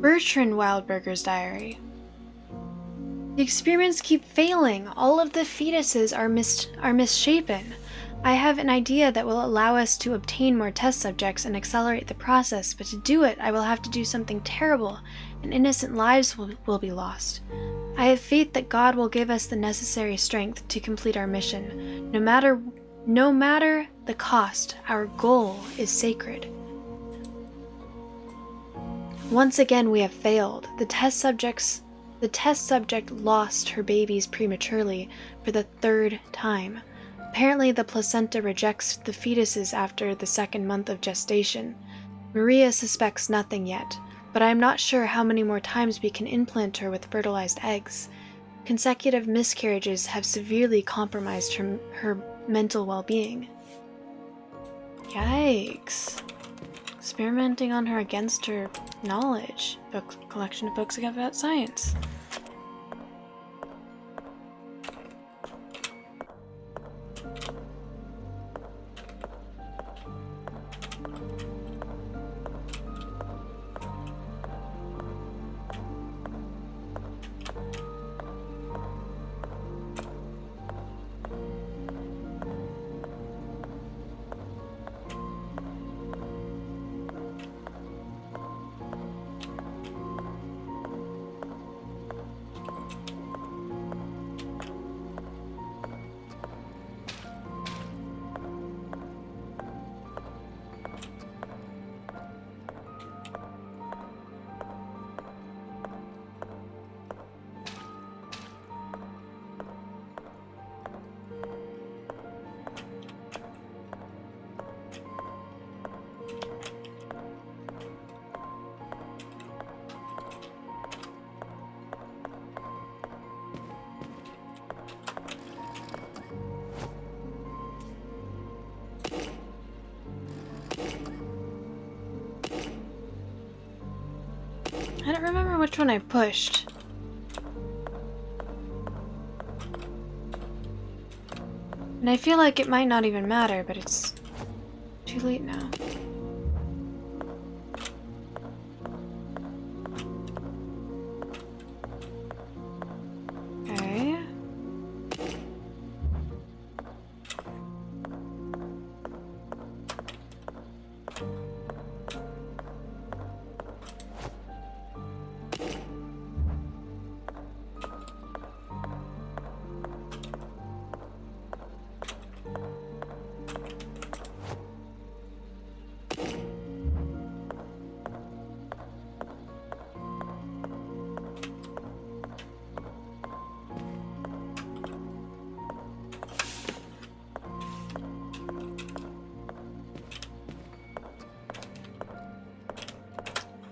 Bertrand Wildberger's diary. The experiments keep failing. All of the fetuses are misshapen. I have an idea that will allow us to obtain more test subjects and accelerate the process, but to do it, I will have to do something terrible, and innocent lives will be lost. I have faith that God will give us the necessary strength to complete our mission. No matter the cost, our goal is sacred. Once again, we have failed. The The test subject lost her babies prematurely for the 3rd time. Apparently, the placenta rejects the fetuses after the 2nd month of gestation. Maria suspects nothing yet, but I am not sure how many more times we can implant her with fertilized eggs. Consecutive miscarriages have severely compromised her mental well-being. Yikes. Experimenting on her against her knowledge. Collection of books about science. I don't remember which one I pushed. And I feel like it might not even matter, but it's too late now. Okay.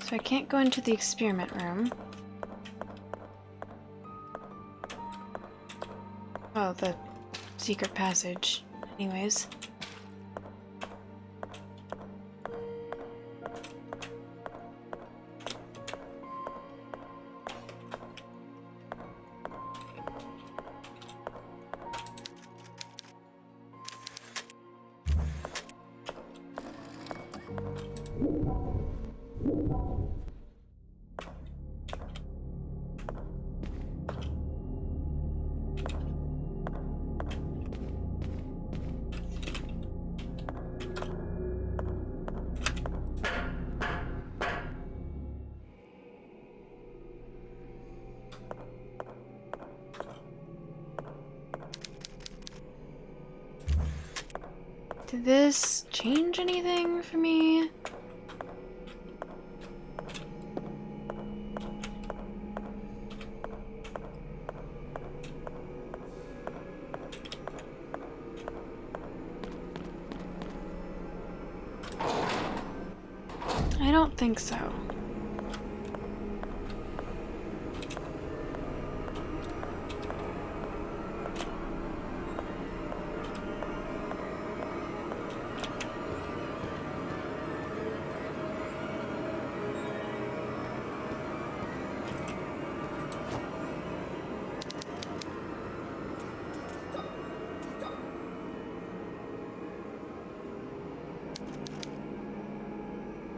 So I can't go into the experiment room. Oh, the secret passage. Anyways. Did this change anything for me? I don't think so.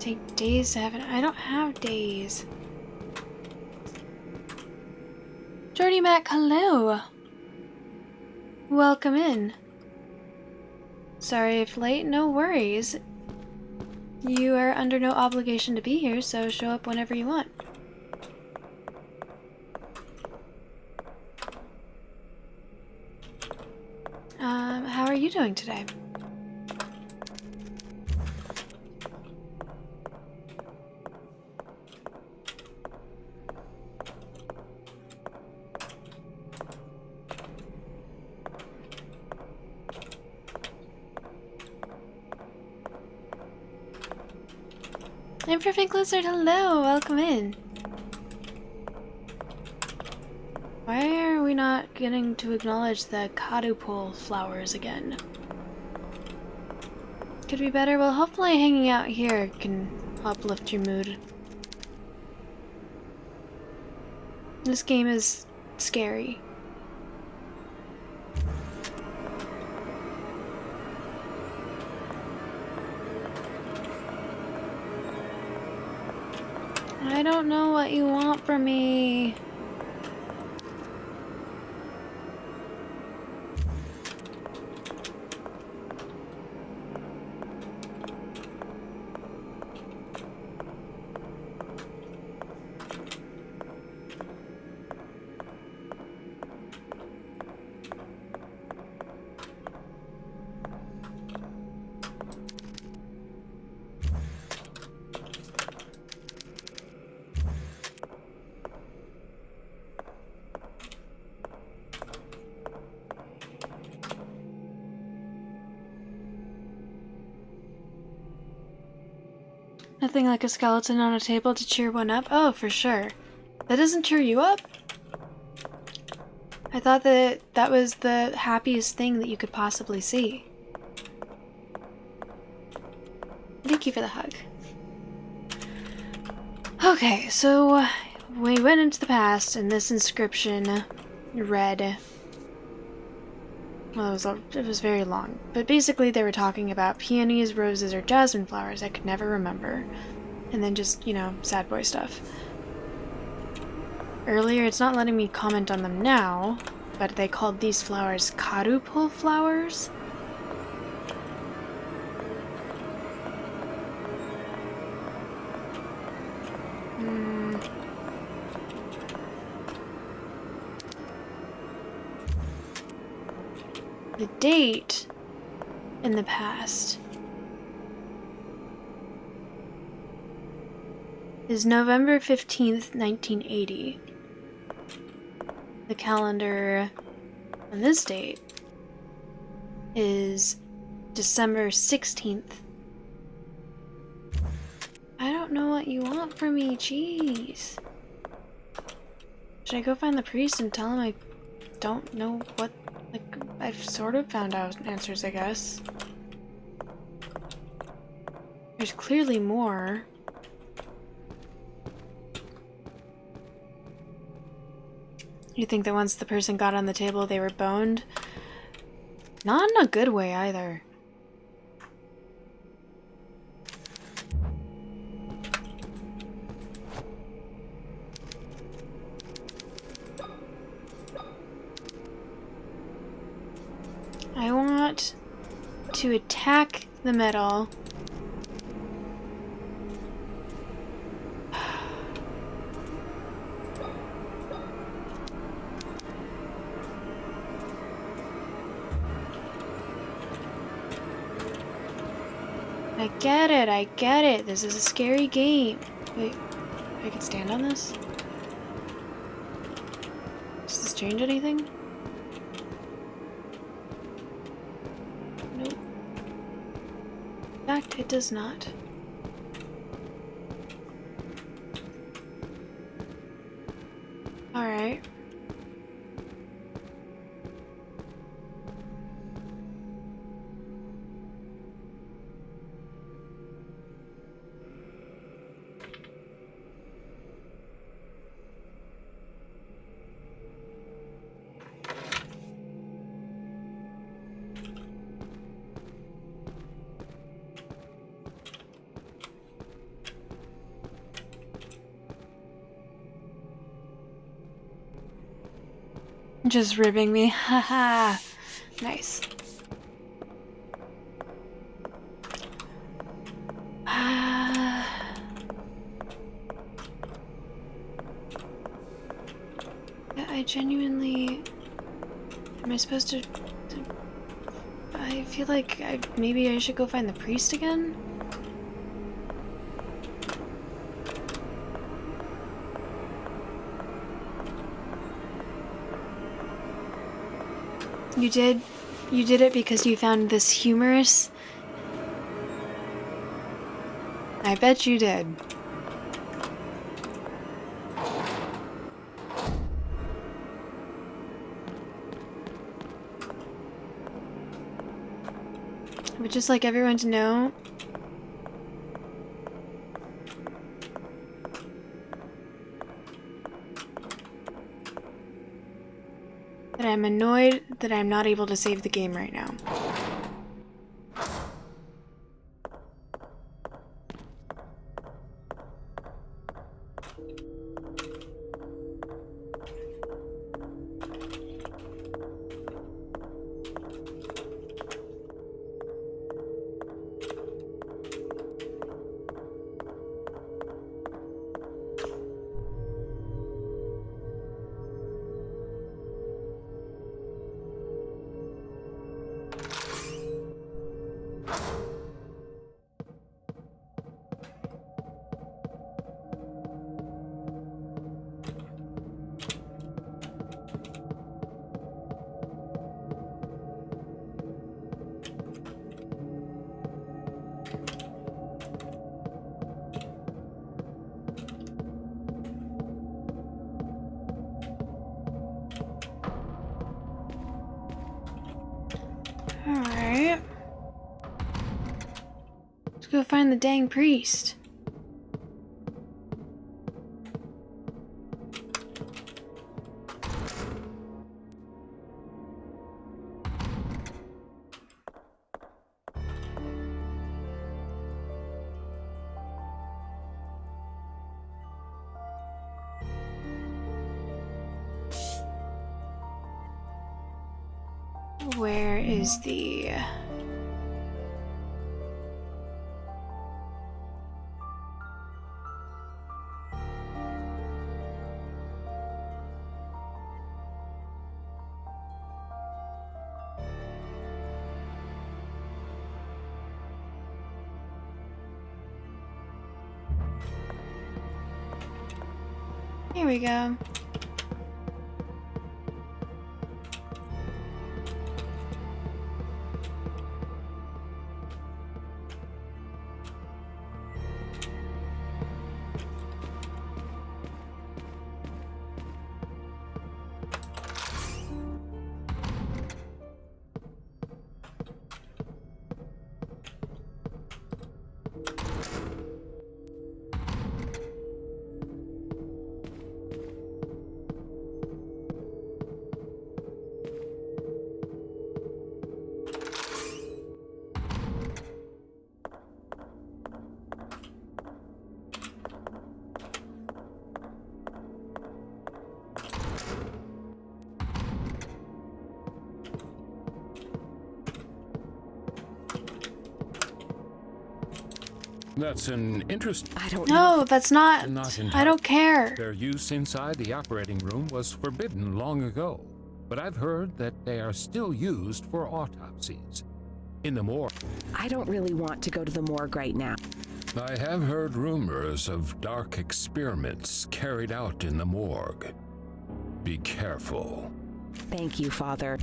Take days to have it. I don't have days. Jordy Mac, hello. Welcome in. Sorry if late, no worries. You are under no obligation to be here, so show up whenever you want. How are you doing today? Imperfect Lizard, hello! Welcome in. Why are we not getting to acknowledge the Kadupol flowers again? Could be better. Well, hopefully hanging out here can uplift your mood. This game is scary. I don't know what you want from me. Nothing like a skeleton on a table to cheer one up? Oh, for sure. That doesn't cheer you up? I thought that that was the happiest thing that you could possibly see. Thank you for the hug. Okay, so we went into the past and this inscription read... Well, it was very long. But basically they were talking about peonies, roses, or jasmine flowers. I could never remember. And then just, you know, sad boy stuff. Earlier, it's not letting me comment on them now, but they called these flowers Kadupol flowers. The date in the past is November 15th, 1980. The calendar on this date is December 16th. I don't know what you want from me, jeez. Should I go find the priest and tell him I don't know what... Like, I've sort of found out answers, I guess. There's clearly more. You think that once the person got on the table, they were boned? Not in a good way, either. I want to attack the metal. I get it. This is a scary game. Wait, I can stand on this? Does this change anything? Nope. In fact, it does not. Alright. Just ribbing me. Haha. Nice. Yeah, I genuinely... Am I supposed to... I feel like maybe I should go find the priest again? You did it because you found this humorous? I bet you did. I would just like everyone to know that I'm annoyed that I'm not able to save the game right now. Alright. Let's go find the dang priest. Where is the... Here we go. That's an interest. I don't know. No, that's not... Not I don't care. Their use inside the operating room was forbidden long ago, but I've heard that they are still used for autopsies. In the morgue. I don't really want to go to the morgue right now. I have heard rumors of dark experiments carried out in the morgue. Be careful. Thank you, Father.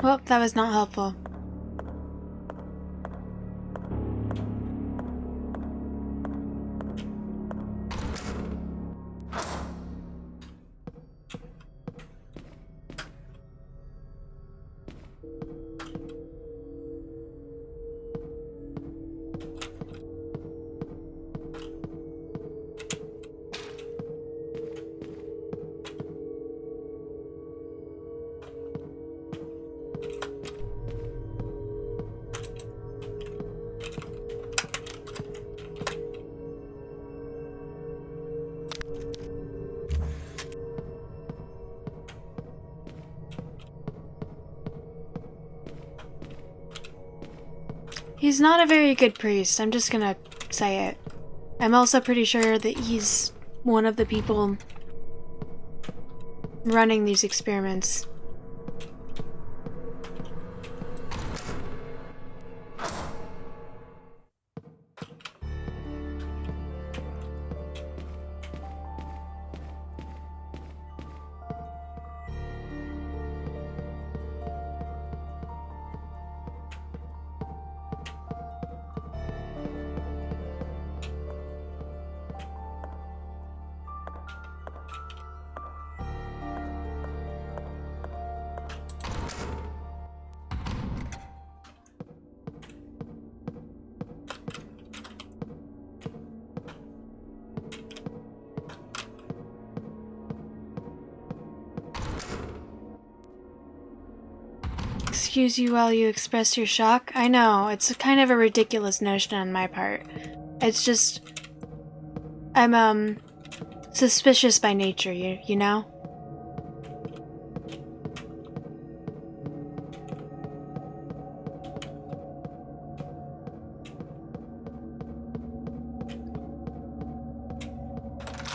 Well, that was not helpful. He's not a very good priest, I'm just gonna say it. I'm also pretty sure that he's one of the people running these experiments. excuse you while you express your shock? I know, it's kind of a ridiculous notion on my part. It's just... I'm, suspicious by nature, you know?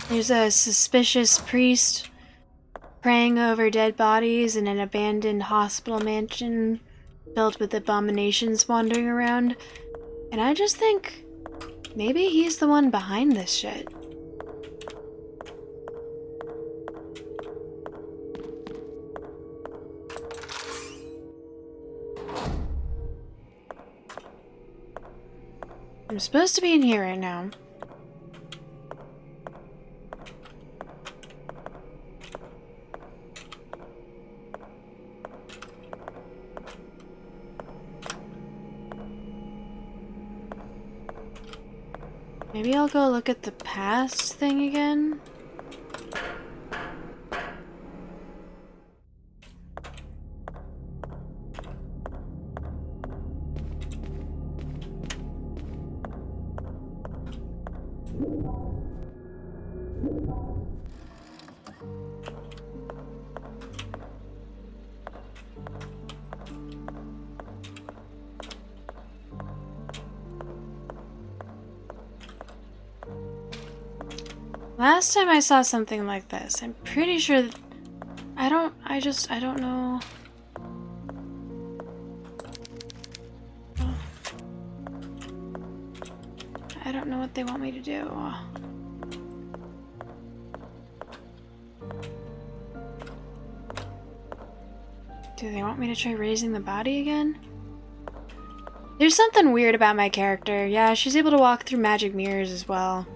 There's a suspicious priest praying over dead bodies in an abandoned hospital mansion filled with abominations wandering around. And I just think maybe he's the one behind this shit. I'm supposed to be in here right now. Maybe I'll go look at the past thing again. Last time I saw something like this, I'm pretty sure that I don't know. I don't know what they want me to do. Do they want me to try raising the body again? There's something weird about my character. Yeah, she's able to walk through magic mirrors as well.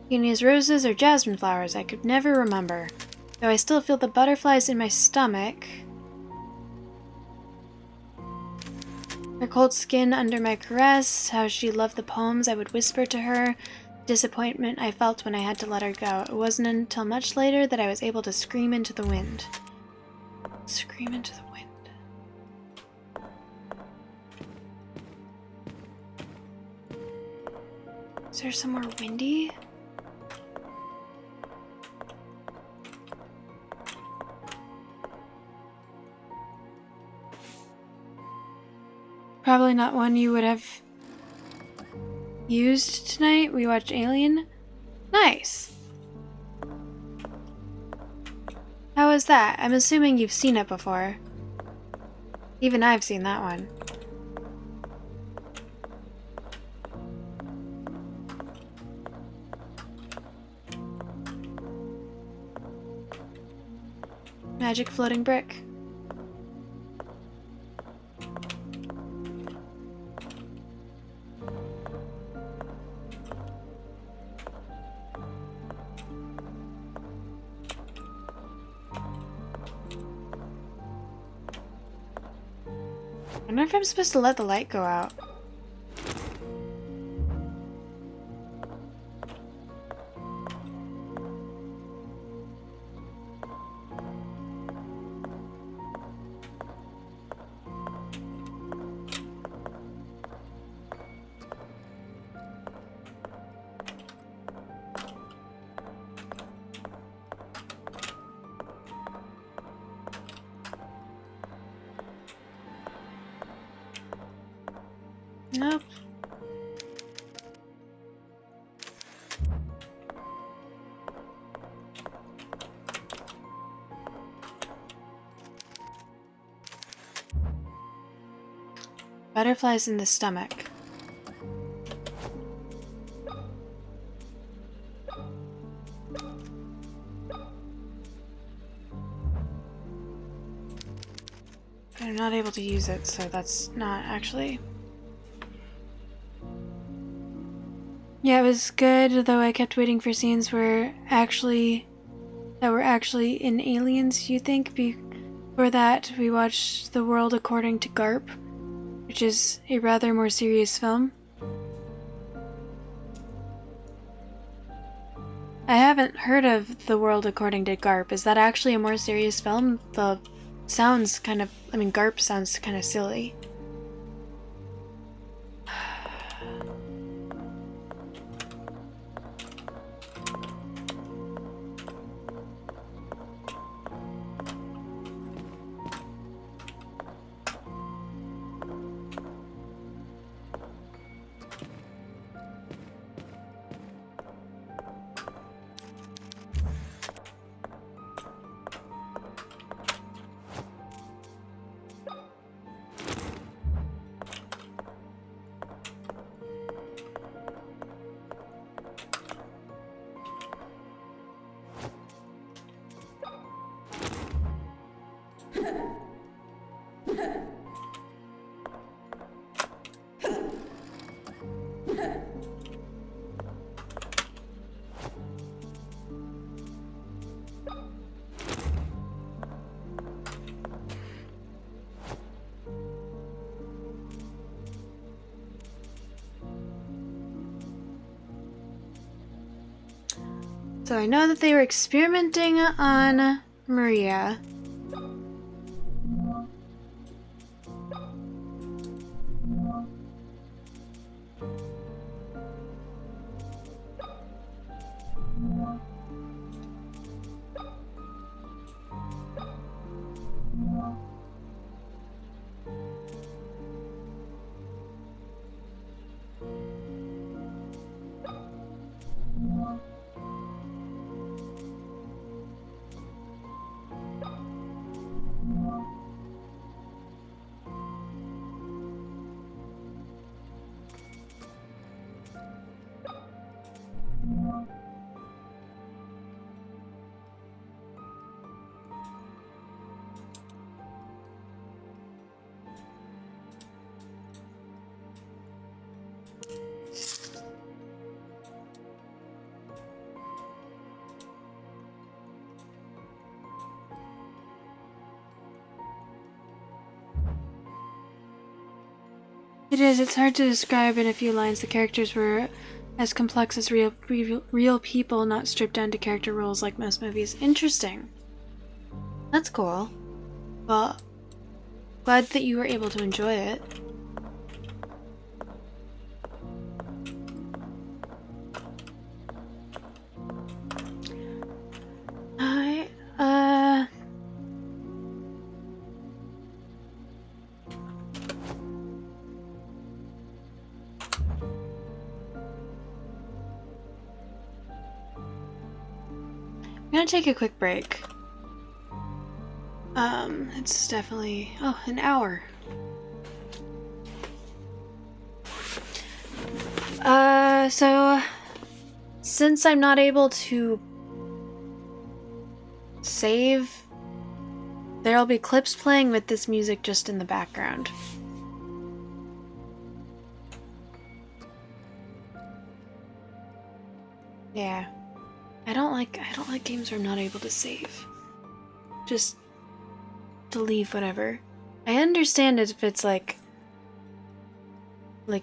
Peonies, roses, or jasmine flowers, I could never remember. Though I still feel the butterflies in my stomach. Her cold skin under my caress, how she loved the poems I would whisper to her, the disappointment I felt when I had to let her go. It wasn't until much later that I was able to scream into the wind. Scream into the wind. Is there somewhere windy? Probably not one you would have used tonight. We watched Alien. Nice. How was that? I'm assuming you've seen it before. Even I've seen that one. Magic floating brick. I wonder if I'm supposed to let the light go out. Nope. Butterflies in the stomach. I'm not able to use it, so that's not actually... Yeah, it was good, though I kept waiting for scenes that were actually in Aliens, you think? Before that, we watched The World According to Garp, which is a rather more serious film. I haven't heard of The World According to Garp. Is that actually a more serious film? The sounds kind of... I mean, Garp sounds kind of silly. So I know that they were experimenting on Maria. It is. It's hard to describe in a few lines. The characters were as complex as real people, not stripped down to character roles like most movies. Interesting. That's cool. Well, glad that you were able to enjoy it. I'm gonna take a quick break. It's definitely, an hour. So since I'm not able to save, there'll be clips playing with this music just in the background. Yeah. I don't like games where I'm not able to save. Just to leave whatever. I understand it if it's like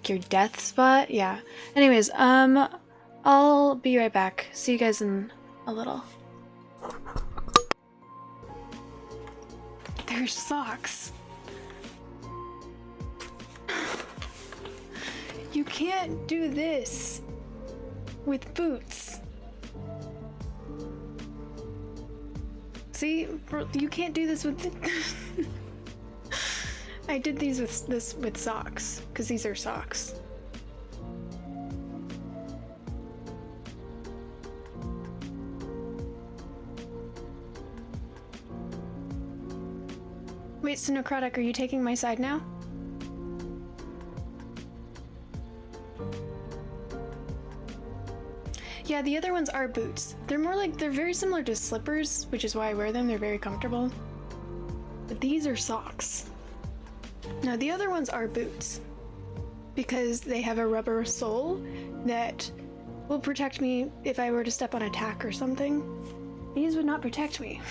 your death spot. Yeah. Anyways, I'll be right back. See you guys in a little. There's socks. You can't do this with boots. See, you can't do this with. I did these with socks because these are socks. Wait, so Necrotic, are you taking my side now? Yeah, the other ones are boots. They're very similar to slippers, which is why I wear them. They're very comfortable. But these are socks. Now, the other ones are boots because they have a rubber sole that will protect me if I were to step on a tack or something. These would not protect me.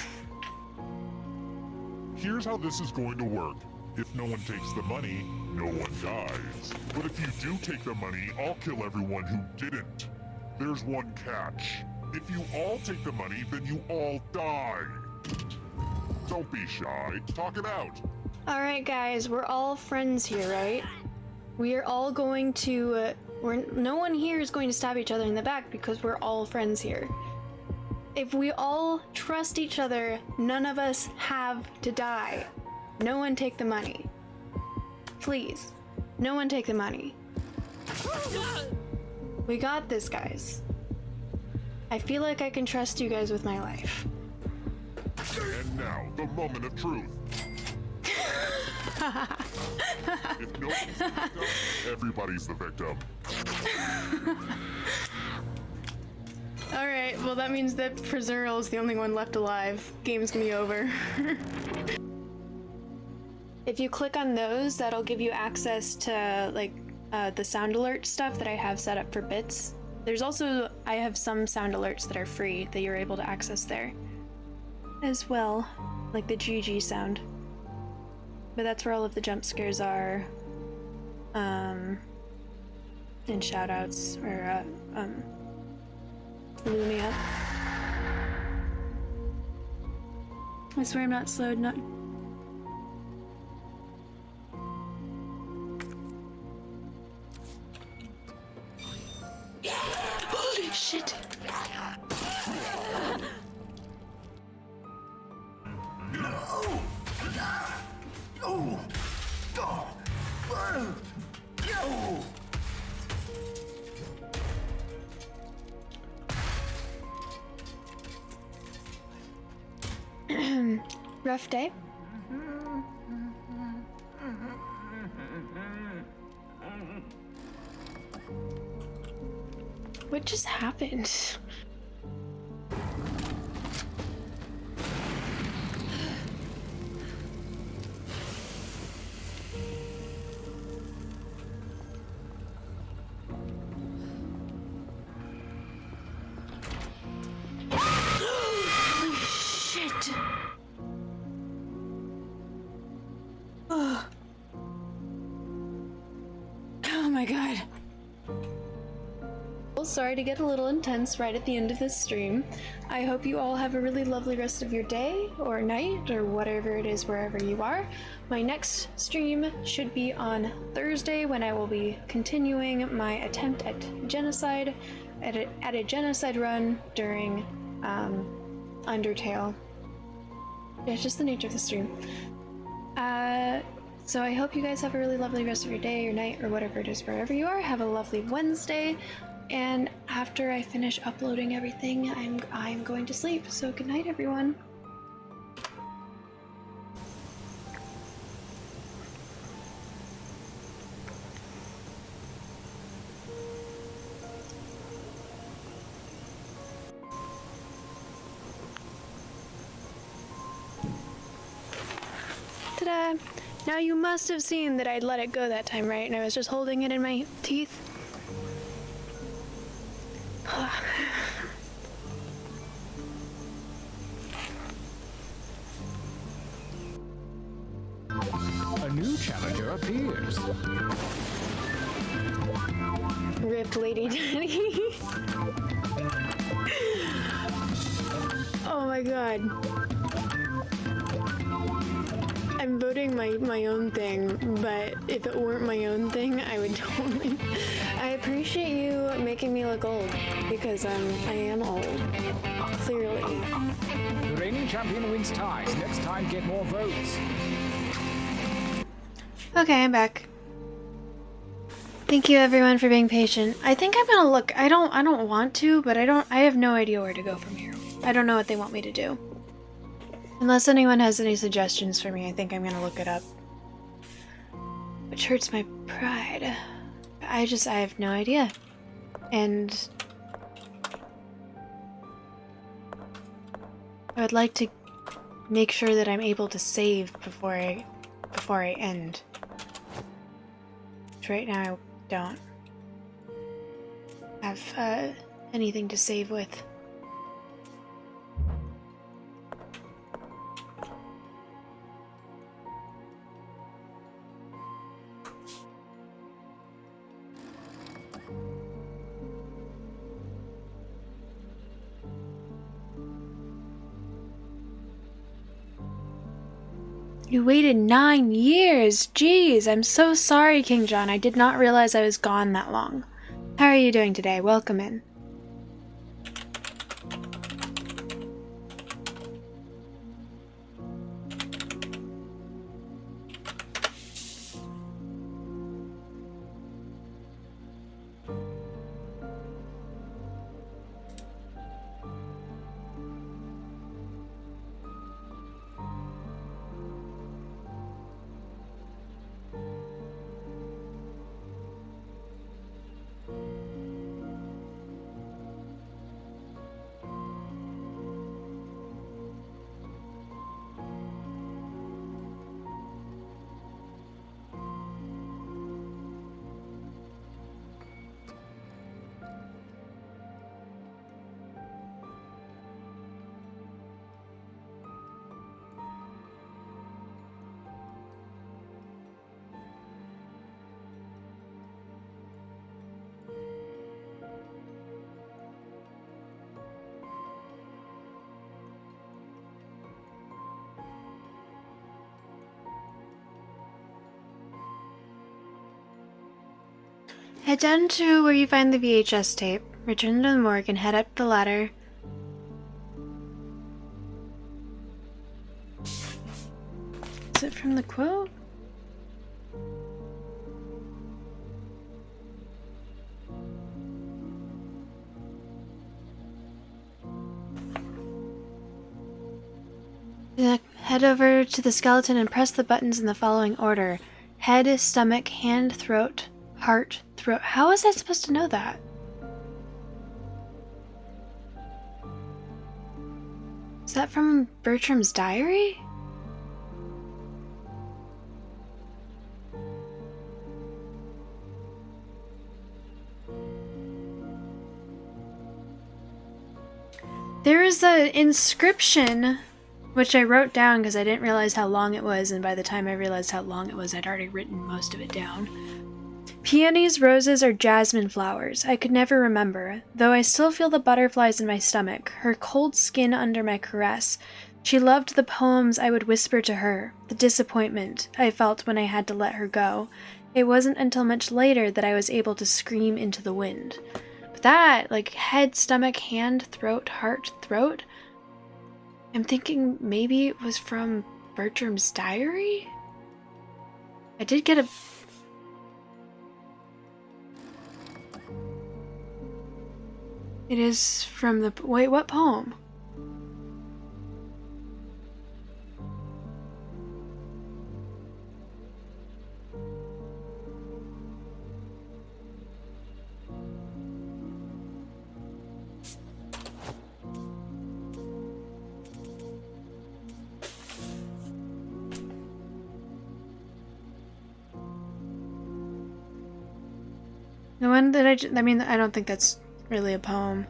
Here's how this is going to work. If no one takes the money, no one dies. But if you do take the money, I'll kill everyone who didn't. There's one catch. If you all take the money, then you all die. Don't be shy. Talk it out. Alright guys, we're all friends here, right? We are all going to, no one here is going to stab each other in the back because we're all friends here. If we all trust each other, none of us have to die. No one take the money. Please, no one take the money. We got this, guys. I feel like I can trust you guys with my life. And now, the moment of truth. If no one's the victim, everybody's the victim. Alright, well that means that Prezeral is the only one left alive. Game's gonna be over. If you click on those, that'll give you access to like the sound alert stuff that I have set up for bits. There's also, I have some sound alerts that are free that you're able to access there as well, like the GG sound. But that's where all of the jump scares are, and shoutouts, or Lumia. I swear I'm not slowed, not. Holy shit! Rough day? What just happened? Holy shit! Oh. Oh my god. Well, sorry to get a little intense right at the end of this stream. I hope you all have a really lovely rest of your day or night or whatever it is wherever you are. My next stream should be on Thursday when I will be continuing my attempt at genocide, at a genocide run during Undertale. Yeah, it's just the nature of the stream. So I hope you guys have a really lovely rest of your day or night or whatever it is wherever you are. Have a lovely Wednesday. And after I finish uploading everything, I'm going to sleep. So good night, everyone. Ta-da! Now you must have seen that I'd let it go that time, right? And I was just holding it in my teeth. A new challenger appears. Rip Lady Daddy. Oh my god. I'm voting my own thing, but if it weren't my own thing, I would totally. I appreciate you making me look old, because I am old. Clearly. The reigning champion wins ties. Next time, get more votes. Okay, I'm back. Thank you everyone for being patient. I think I'm gonna look. I don't want to, but I have no idea where to go from here. I don't know what they want me to do. Unless anyone has any suggestions for me, I think I'm gonna look it up. Which hurts my pride. I have no idea. And I would like to make sure that I'm able to save before I end. Which right now I don't have anything to save with. You waited 9 years. Jeez, I'm so sorry, King John. I did not realize I was gone that long. How are you doing today? Welcome in. Head down to where you find the VHS tape, return to the morgue, and head up the ladder. Is it from the quote? Head over to the skeleton and press the buttons in the following order. Head, stomach, hand, throat, heart, throat. How was I supposed to know that? Is that from Bertram's diary? There is an inscription, which I wrote down because I didn't realize how long it was, and by the time I realized how long it was, I'd already written most of it down. Peonies, roses, or jasmine flowers. I could never remember, though I still feel the butterflies in my stomach, her cold skin under my caress. She loved the poems I would whisper to her, the disappointment I felt when I had to let her go. It wasn't until much later that I was able to scream into the wind. But that, like, head, stomach, hand, throat, heart, throat, I'm thinking maybe it was from Bertram's diary? I did get a... It is from the... Wait, what poem? The one that I mean, I don't think that's really a poem.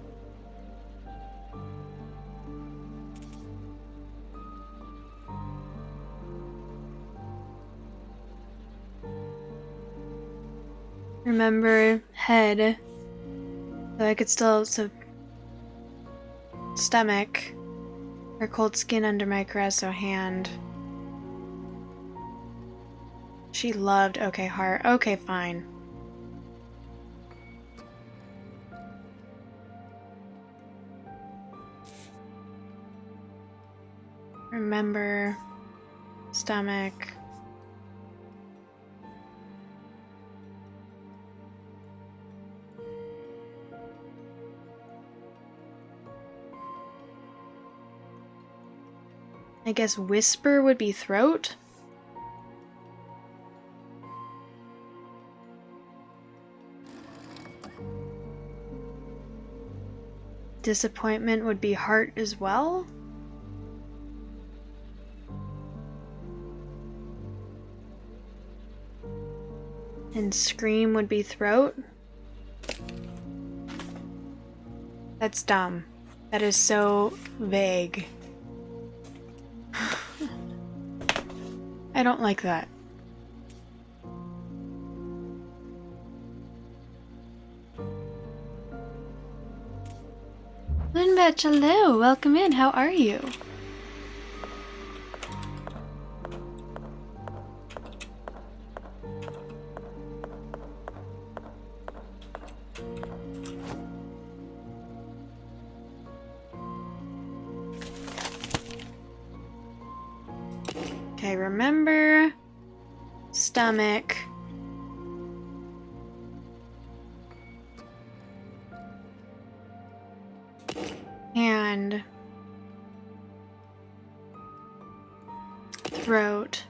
Remember, head. So I could still, stomach. Her cold skin under my caress, so hand. She loved, okay, heart. Okay, fine. Remember, stomach. I guess whisper would be throat? Disappointment would be heart as well? And scream would be throat? That's dumb. That is so vague. I don't like that. Linbetch, hello! Welcome in, how are you? Okay, remember stomach. Hand. Throat.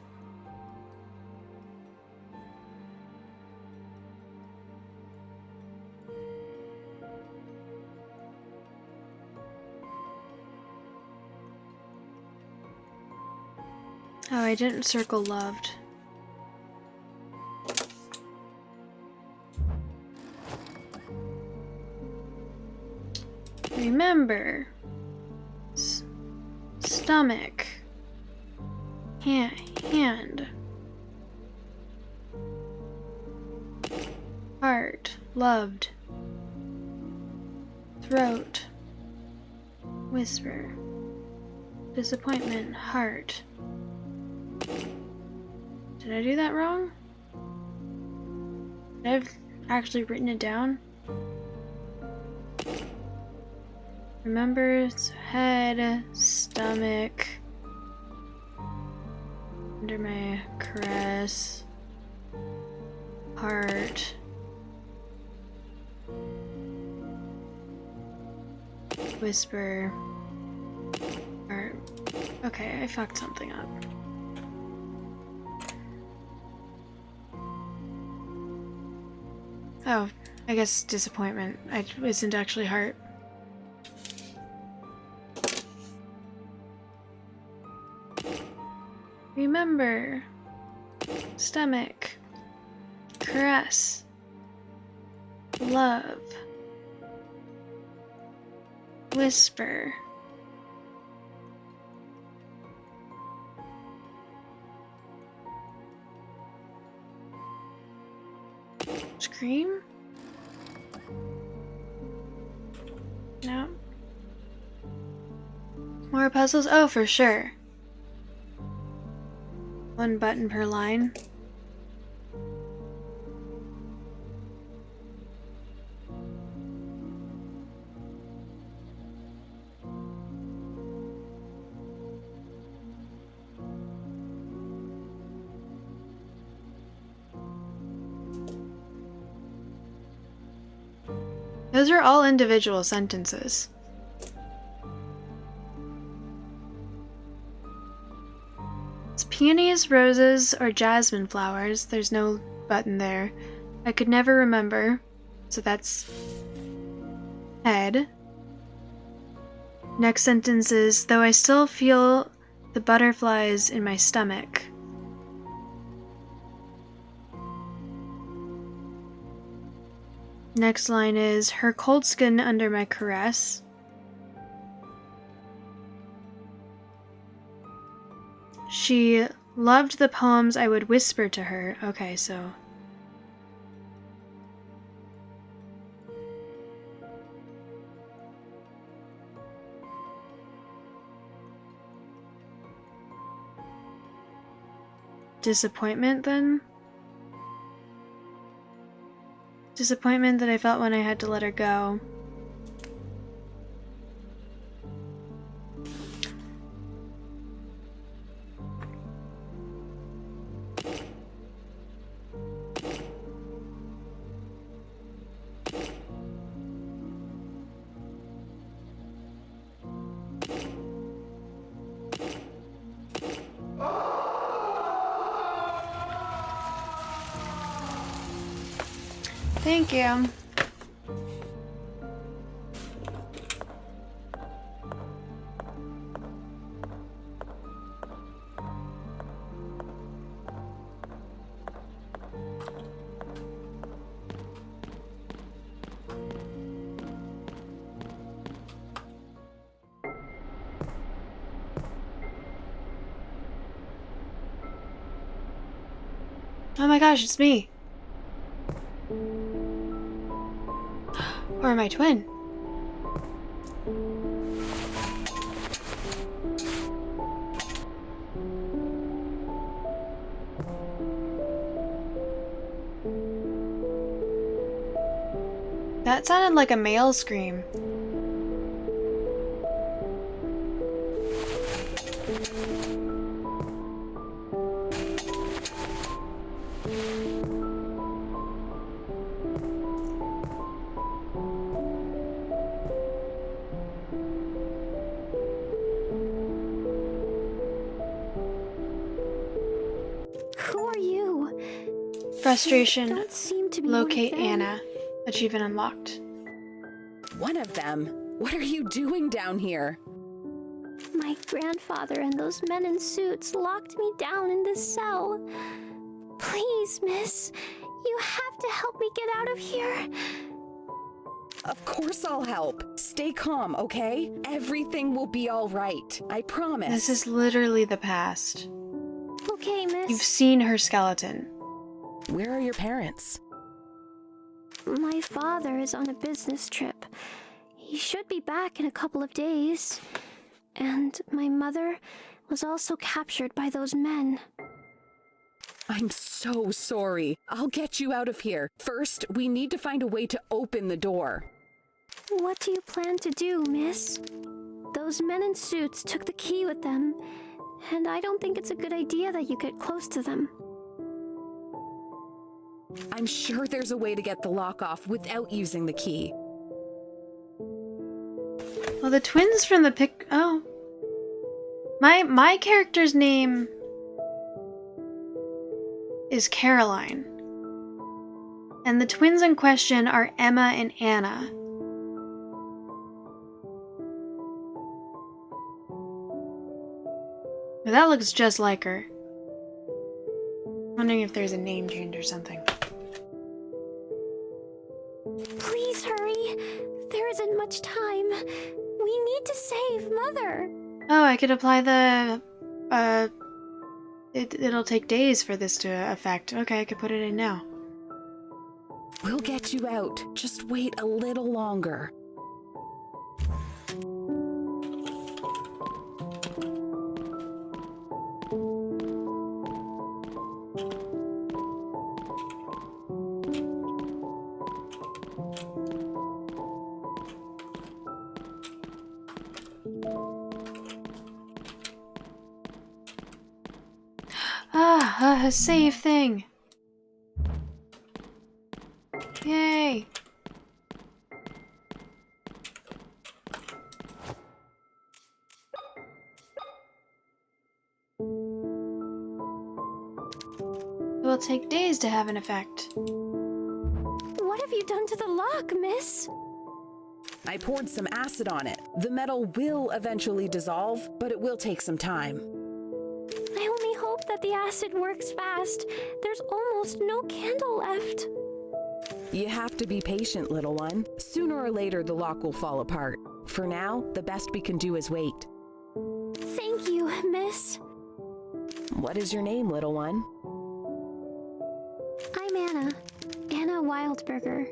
Oh, I didn't circle loved. Remember. Stomach. Hand. Heart. Loved. Throat. Whisper. Disappointment. Heart. Did I do that wrong? I've actually written it down. Remember, head, stomach, under my caress, heart, whisper, heart. Okay, I fucked something up. Oh, I guess disappointment. It isn't actually heart. Remember. Stomach. Caress. Love. Whisper. Scream? No. More puzzles? Oh, for sure. One button per line. Those are all individual sentences. It's peonies, roses, or jasmine flowers. There's no button there. I could never remember. So that's head. Next sentence is, though I still feel the butterflies in my stomach. Next line is, her cold skin under my caress. She loved the poems I would whisper to her. Okay, so. Disappointment then? Disappointment that I felt when I had to let her go. Thank you. Oh my gosh, it's me. Or my twin. That sounded like a male scream. Who are you? Frustration. Don't seem to be Locate one of them. Anna. Achievement unlocked. One of them? What are you doing down here? My grandfather and those men in suits locked me down in this cell. Please, miss, you have to help me get out of here. Of course I'll help. Stay calm, okay? Everything will be all right. I promise. This is literally the past. Okay, miss. You've seen her skeleton. Where are your parents? My father is on a business trip. He should be back in a couple of days. And my mother was also captured by those men. I'm so sorry. I'll get you out of here. First, we need to find a way to open the door. What do you plan to do, miss? Those men in suits took the key with them, and I don't think it's a good idea that you get close to them. I'm sure there's a way to get the lock off without using the key. Well, the twins from the pic. Oh. My character's name is Caroline. And the twins in question are Emma and Anna. But that looks just like her. Wondering if there's a name change or something. Please hurry. There isn't much time. We need to save Mother. Oh, I could apply the, it'll take days for this to affect. Okay, I could put it in now. We'll get you out. Just wait a little longer. Ah, a save thing. Yay. It will take days to have an effect. What have you done to the lock, miss? I poured some acid on it. The metal will eventually dissolve, but it will take some time. I only hope that the acid works fast. There's almost no candle left. You have to be patient, little one. Sooner or later, the lock will fall apart. For now, the best we can do is wait. Thank you, miss. What is your name, little one? I'm Anna. Anna Wildberger.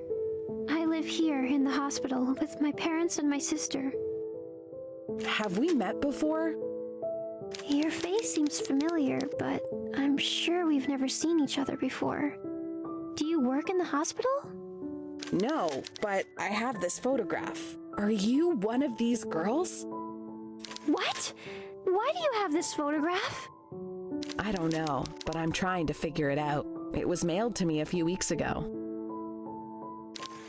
I live here in the hospital with my parents and my sister. Have we met before? Your face seems familiar, but I'm sure we've never seen each other before. Do you work in the hospital? No, but I have this photograph. Are you one of these girls? What? Why do you have this photograph? I don't know, but I'm trying to figure it out. It was mailed to me a few weeks ago.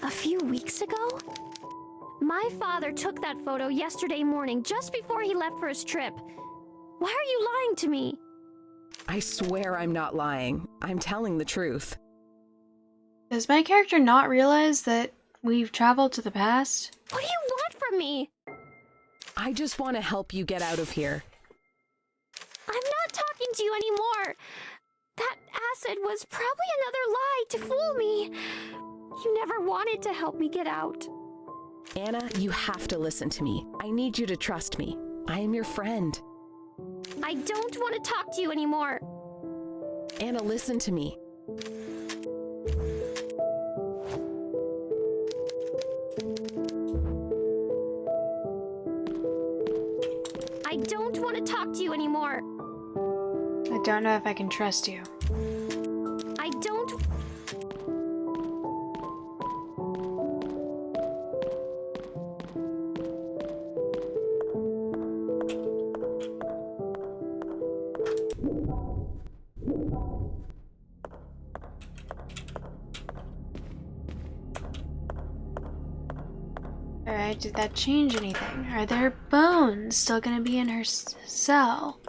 A few weeks ago? My father took that photo yesterday morning, just before he left for his trip. Why are you lying to me? I swear I'm not lying. I'm telling the truth. Does my character not realize that we've traveled to the past? What do you want from me? I just want to help you get out of here. I'm not talking to you anymore. That acid was probably another lie to fool me. You never wanted to help me get out. Anna, you have to listen to me. I need you to trust me. I am your friend. I don't want to talk to you anymore. Anna, listen to me. I don't want to talk to you anymore. I don't know if I can trust you. I don't... Alright, did that change anything? Are there bones still gonna be in her cell?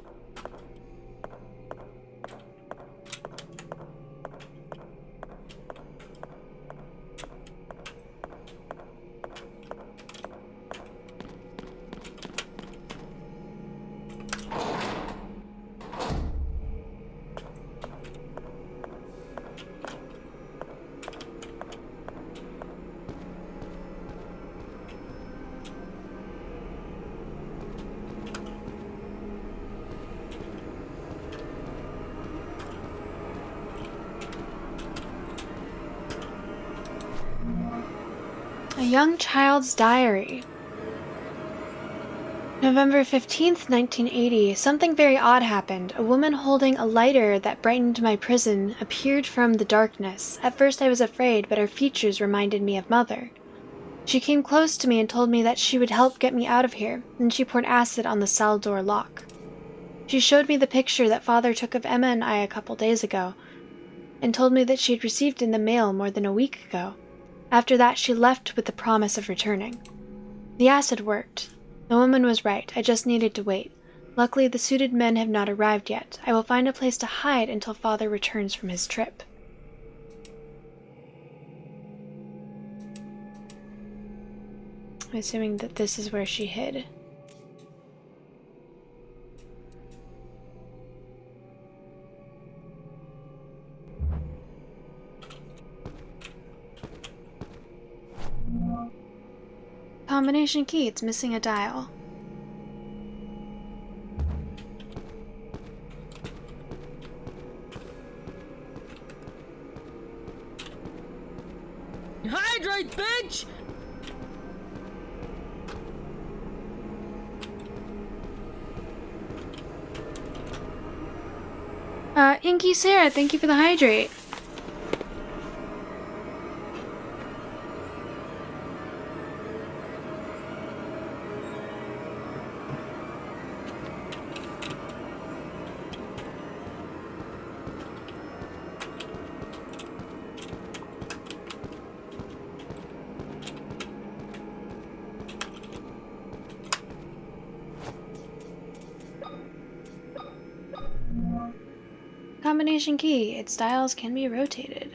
A young child's diary. November 15th, 1980. Something very odd happened. A woman holding a lighter that brightened my prison appeared from the darkness. At first I was afraid, but her features reminded me of Mother. She came close to me and told me that she would help get me out of here, and she poured acid on the cell door lock. She showed me the picture that Father took of Emma and I a couple days ago, and told me that she had received it in the mail more than a week ago. After that, she left with the promise of returning. The acid worked. The woman was right. I just needed to wait. Luckily, the suited men have not arrived yet. I will find a place to hide until Father returns from his trip. I'm assuming that this is where she hid. Combination key, it's missing a dial. Hydrate, bitch! Inky Sarah, thank you for the hydrate. Combination key, its dials can be rotated.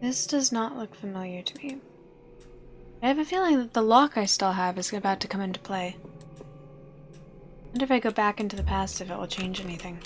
This does not look familiar to me. I have a feeling that the lock I still have is about to come into play. I wonder if I go back into the past if it will change anything.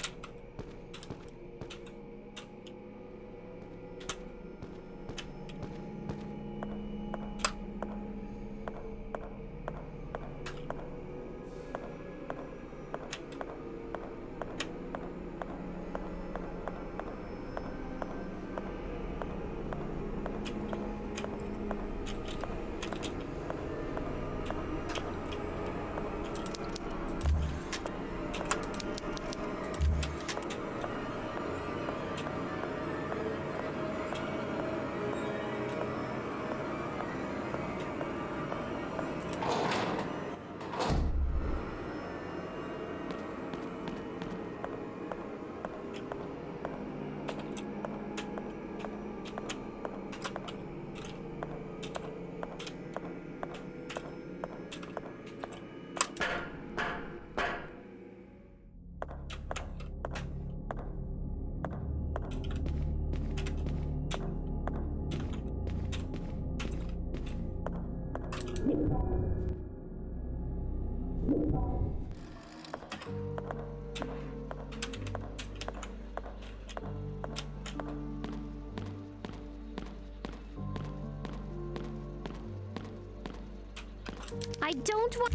I don't want.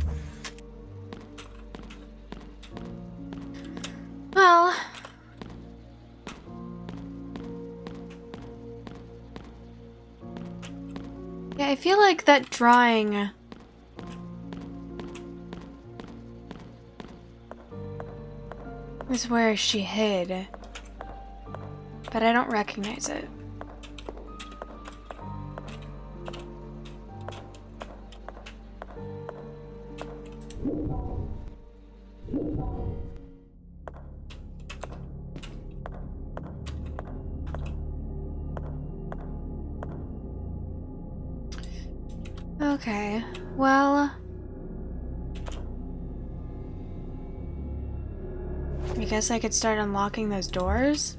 Well, yeah, I feel like that drawing is where she hid, but I don't recognize it. Okay, well... I guess I could start unlocking those doors?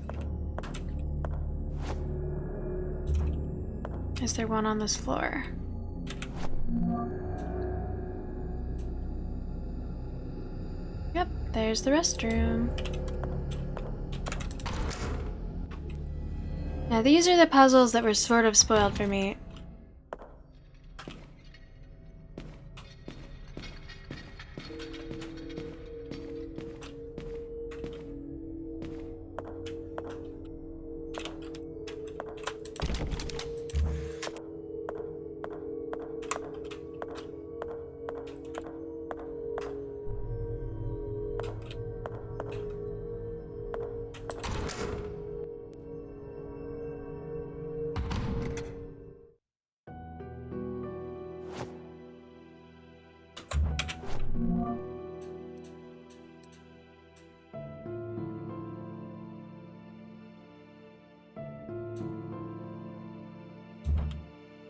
Is there one on this floor? Yep, there's the restroom. Now these are the puzzles that were sort of spoiled for me.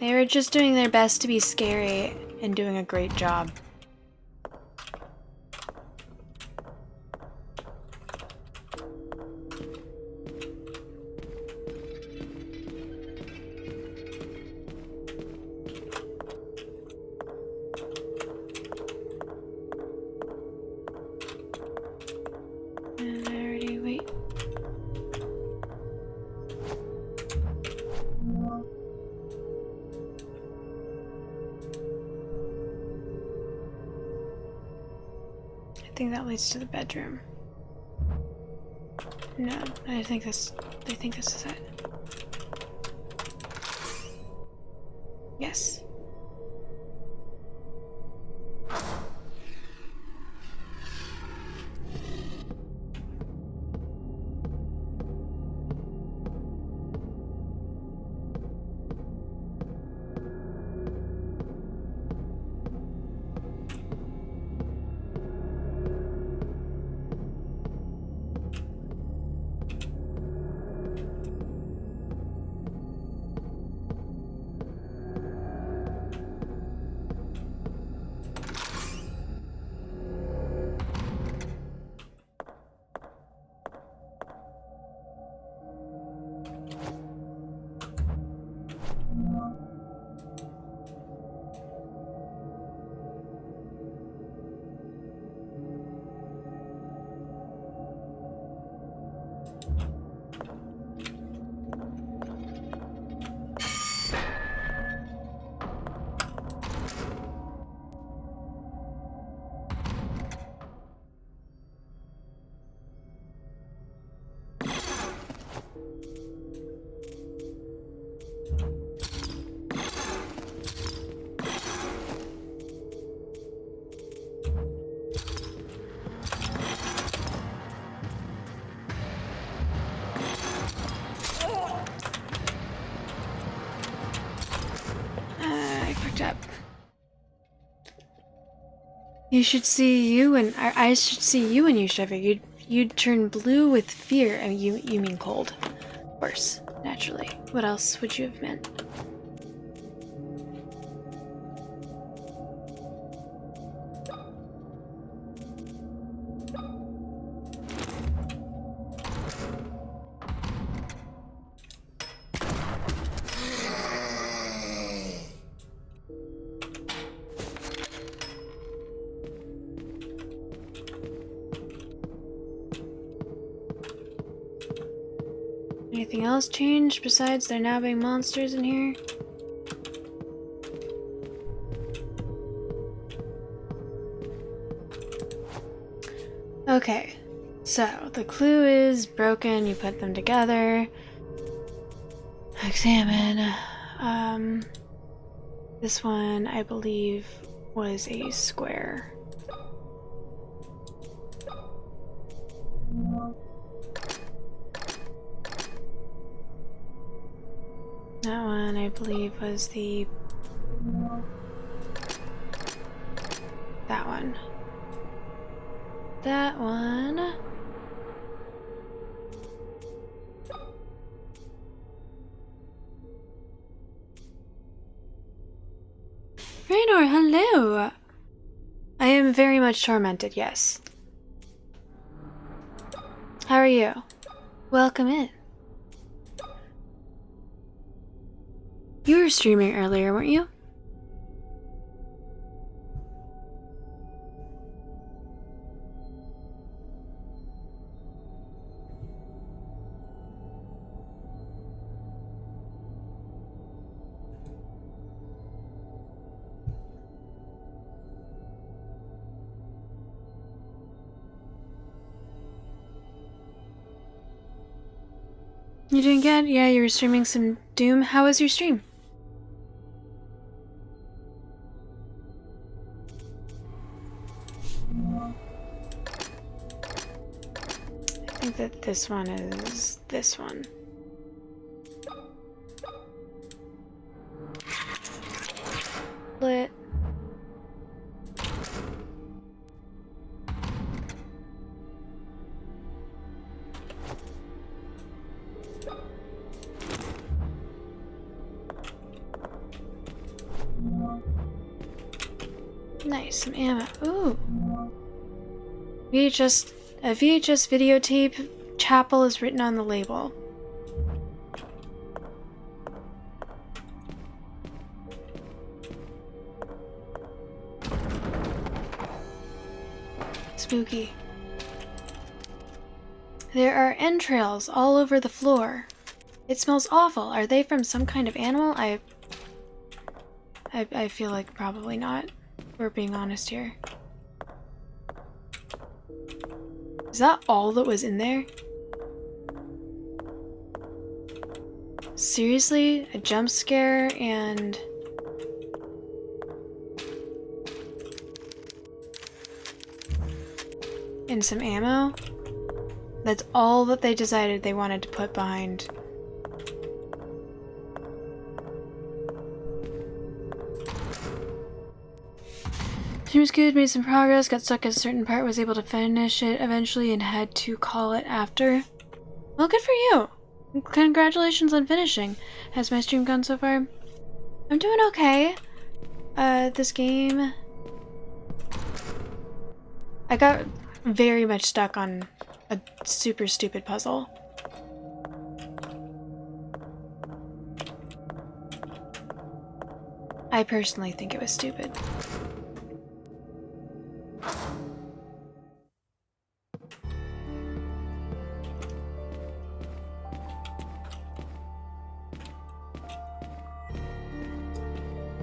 They were just doing their best to be scary and doing a great job. And I already wait. I think that leads to the bedroom. No, I think this is it. Yes. I fucked up. You should see you and I should see you when you shiver. You'd turn blue with fear. I mean, you mean cold. Worse, naturally. What else would you have meant? Anything else changed besides there now being monsters in here? Okay, so the clue is broken, you put them together. Examine. This one, I believe, was a square. That one, I believe, was the... that one. That one... Raynor, hello! I am very much tormented, yes. How are you? Welcome in. You were streaming earlier, weren't you? You doing good? Yeah, you were streaming some Doom. How was your stream? I think that this one is this one. Lit. Nice, some ammo. Ooh. A VHS videotape. Chapel is written on the label. Spooky. There are entrails all over the floor. It smells awful. Are they from some kind of animal? I feel like probably not. We're being honest here. Is that all that was in there? Seriously? A jump scare and... and some ammo? That's all that they decided they wanted to put behind. Seems good, made some progress, got stuck at a certain part, was able to finish it eventually and had to call it after. Well, good for you! Congratulations on finishing. Has my stream gone so far? I'm doing okay. This game... I got very much stuck on a super stupid puzzle. I personally think it was stupid.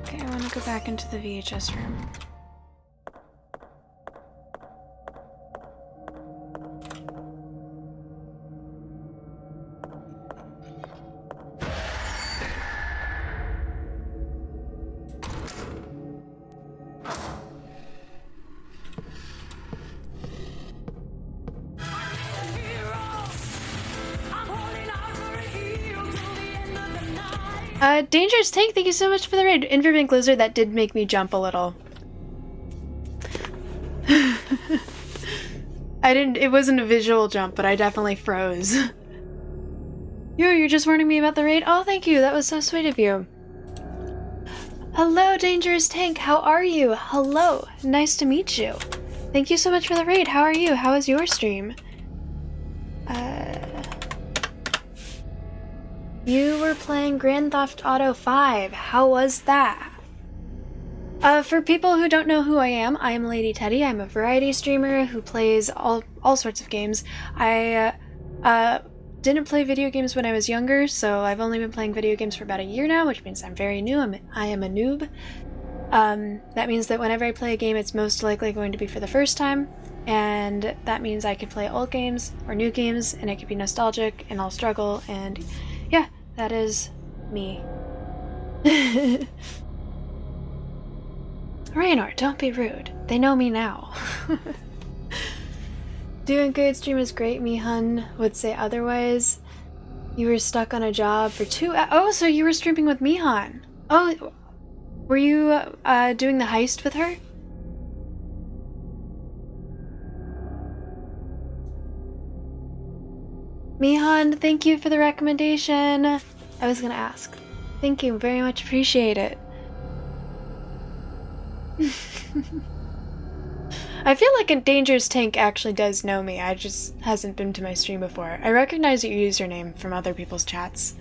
Okay, I want to go back into the VHS room. Dangerous Tank, thank you so much for the raid. Inverbank Blizzard, that did make me jump a little. It wasn't a visual jump, but I definitely froze. You're just warning me about the raid? Oh, thank you, that was so sweet of you. Hello, Dangerous Tank, how are you? Hello, nice to meet you. Thank you so much for the raid, how are you? How was your stream? You were playing Grand Theft Auto 5. How was that? For people who don't know who I am Lady Teddy. I'm a variety streamer who plays all sorts of games. I didn't play video games when I was younger, so I've only been playing video games for about a year now, which means I'm very new. I am a noob. That means that whenever I play a game, it's most likely going to be for the first time, and that means I could play old games or new games, and it could be nostalgic, and I'll struggle, and yeah, that is me. Raynor, don't be rude. They know me now. Doing good, stream is great, Mihun would say otherwise. You were stuck on a job for 2 hours. Oh, so you were streaming with Mihun. Oh, were you doing the heist with her? Mihun, thank you for the recommendation. I was gonna ask. Thank you, very much appreciate it. I feel like a Dangerous Tank actually does know me. I just hasn't been to my stream before. I recognize your username from other people's chats.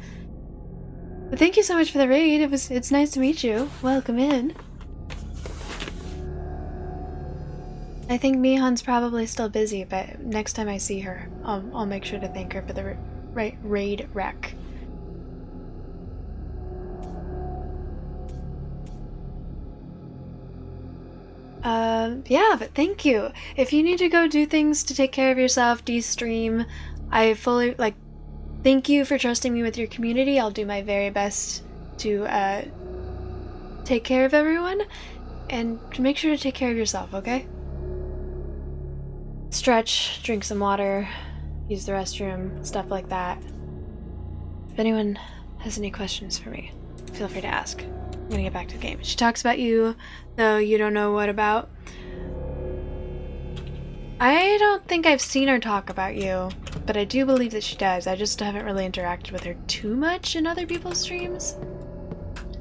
But thank you so much for the raid. It's nice to meet you. Welcome in. I think Mihan's probably still busy, but next time I see her, I'll make sure to thank her for the raid rec. Yeah, but thank you. If you need to go do things to take care of yourself, de-stream, I fully, like, thank you for trusting me with your community. I'll do my very best to, take care of everyone, and make sure to take care of yourself, okay? Stretch, drink some water, use the restroom, stuff like that. If anyone has any questions for me, feel free to ask. I'm gonna get back to the game. She talks about you, though you don't know what about. I don't think I've seen her talk about you, but I do believe that she does. I just haven't really interacted with her too much in other people's streams.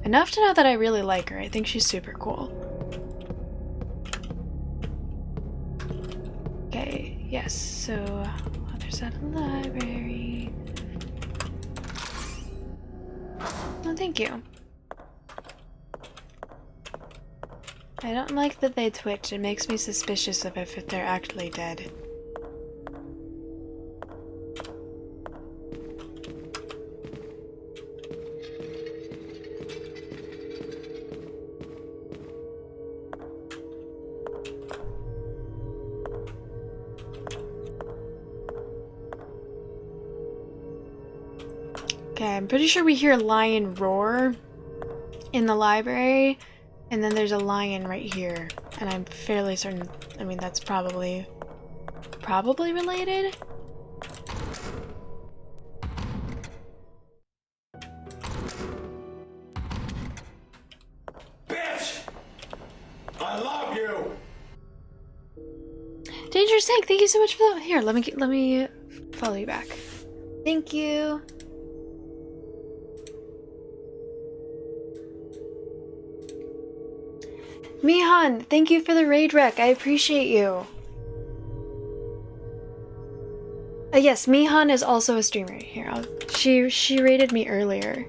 Enough to know that I really like her. I think she's super cool. Okay, yes, so other side of the library. Well, thank you. I don't like that they twitch. It makes me suspicious of if they're actually dead. Okay, I'm pretty sure we hear a lion roar in the library. And then there's a lion right here, and I'm fairly certain, I mean, that's probably related? Bitch! I love you! Dangerous Tank, thank you so much for that. Here, let me follow you back. Thank you. Mihan, thank you for the raid rec. I appreciate you. Yes, Mihan is also a streamer. Here, she raided me earlier,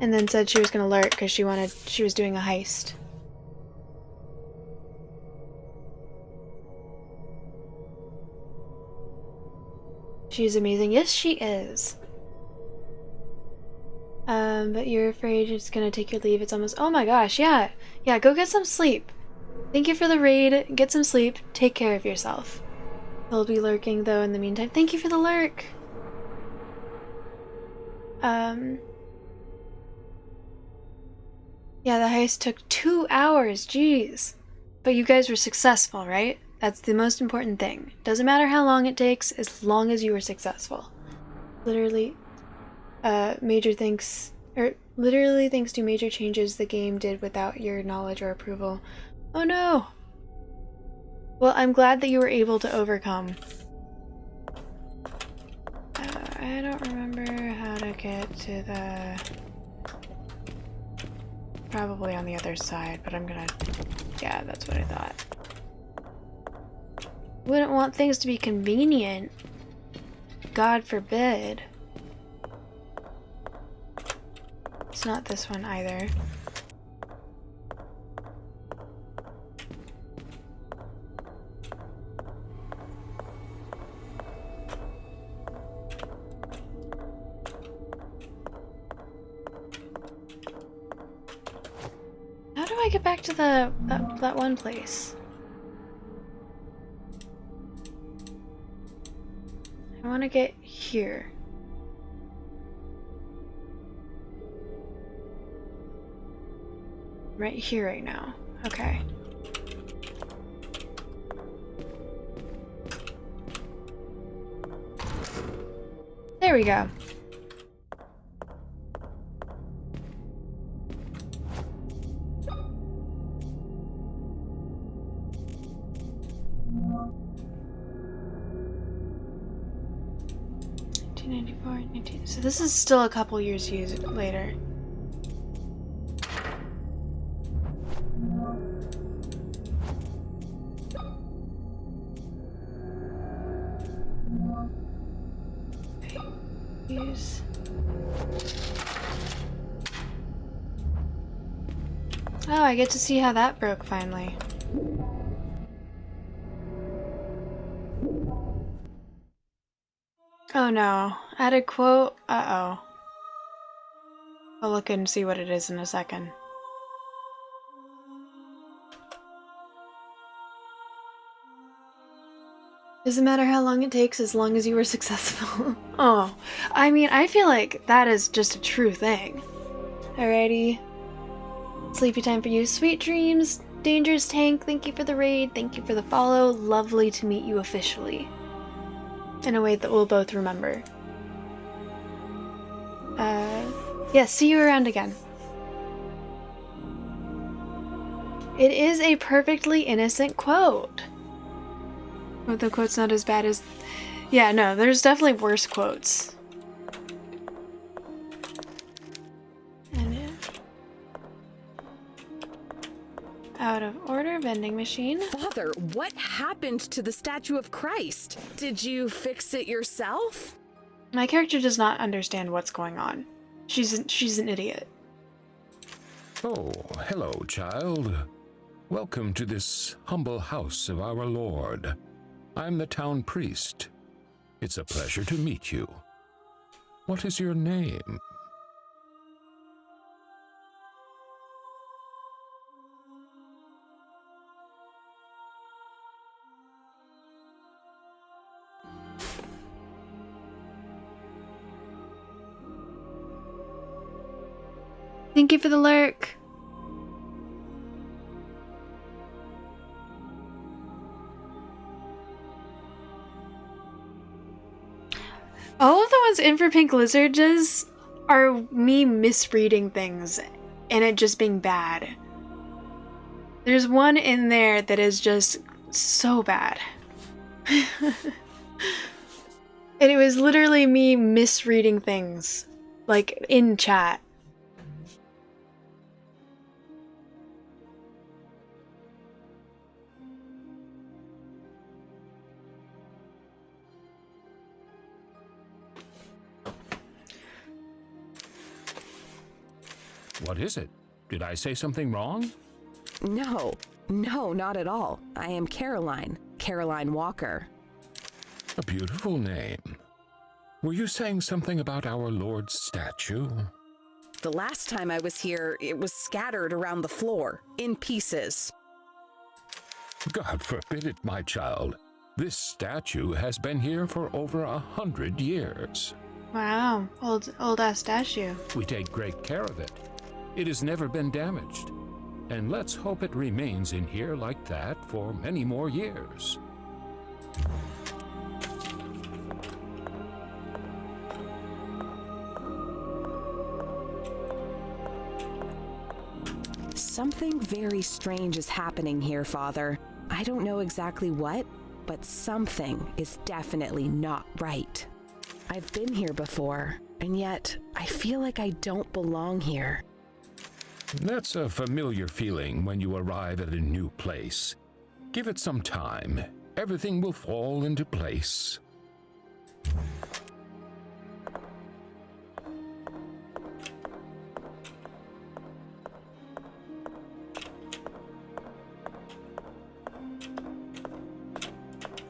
and then said she was gonna lurk because she was doing a heist. She's amazing. Yes, she is. But you're afraid it's gonna take your leave. It's almost— oh my gosh, yeah. Yeah, go get some sleep. Thank you for the raid. Get some sleep. Take care of yourself. He'll be lurking, though, in the meantime. Thank you for the lurk. Yeah, the heist took 2 hours. Jeez. But you guys were successful, right? That's the most important thing. Doesn't matter how long it takes, as long as you were successful. Literally, literally thanks to major changes the game did without your knowledge or approval. Oh no! Well, I'm glad that you were able to overcome. I don't remember how to get to the... probably on the other side, but I'm gonna... yeah, that's what I thought. Wouldn't want things to be convenient. God forbid. It's not this one either. How do I get back to that one place? I want to get here. Right here right now. Okay. There we go. So this is still a couple years later. Use. Oh, I get to see how that broke finally. Oh no, add a quote. Uh-oh. I'll look and see what it is in a second. Doesn't matter how long it takes as long as you were successful. Oh, I mean, I feel like that is just a true thing. Alrighty. Sleepy time for you. Sweet dreams. Dangerous Tank, thank you for the raid. Thank you for the follow. Lovely to meet you officially. In a way that we'll both remember. Yeah, see you around again. It is a perfectly innocent quote. But the quote's not as bad as... Yeah, no, there's definitely worse quotes. Out of order vending machine. Father, what happened to the statue of Christ? Did you fix it yourself? My character does not understand what's going on. She's an idiot. Oh, hello, child. Welcome to this humble house of our Lord. I'm the town priest. It's a pleasure to meet you. What is your name? Thank you for the lurk. All of the ones in for Pink Lizard just are me misreading things and it just being bad. There's one in there that is just so bad. And it was literally me misreading things, like in chat. What is it? Did I say something wrong? No, not at all. I am Caroline Walker. A beautiful name. Were you saying something about our Lord's statue? The last time I was here, it was scattered around the floor, in pieces. God forbid it, my child. This statue has been here for over 100 years. Wow, old ass statue. We take great care of it. It has never been damaged. And let's hope it remains in here like that for many more years. Something very strange is happening here, Father. I don't know exactly what, but something is definitely not right. I've been here before, and yet I feel like I don't belong here. That's a familiar feeling when you arrive at a new place. Give it some time. Everything will fall into place.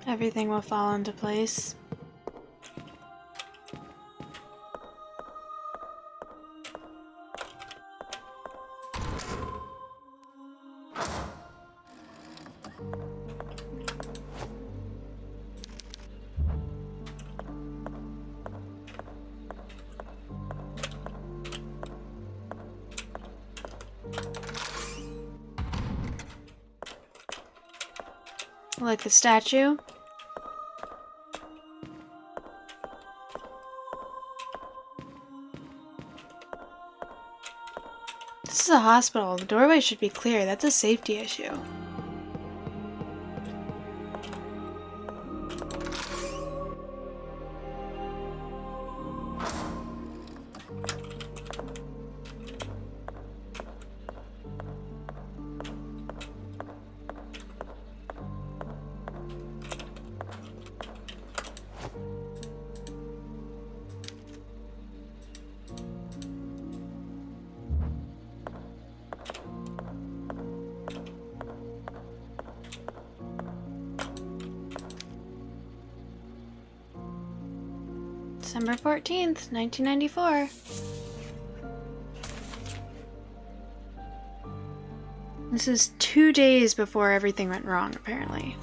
Everything will fall into place. Like the statue. This is a hospital. The doorway should be clear. That's a safety issue. December 14th, 1994. This is 2 days before everything went wrong, apparently.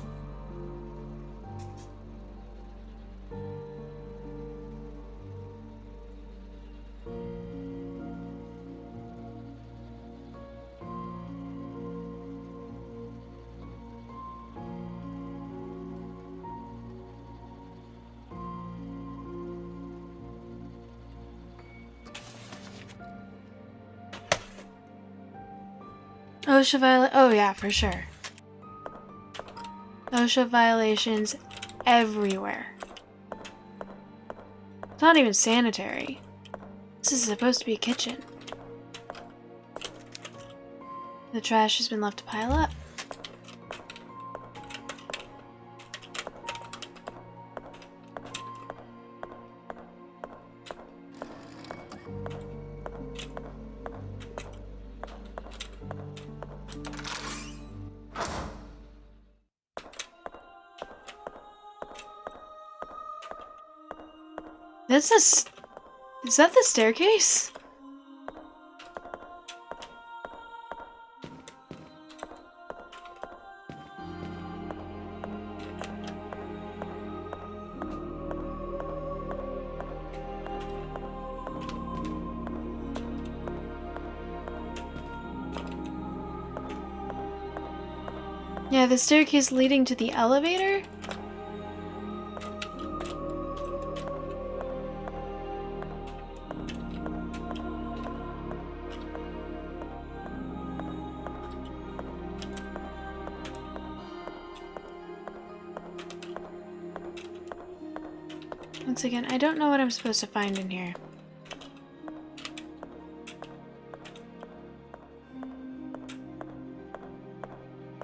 Oh yeah, for sure. OSHA violations everywhere. It's not even sanitary. This is supposed to be a kitchen. The trash has been left to pile up. Is that the staircase? Yeah, the staircase leading to the elevator? Once again, I don't know what I'm supposed to find in here.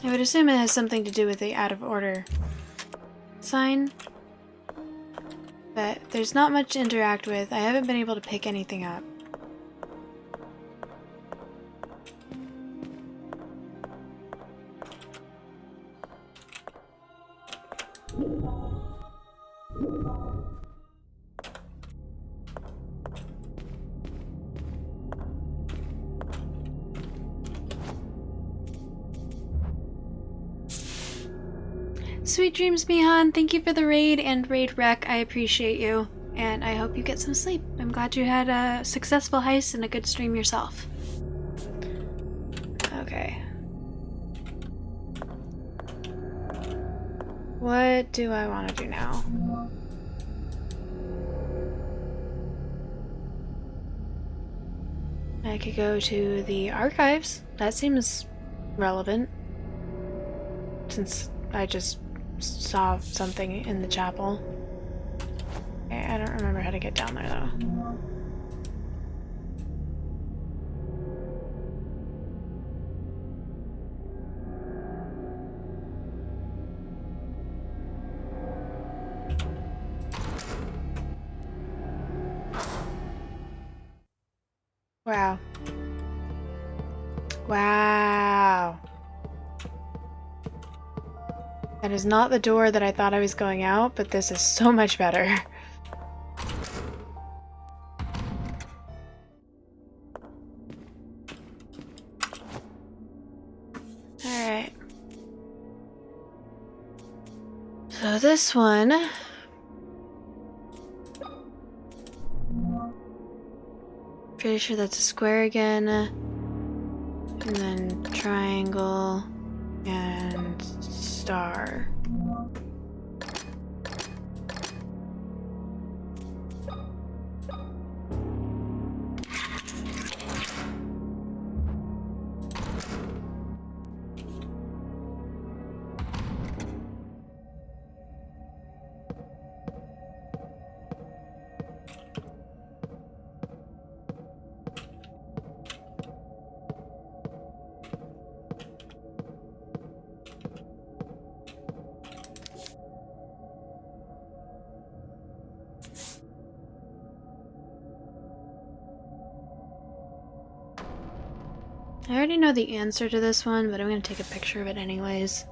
I would assume it has something to do with the out of order sign, but there's not much to interact with. I haven't been able to pick anything up. Sweet dreams, Mihan. Thank you for the raid and raid rec. I appreciate you, and I hope you get some sleep. I'm glad you had a successful heist and a good stream yourself. Okay. What do I want to do now? I could go to the archives. That seems relevant, since I just saw something in the chapel. Okay, I don't remember how to get down there though. Wow. Wow. That is not the door that I thought I was going out, but this is so much better. Alright. So this one... Pretty sure that's a square again. And then triangle and star. I already know the answer to this one, but I'm gonna take a picture of it anyways.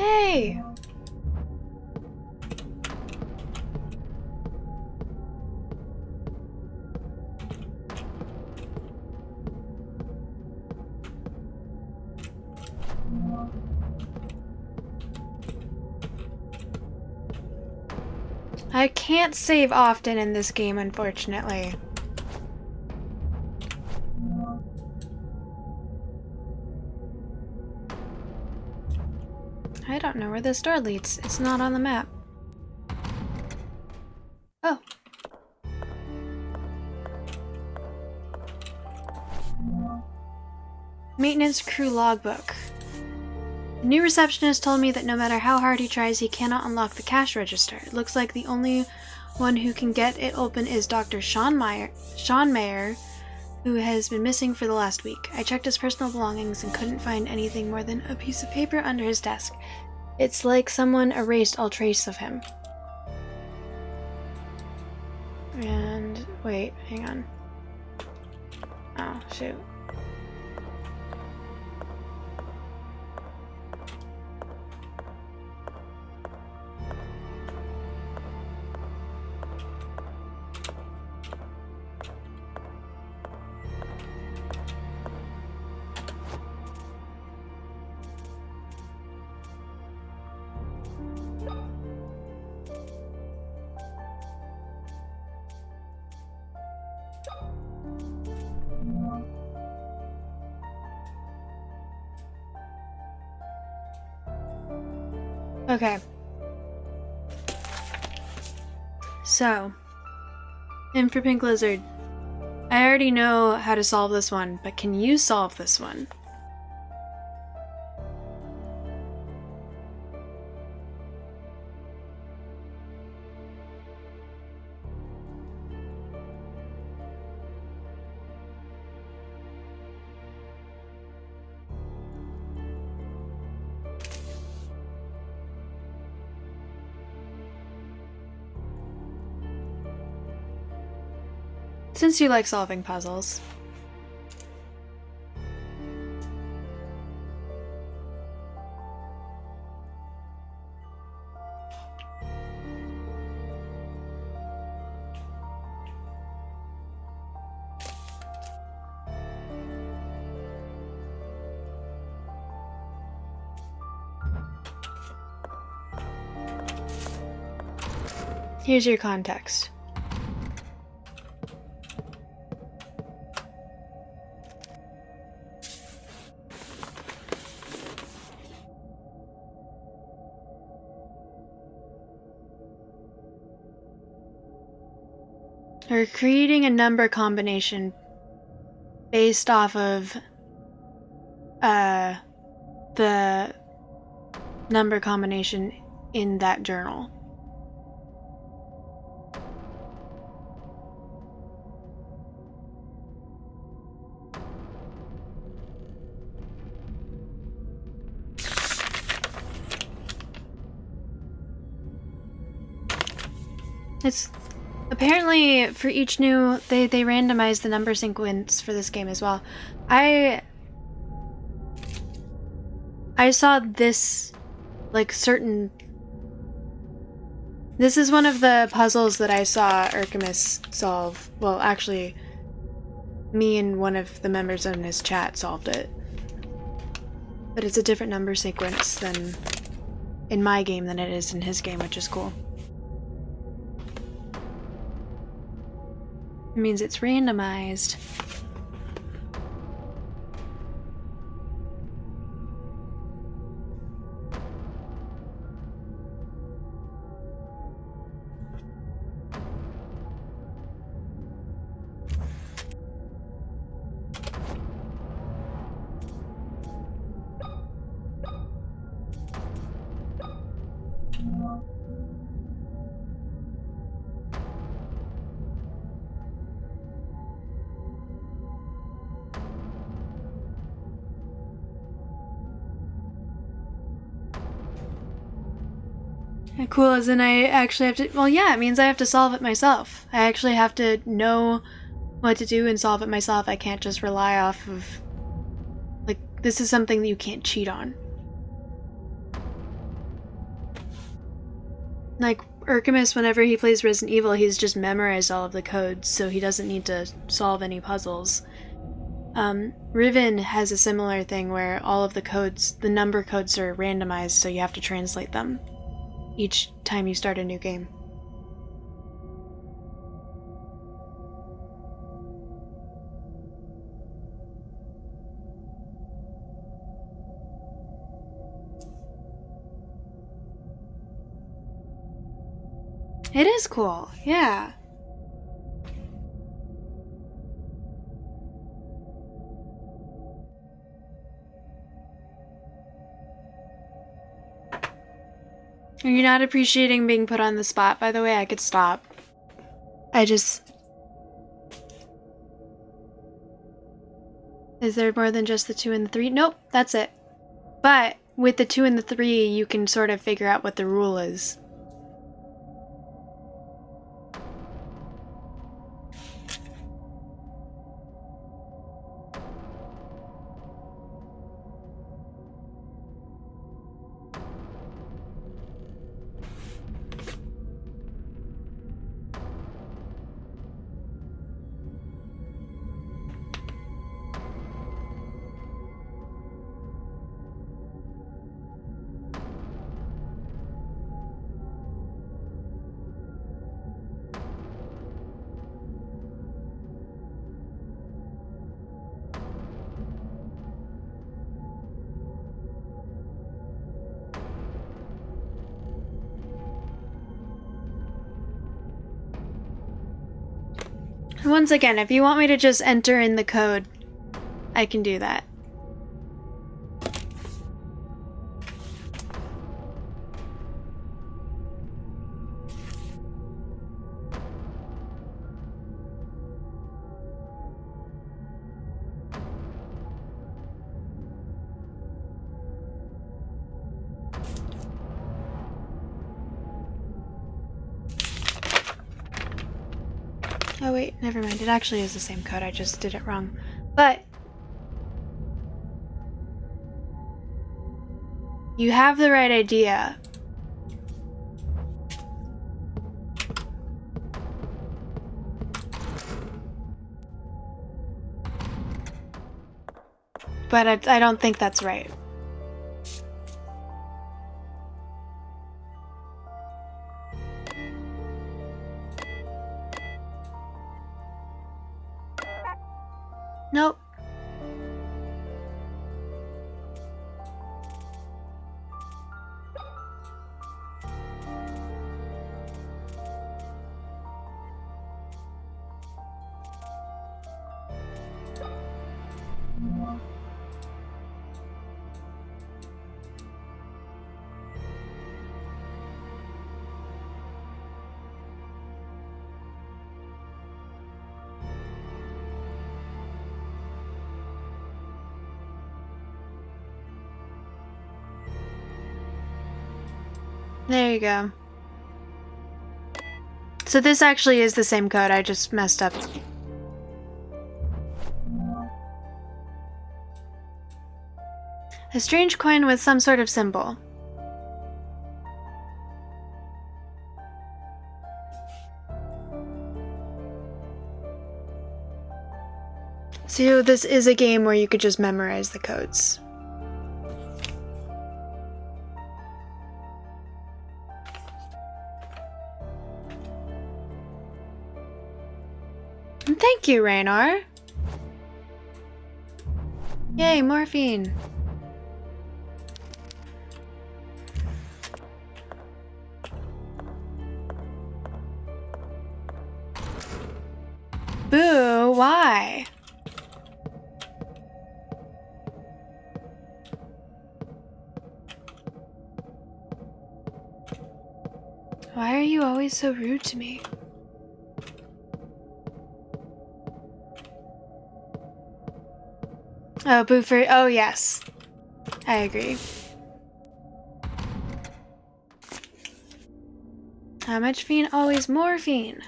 Yay! I can't save often in this game, unfortunately. I don't know where this door leads. It's not on the map. Oh. Maintenance crew logbook. The new receptionist told me that no matter how hard he tries, he cannot unlock the cash register. It looks like the only one who can get it open is Dr. Sean Mayer, who has been missing for the last week. I checked his personal belongings and couldn't find anything more than a piece of paper under his desk. It's like someone erased all trace of him. And wait, hang on. Oh, shoot. Okay. So, in for Pink Lizard, I already know how to solve this one, but can you solve this one? Since you like solving puzzles. Here's your context. We're creating a number combination based off of the number combination in that journal. It's apparently for each new they randomize the number sequence for this game as well. I saw this like certain. This is one of the puzzles that I saw Urkamus solve. Well, actually, me and one of the members in his chat solved it. But it's a different number sequence than in my game than it is in his game, which is cool. It means it's randomized. Cool, as in I actually have to. Well, yeah, it means I have to solve it myself. I actually have to know what to do and solve it myself. I can't just rely off of. Like, this is something that you can't cheat on. Like, Urkamus, whenever he plays Resident Evil, he's just memorized all of the codes, so he doesn't need to solve any puzzles. Riven has a similar thing where all of the codes, the number codes are randomized, so you have to translate them each time you start a new game. It is cool, yeah. Are you not appreciating being put on the spot, by the way? I could stop. Is there more than just the 2 and the 3? Nope, that's it. But with the 2 and the 3, you can sort of figure out what the rule is. Once again, if you want me to just enter in the code, I can do that. Oh wait, never mind. It actually is the same code. I just did it wrong. But you have the right idea. But I don't think that's right. Nope. There you go. So this actually is the same code, I just messed up. A strange coin with some sort of symbol. So this is a game where you could just memorize the codes. And thank you, Raynor. Yay, morphine. Boo, why? Why are you always so rude to me? Oh, boo for— oh yes. I agree. How much fiend? Always morphine.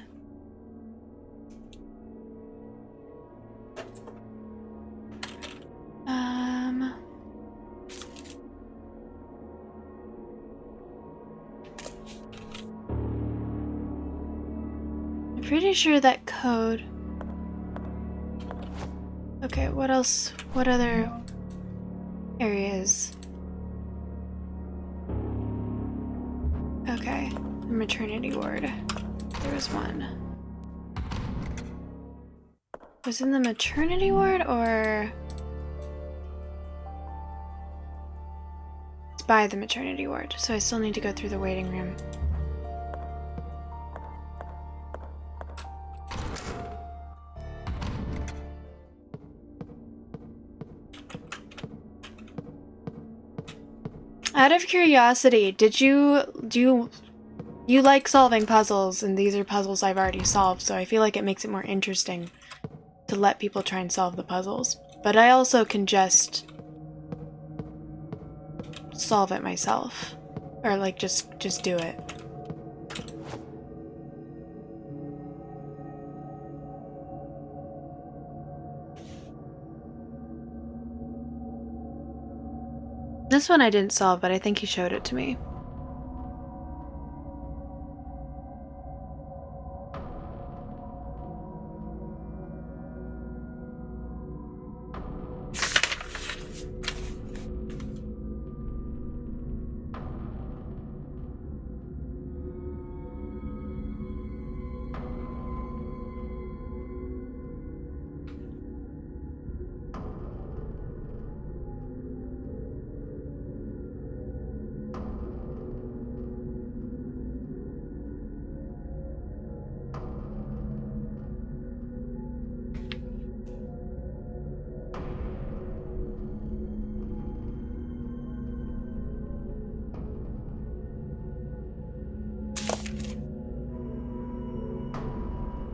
Pretty sure that code... Okay, what else? What other areas? Okay, the maternity ward. There was one. Was it in the maternity ward or... It's by the maternity ward, so I still need to go through the waiting room. Out of curiosity, do you like solving puzzles, and these are puzzles I've already solved, so I feel like it makes it more interesting to let people try and solve the puzzles. But I also can just solve it myself. Or like just do it. This one I didn't solve, but I think he showed it to me.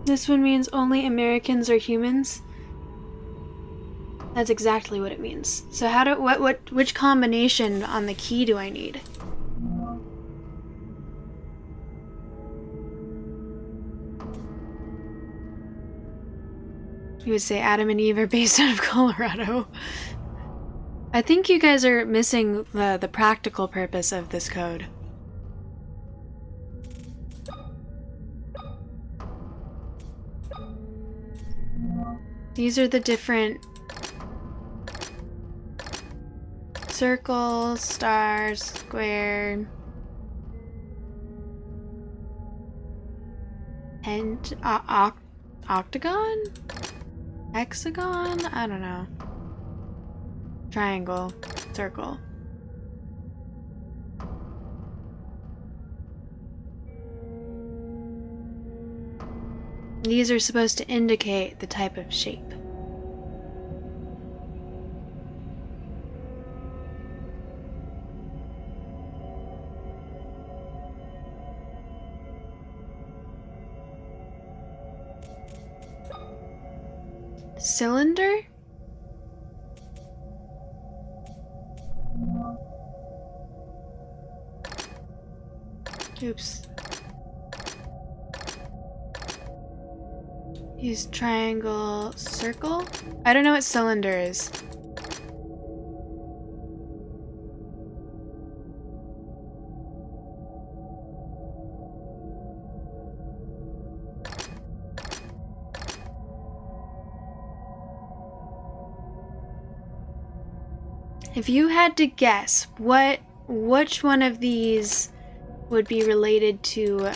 This one means only Americans are humans. That's exactly what it means. So how do which combination on the key do I need? You would say Adam and Eve are based out of Colorado. I think you guys are missing the practical purpose of this code. These are the different circle, star, square, and octagon? Hexagon? I don't know. Triangle, circle. These are supposed to indicate the type of shape. Cylinder? Oops. Use triangle, circle? I don't know what cylinder is. If you had to guess, which one of these would be related to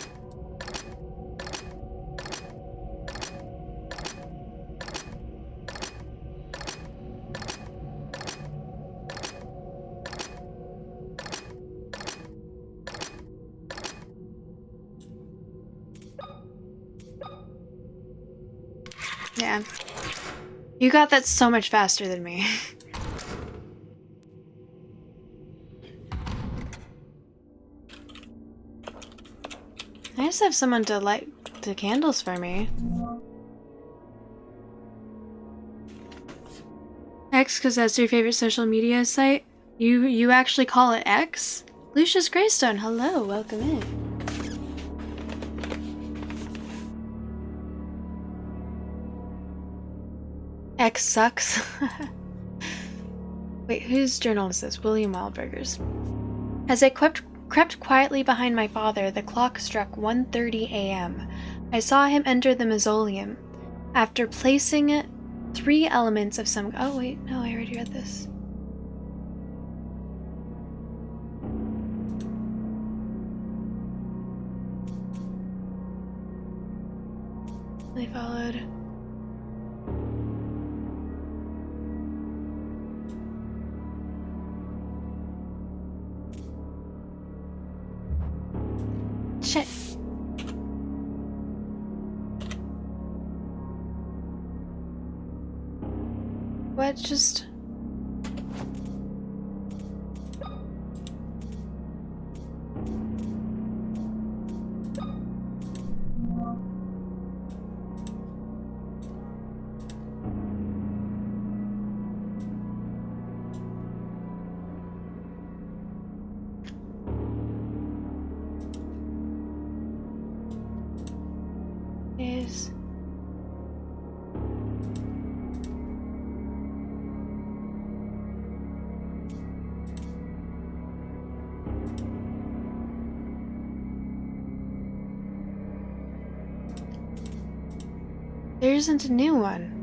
Yeah. You got that so much faster than me. I just have someone to light the candles for me. X, because that's your favorite social media site? You actually call it X? Lucius Greystone, hello, welcome in. X sucks. Wait, whose journal is this? William Wildberger's. As I crept quietly behind my father, the clock struck 1:30 a.m. I saw him enter the mausoleum. After placing 3 elements of some... Oh, wait. No, I already read this. They followed. Shit. What just... is... There isn't a new one.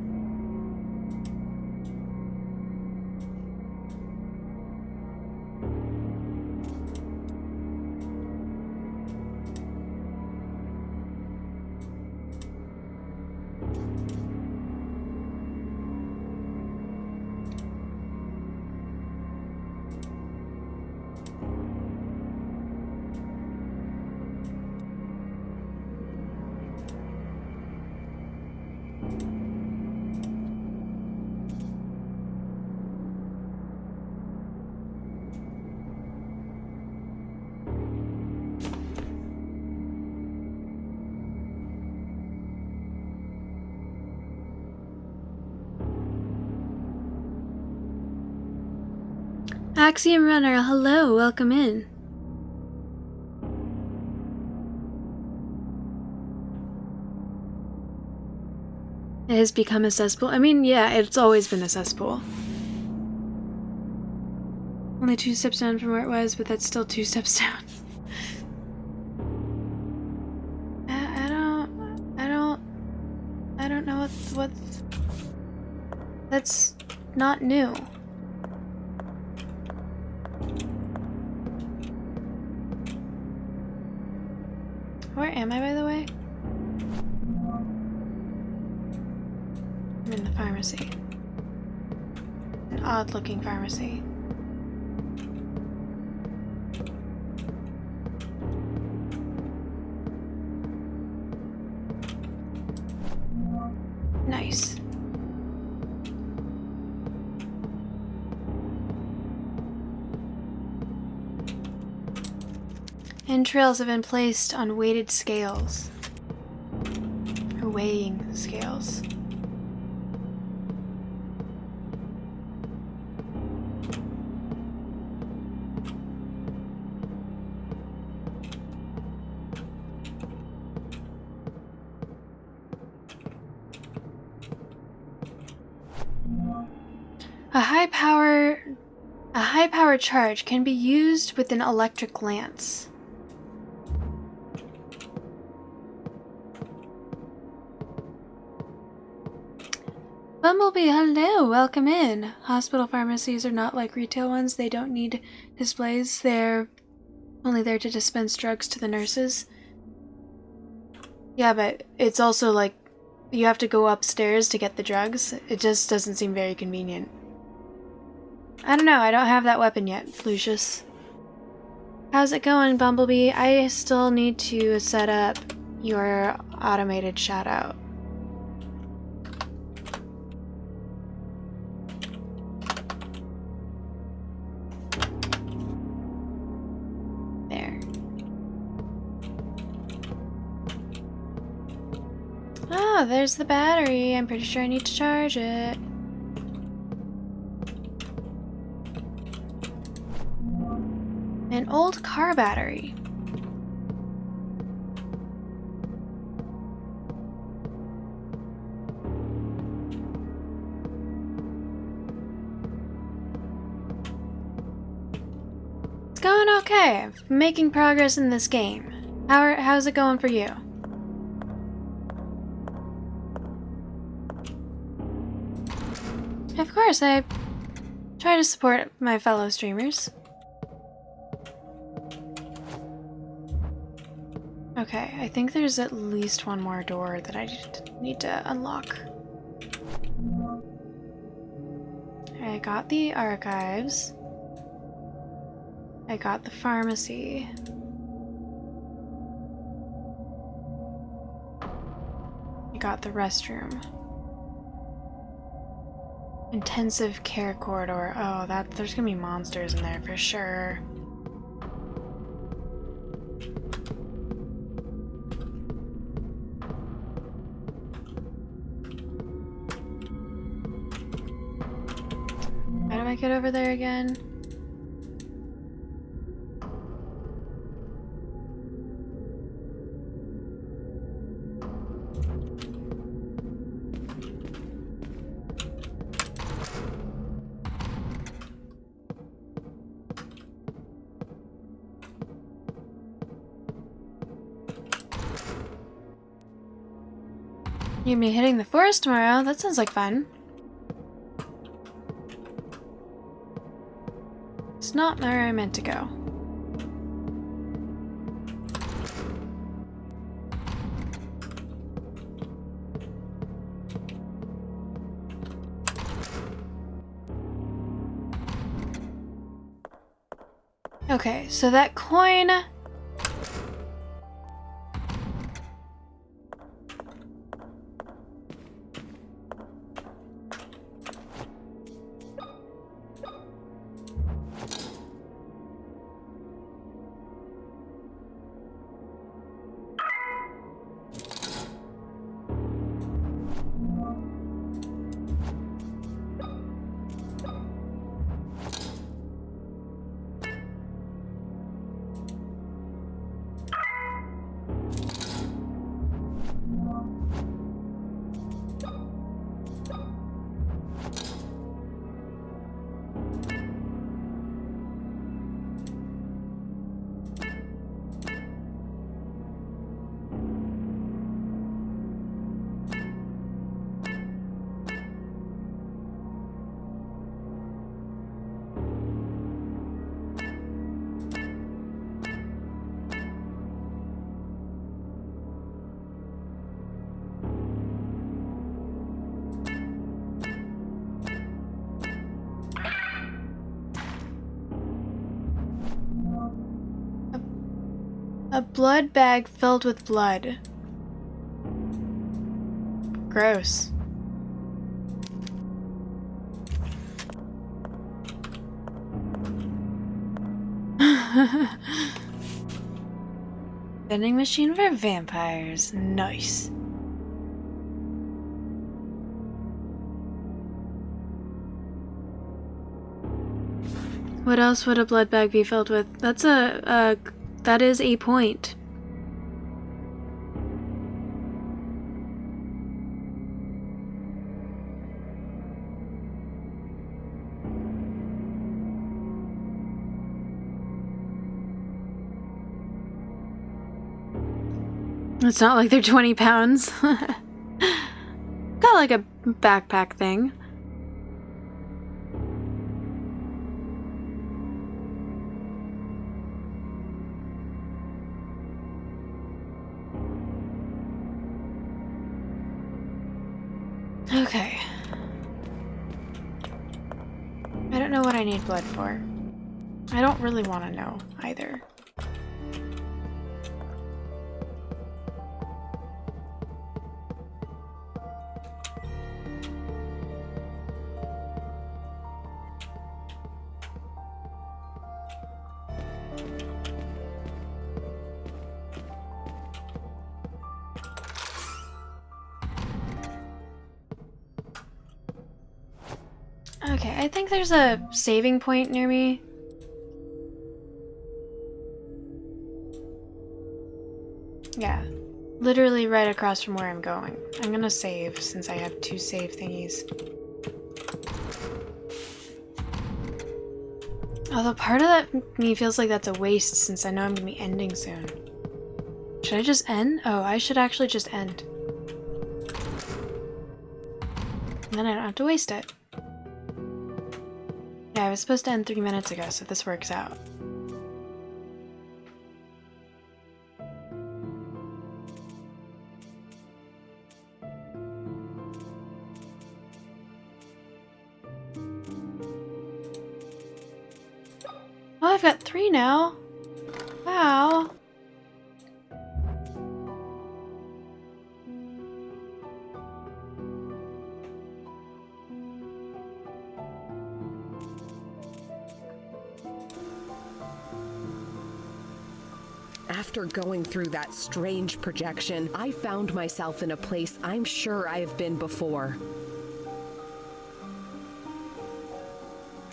Axiom Runner, hello, welcome in. It has become a cesspool. I mean, yeah, it's always been a cesspool. Only 2 steps down from where it was, but that's still 2 steps down. I don't know what's... That's not new. Where am I, by the way? I'm in the pharmacy. An odd-looking pharmacy. Nice. Entrails have been placed on weighted scales. Or weighing scales. A high power charge can be used with an electric lance. Bumblebee, hello, welcome in. Hospital pharmacies are not like retail ones. They don't need displays. They're only there to dispense drugs to the nurses. Yeah, but it's also like you have to go upstairs to get the drugs. It just doesn't seem very convenient. I don't know, I don't have that weapon yet, Lucius. How's it going, Bumblebee? I still need to set up your automated shout-out. There. Oh, there's the battery. I'm pretty sure I need to charge it. An old car battery. It's going okay. I'm making progress in this game. How's it going for you? Of course, I try to support my fellow streamers. Okay, I think there's at least one more door that I need to unlock. I got the archives. I got the pharmacy. I got the restroom. Intensive care corridor. Oh, there's gonna be monsters in there for sure. How do I get over there again? You'll be hitting the forest tomorrow. That sounds like fun. It's not where I meant to go. Okay, so that coin... A blood bag filled with blood. Gross. Vending machine for vampires. Nice. What else would a blood bag be filled with? That is a point. It's not like they're 20 pounds. Got like a backpack thing. Okay. I don't know what I need blood for. I don't really want to know either. Okay, I think there's a saving point near me. Yeah, literally right across from where I'm going. I'm gonna save since I have 2 save thingies. Although part of that me feels like that's a waste since I know I'm gonna be ending soon. Should I just end? Oh, I should actually just end. And then I don't have to waste it. Yeah, I was supposed to end 3 minutes ago, so this works out. Oh, I've got 3 now. Wow. After going through that strange projection, I found myself in a place I'm sure I have been before.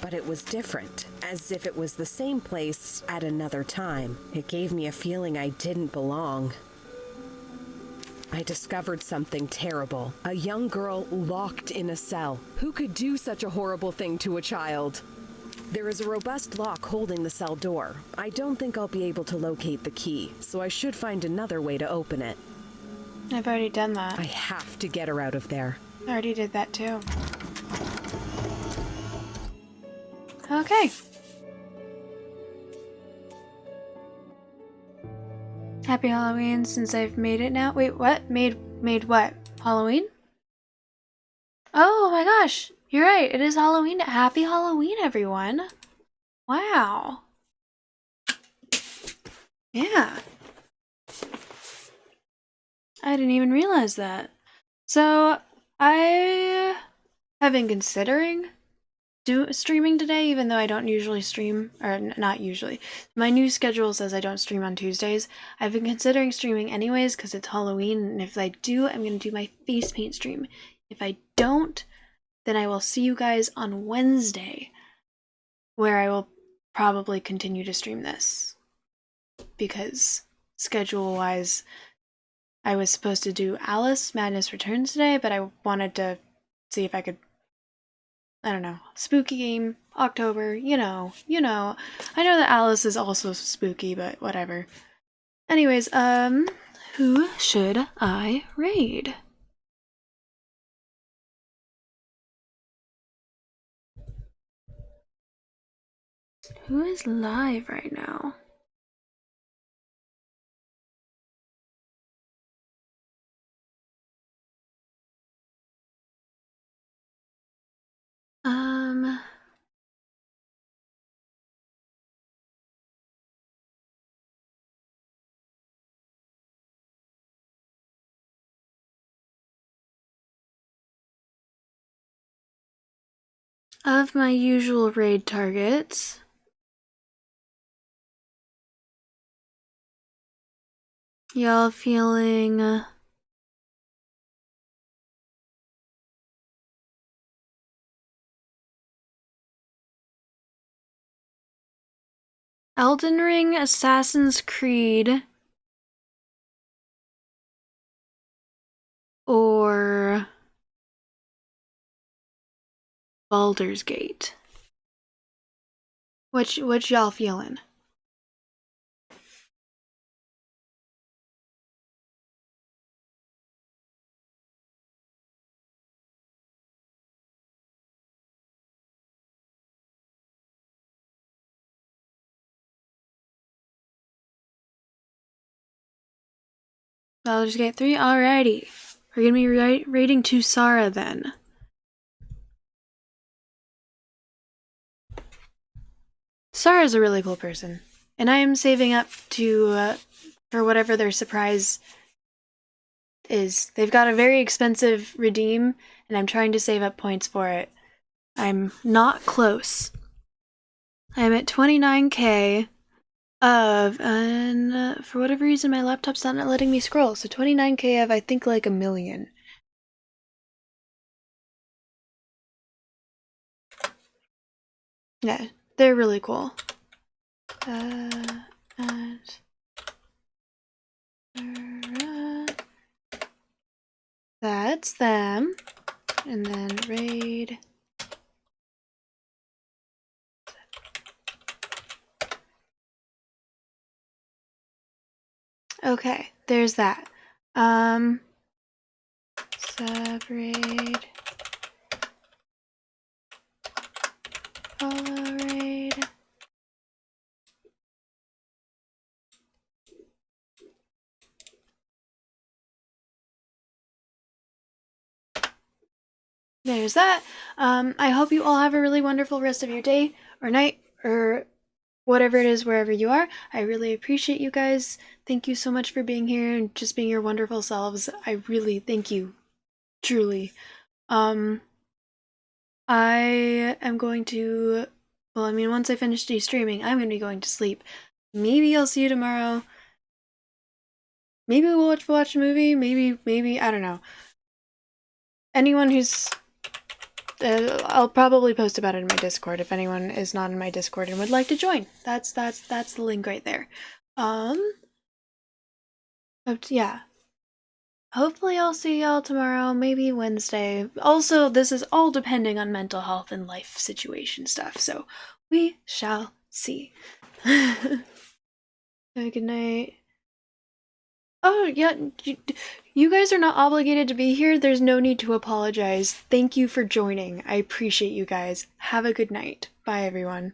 But it was different, as if it was the same place at another time. It gave me a feeling I didn't belong. I discovered something terrible. A young girl locked in a cell. Who could do such a horrible thing to a child? There is a robust lock holding the cell door. I don't think I'll be able to locate the key, so I should find another way to open it. I've already done that. I have to get her out of there. I already did that too. Okay. Happy Halloween since I've made it now. Wait, what? Made what? Halloween? Oh my gosh. You're right. It is Halloween. Happy Halloween, everyone. Wow. Yeah. I didn't even realize that. So, I have been considering streaming today, even though I don't usually stream, or not usually. My new schedule says I don't stream on Tuesdays. I've been considering streaming anyways because it's Halloween, and if I do, I'm going to do my face paint stream. If I don't, then I will see you guys on Wednesday, where I will probably continue to stream this. Because schedule-wise, I was supposed to do Alice Madness Returns today, but I wanted to see if I could, I don't know, spooky game, October, you know. I know that Alice is also spooky, but whatever. Anyways, who should I raid? Who is live right now? Of my usual raid targets, y'all feeling Elden Ring, Assassin's Creed, or Baldur's Gate? Which y'all feeling? Baldur's Gate 3? Alrighty. We're gonna be raiding Tusara then. Sara's a really cool person. And I am saving up to, for whatever their surprise is. They've got a very expensive redeem, and I'm trying to save up points for it. I'm not close. I'm at 29k of, and for whatever reason my laptop's not letting me scroll, so 29k of I think like 1 million. Yeah, they're really cool. That's them. And then raid. Okay, there's that. Subraid. Follow raid. There's that. I hope you all have a really wonderful rest of your day or night or whatever it is wherever you are. I really appreciate you guys. Thank you so much for being here and just being your wonderful selves. I really thank you. Truly. I am going to, well, I mean, once I finish streaming, I'm going to be going to sleep. Maybe I'll see you tomorrow. Maybe we'll watch a movie. Maybe, I don't know. Anyone who's, I'll probably post about it in my Discord if anyone is not in my Discord and would like to join. That's the link right there. But yeah. Hopefully I'll see y'all tomorrow, maybe Wednesday. Also, this is all depending on mental health and life situation stuff, so we shall see. Have a good night. Oh, yeah, you guys are not obligated to be here. There's no need to apologize. Thank you for joining. I appreciate you guys. Have a good night. Bye, everyone.